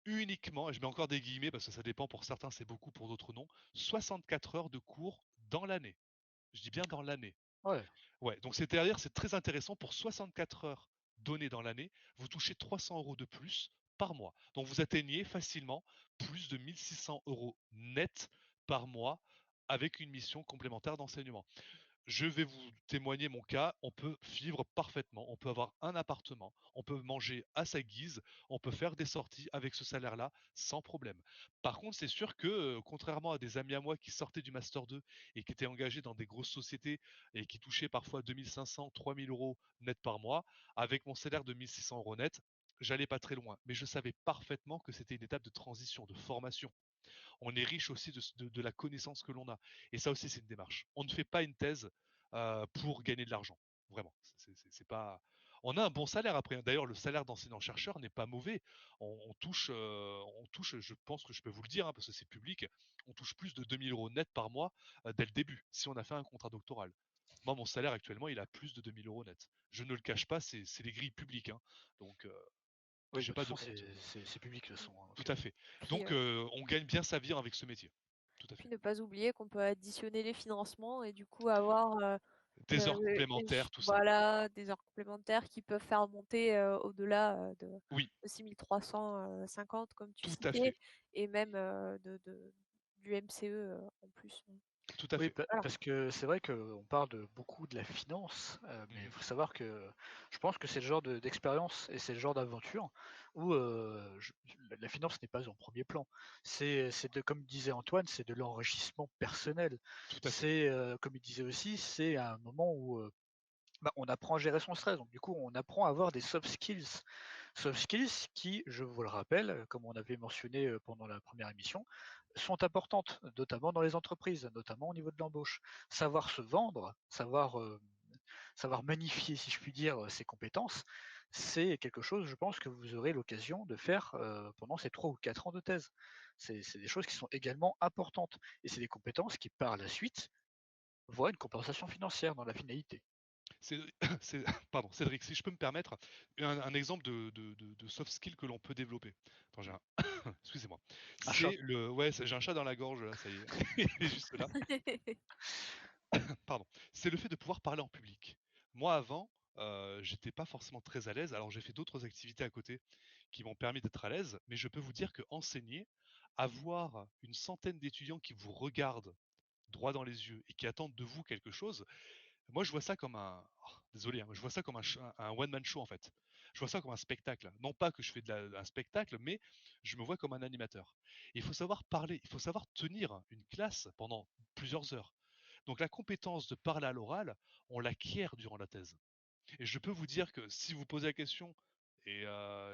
uniquement, et je mets encore des guillemets parce que ça dépend, pour certains c'est beaucoup, pour d'autres non, 64 heures de cours dans l'année. Je dis bien dans l'année. Ouais. Ouais, donc c'est-à-dire c'est très intéressant, pour 64 heures données dans l'année, vous touchez 300 € de plus par mois. Donc vous atteignez facilement plus de 1 600 € net par mois avec une mission complémentaire d'enseignement. Je vais vous témoigner mon cas, on peut vivre parfaitement, on peut avoir un appartement, on peut manger à sa guise, on peut faire des sorties avec ce salaire-là sans problème. Par contre, c'est sûr que, contrairement à des amis à moi qui sortaient du Master 2 et qui étaient engagés dans des grosses sociétés et qui touchaient parfois 2500, 3000 € net par mois, avec mon salaire de 1 600 € net, j'allais pas très loin. Mais je savais parfaitement que c'était une étape de transition, de formation. On est riche aussi de la connaissance que l'on a. Et ça aussi, c'est une démarche. On ne fait pas une thèse pour gagner de l'argent. Vraiment. C'est pas. On a un bon salaire après. D'ailleurs, le salaire d'enseignant-chercheur n'est pas mauvais. On touche, je pense que je peux vous le dire, hein, parce que c'est public, on touche plus de 2000 € net par mois dès le début, si on a fait un contrat doctoral. Moi, mon salaire actuellement, il a plus de 2000 € net. Je ne le cache pas, c'est les grilles publiques. Hein. Donc, Oui, j'ai bah, de toute pas de façon, honte. c'est public de toute façon, hein, Tout donc, à fait. Puis, Donc, on gagne bien sa vie avec ce métier. Tout à puis fait. ne pas oublier qu'on peut additionner les financements et du coup avoir Des heures complémentaires, tout ça. voilà, des heures complémentaires qui peuvent faire monter au-delà Oui, de 6 350 comme tu tout à citais, fait. et même du MCE en plus. Tout à oui, fait. Voilà. parce que c'est vrai qu'on parle beaucoup de la finance, mais il Mhm. faut savoir que je pense que c'est le genre d'expérience et c'est le genre d'aventure où la finance n'est pas en premier plan. Comme disait Antoine, c'est de l'enrichissement personnel. Tout à fait. C'est, comme il disait aussi, c'est un moment où on apprend à gérer son stress. Donc du coup, on apprend à avoir des soft skills. Soft skills qui, je vous le rappelle, comme on avait mentionné pendant la première émission, sont importantes, notamment dans les entreprises, notamment au niveau de l'embauche. Savoir se vendre, savoir magnifier, si je puis dire, ses compétences, c'est quelque chose, je pense, que vous aurez l'occasion de faire pendant ces 3 ou 4 ans de thèse. C'est des choses qui sont également importantes. Et c'est des compétences qui, par la suite, voient une compensation financière dans la finalité. C'est, pardon, Cédric, si je peux me permettre, un exemple de soft skill que l'on peut développer. Attends, excusez-moi. Un chat. Ouais, j'ai un chat dans la gorge, là, ça y est, il est juste là. Pardon. C'est le fait de pouvoir parler en public. Moi, avant, j'étais pas forcément très à l'aise. Alors, j'ai fait d'autres activités à côté qui m'ont permis d'être à l'aise, mais je peux vous dire que enseigner, avoir une centaine d'étudiants qui vous regardent droit dans les yeux et qui attendent de vous quelque chose, moi je vois ça comme désolé, hein, je vois ça comme un one-man show en fait. Je vois ça comme un spectacle. Non pas que je fais un spectacle, mais je me vois comme un animateur. Il faut savoir parler, il faut savoir tenir une classe pendant plusieurs heures. Donc la compétence de parler à l'oral, on l'acquiert durant la thèse. Et je peux vous dire que si vous posez la question et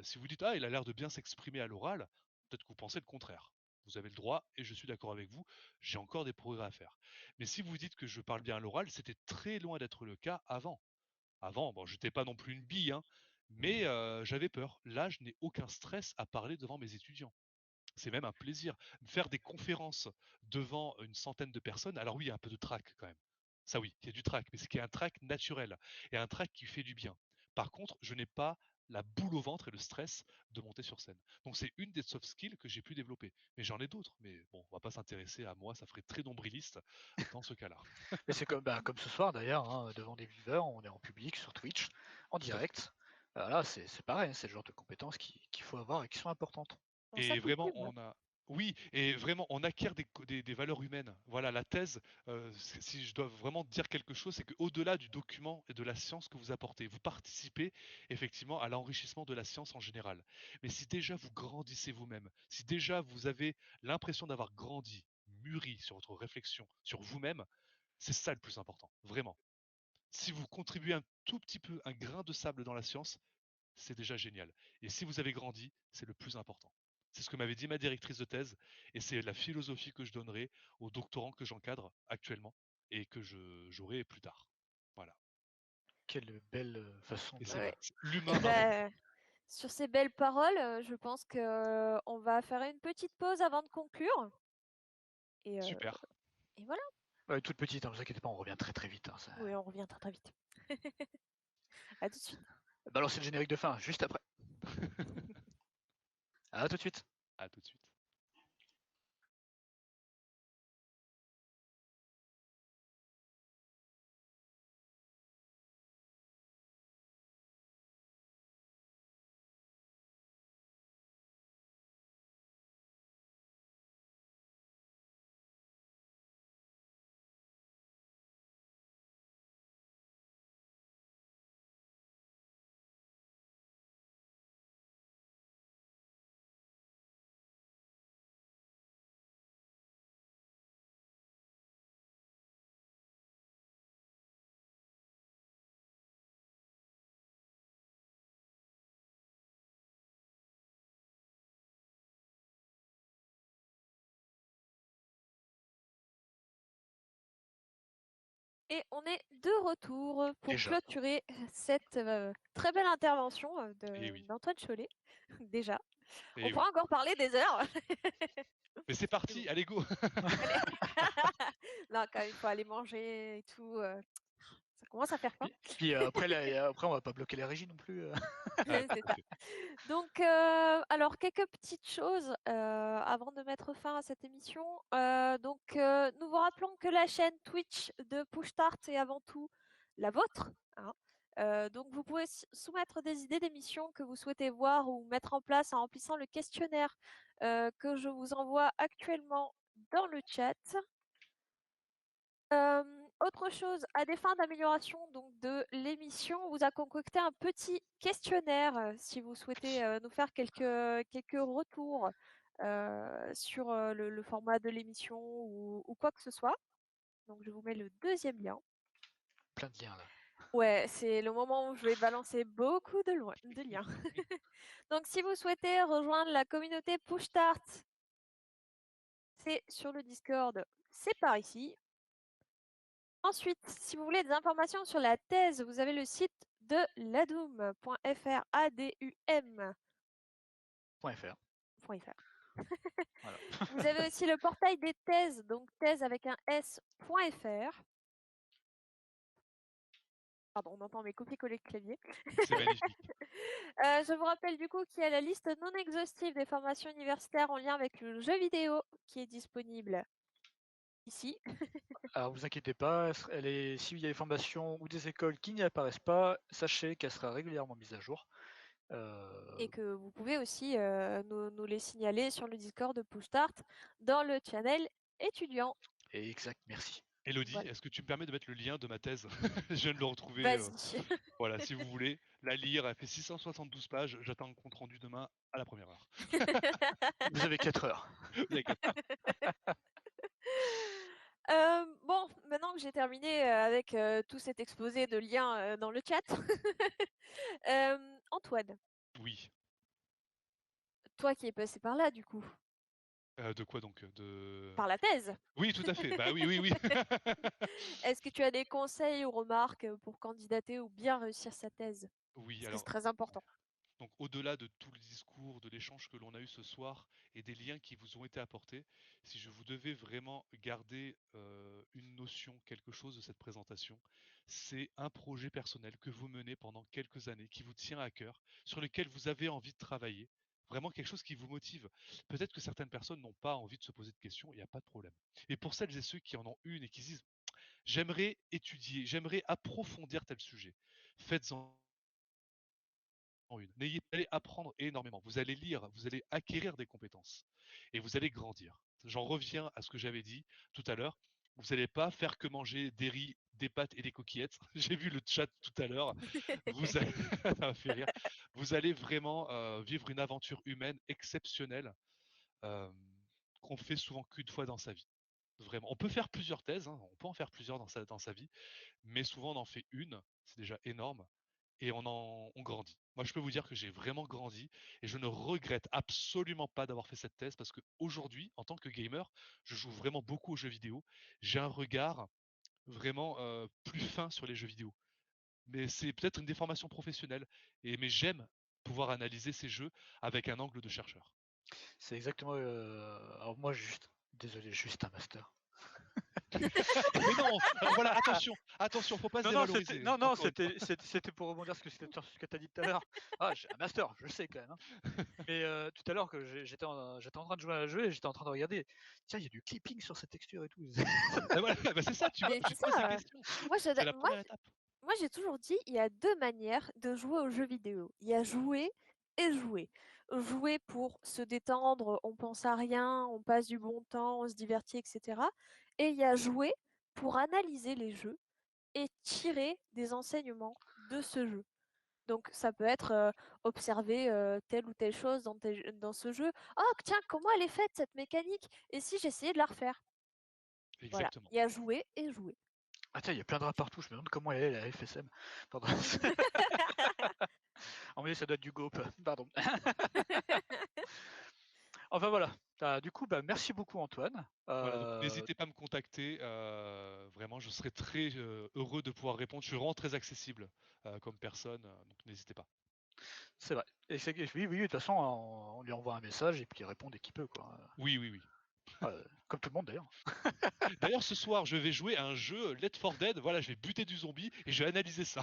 si vous dites ah il a l'air de bien s'exprimer à l'oral, peut-être que vous pensez le contraire. Vous avez le droit et je suis d'accord avec vous, j'ai encore des progrès à faire. Mais si vous dites que je parle bien à l'oral, c'était très loin d'être le cas avant. Avant, bon, j'étais pas non plus une bille, hein, mais j'avais peur. Là, je n'ai aucun stress à parler devant mes étudiants. C'est même un plaisir. Faire des conférences devant une centaine de personnes, alors oui, il y a un peu de trac quand même. Ça oui, il y a du trac, mais c'est qui est un trac naturel et un trac qui fait du bien. Par contre, je n'ai pas la boule au ventre et le stress de monter sur scène. Donc c'est une des soft skills que j'ai pu développer. Mais j'en ai d'autres. Mais bon, on va pas s'intéresser à moi, ça ferait très nombriliste dans ce cas-là. Mais c'est comme ce soir d'ailleurs, hein, devant des viewers, on est en public sur Twitch, en direct. Voilà, c'est pareil, c'est le genre de compétences qu'il faut avoir et qui sont importantes. Et vraiment, oui, et vraiment, on acquiert des valeurs humaines. Voilà, la thèse, si je dois vraiment dire quelque chose, c'est qu'au-delà du document et de la science que vous apportez, vous participez effectivement à l'enrichissement de la science en général. Mais si déjà vous grandissez vous-même, si déjà vous avez l'impression d'avoir grandi, mûri sur votre réflexion, sur vous-même, c'est ça le plus important, vraiment. Si vous contribuez un tout petit peu, un grain de sable dans la science, c'est déjà génial. Et si vous avez grandi, c'est le plus important. C'est ce que m'avait dit ma directrice de thèse, et c'est la philosophie que je donnerai aux doctorants que j'encadre actuellement et que j'aurai plus tard. Voilà. Quelle belle façon Et de... c'est vrai. L'humain Eh avant. ben, sur ces belles paroles, je pense que on va faire une petite pause avant de conclure. Et, Super. et voilà. Ouais, toute petite, ne vous inquiétez pas, on revient très très vite. Hein, ça... Oui, on revient très très vite. À tout de suite. Balancez le générique de fin, juste après. À tout de suite. À tout de suite. Et on est de retour pour Déjà. clôturer cette très belle intervention Et oui. d'Antoine Chollet. Déjà. Et On oui. pourra encore parler des heures. Mais c'est parti, allez go. Non, quand même, il faut aller manger et tout. Ça commence à faire faim. Puis après, on va pas bloquer la régie non plus. Ah, C'est tout à ça. fait. Donc, alors, quelques petites choses avant de mettre fin à cette émission. Nous vous rappelons que la chaîne Twitch de PushStart est avant tout la vôtre. Hein. Donc, vous pouvez soumettre des idées d'émissions que vous souhaitez voir ou mettre en place en remplissant le questionnaire que je vous envoie actuellement dans le chat. Autre chose, à des fins d'amélioration donc de l'émission, on vous a concocté un petit questionnaire si vous souhaitez nous faire quelques retours sur le format de l'émission ou quoi que ce soit. Donc je vous mets le deuxième lien. Plein de liens là. Ouais, c'est le moment où je vais balancer beaucoup de liens. Donc si vous souhaitez rejoindre la communauté PushStart, c'est sur le Discord, c'est par ici. Ensuite, si vous voulez des informations sur la thèse, vous avez le site de ladum.fr, ADUM.fr. Voilà. Vous avez aussi le portail des thèses, donc thèse avec un s.fr. Pardon, on entend mes copier-coller de clavier. C'est magnifique. Je vous rappelle du coup qu'il y a la liste non exhaustive des formations universitaires en lien avec le jeu vidéo qui est disponible ici. Alors vous inquiétez pas, s'il y a des formations ou des écoles qui n'y apparaissent pas, sachez qu'elle sera régulièrement mise à jour. Et que vous pouvez aussi nous les signaler sur le Discord de PushStart dans le channel étudiant. Exact, merci. Elodie, Voilà. est-ce que tu me permets de mettre le lien de ma thèse? Je viens de le retrouver. Vas-y. Voilà, si vous voulez la lire, elle fait 672 pages. J'attends un compte rendu demain à la première heure. Vous avez 4 heures. Vous avez 4 heures. Bon, maintenant que j'ai terminé avec tout cet exposé de liens dans le chat, Antoine, Oui. toi qui es passé par là du coup, De quoi donc? par la thèse, Oui, tout à fait. Bah oui, oui, oui. est-ce que tu as des conseils ou remarques pour candidater ou bien réussir sa thèse? Oui, Parce que c'est alors très important. Donc au-delà de tout le discours, de l'échange que l'on a eu ce soir et des liens qui vous ont été apportés, si je vous devais vraiment garder une notion, quelque chose de cette présentation, c'est un projet personnel que vous menez pendant quelques années, qui vous tient à cœur, sur lequel vous avez envie de travailler, vraiment quelque chose qui vous motive. Peut-être que certaines personnes n'ont pas envie de se poser de questions, il n'y a pas de problème. Et pour celles et ceux qui en ont une et qui se disent j'aimerais étudier, j'aimerais approfondir tel sujet, faites-en une. N'ayez pas à apprendre énormément. Vous allez lire, vous allez acquérir des compétences et vous allez grandir. J'en reviens à ce que j'avais dit tout à l'heure. Vous n'allez pas faire que manger des riz, des pâtes et des coquillettes. J'ai vu le chat tout à l'heure. Vous allez... ça m'a fait rire. Vous allez vraiment vivre une aventure humaine exceptionnelle euh, qu'on fait souvent qu'une fois dans sa vie. Vraiment. On peut faire plusieurs thèses, hein, on peut en faire plusieurs dans sa vie, mais souvent on en fait une, c'est déjà énorme, et on grandit. Moi, je peux vous dire que j'ai vraiment grandi et je ne regrette absolument pas d'avoir fait cette thèse parce qu'aujourd'hui, en tant que gamer, je joue vraiment beaucoup aux jeux vidéo. J'ai un regard vraiment plus fin sur les jeux vidéo. Mais c'est peut-être une déformation professionnelle. Mais j'aime pouvoir analyser ces jeux avec un angle de chercheur. C'est exactement. Alors moi, désolé, juste un master. Mais non, alors voilà, attention, faut pas se dévaloriser. Non, Encore une fois. c'était pour rebondir sur ce que tu as dit tout à l'heure. Ah, j'ai un master, je le sais quand même, hein. Mais tout à l'heure, j'étais en train de jouer à un jeu et j'étais en train de regarder. Tiens, il y a du clipping sur cette texture et tout. Bah voilà, bah c'est ça, tu vois, Mais tu c'est te poses des ça. questions. Moi, C'est la première étape. moi, j'ai toujours dit, il y a deux manières de jouer aux jeux vidéo. Il y a jouer et jouer. Jouer pour se détendre, on pense à rien, on passe du bon temps, on se divertit, etc. Et il y a jouer pour analyser les jeux et tirer des enseignements de ce jeu. Donc ça peut être observer telle ou telle chose dans ce jeu. Oh tiens, comment elle est faite cette mécanique? Et si j'essayais de la refaire? Voilà, Exactement. il y a jouer et jouer. Ah tiens, il y a plein de rats partout. Je me demande comment elle est la FSM. Pardon. En vrai, ça doit être du GOP. Pardon. Enfin voilà. Du coup, bah, merci beaucoup Antoine. Voilà, donc n'hésitez pas à me contacter. Vraiment, je serai très heureux de pouvoir répondre. Je suis vraiment très accessible comme personne, donc n'hésitez pas. C'est vrai. Et oui, oui, de toute façon, on lui envoie un message et puis il répond dès qu'il peut, quoi. Oui. Comme tout le monde d'ailleurs. D'ailleurs, ce soir, je vais jouer à un jeu Left 4 Dead. Voilà, je vais buter du zombie et je vais analyser ça.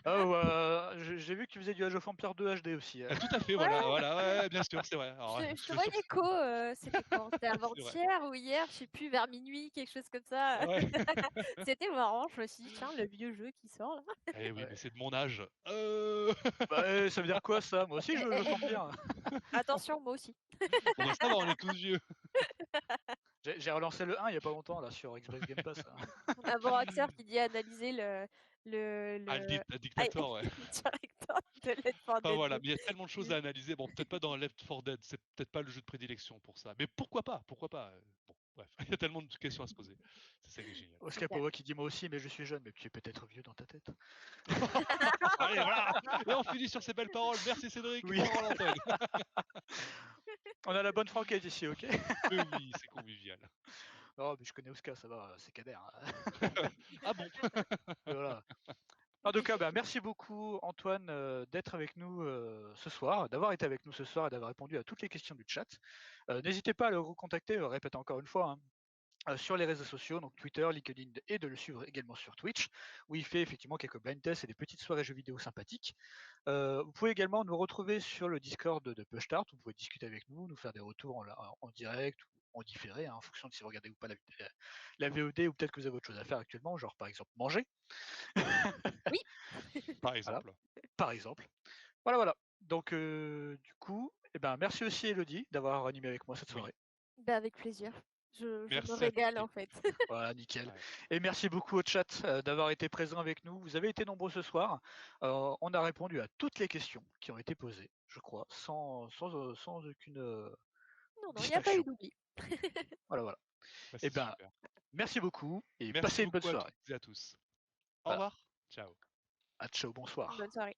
J'ai vu que tu faisais du Age of Empires 2 HD aussi. Ah, tout à fait, Ouais, voilà, ouais, bien sûr, c'est vrai. Alors, ouais, je te vois l'écho, c'était quand? C'était c'est vrai. avant-hier ou hier, je sais plus, vers minuit, quelque chose comme ça. Ouais. C'était marrant, je me suis dit, tiens, le vieux jeu qui sort là. Eh oui, Ouais. mais c'est de mon âge. Bah, ça veut dire quoi ça? Moi aussi je joue Age of Empires. Attention, moi aussi. On va savoir, on est tous vieux. J'ai relancé le 1 il y a pas longtemps là sur Xbox Game Pass. On a Boraxer qui dit analyser Ah, le le Dictator, ouais. directeur de Left 4 Enfin Dead voilà, 2. mais il y a tellement de choses à analyser. Bon, peut-être pas dans Left 4 Dead, c'est peut-être pas le jeu de prédilection pour ça. Mais pourquoi pas? Pourquoi pas? Bon, bref, il y a tellement de questions à se poser. C'est ça qui est génial. Oscar Super. Powa qui dit moi aussi mais je suis jeune, mais tu es peut-être vieux dans ta tête. Allez, voilà! Et on finit sur ces belles paroles. Merci Cédric Oui. pour l'antenne. On a la bonne franquette ici, ok? Mais oui, c'est convivial. Oh mais je connais Oscar, ça va, c'est Kader, hein. Ah bon? Voilà. En tout cas, bah, merci beaucoup Antoine d'être avec nous ce soir, d'avoir été avec nous ce soir et d'avoir répondu à toutes les questions du chat. N'hésitez pas à le recontacter, répète encore une fois, hein, sur les réseaux sociaux, donc Twitter, LinkedIn, et de le suivre également sur Twitch, où il fait effectivement quelques blind tests et des petites soirées jeux vidéo sympathiques. Vous pouvez également nous retrouver sur le Discord de Push-Start, où vous pouvez discuter avec nous, nous faire des retours en direct ou en différé, hein, en fonction de si vous regardez ou pas la VOD, ou peut-être que vous avez autre chose à faire actuellement, genre par exemple manger. Oui. Par Voilà, exemple. par exemple. Voilà. Donc du coup, merci aussi Elodie d'avoir animé avec moi cette Oui. soirée. Ben, avec plaisir. Je me Merci à régale toi. en fait. Voilà, nickel. Ouais. Et merci beaucoup au chat d'avoir été présent avec nous. Vous avez été nombreux ce soir. On a répondu à toutes les questions qui ont été posées, je crois, sans aucune Non, il n'y a pas eu distinction. d'oubli. Voilà. Bah, Et c'est super. merci beaucoup et Merci passez une bonne beaucoup à toutes soirée. et à tous. Au Voilà. revoir. Ciao. Ciao, bonsoir. Bonne soirée.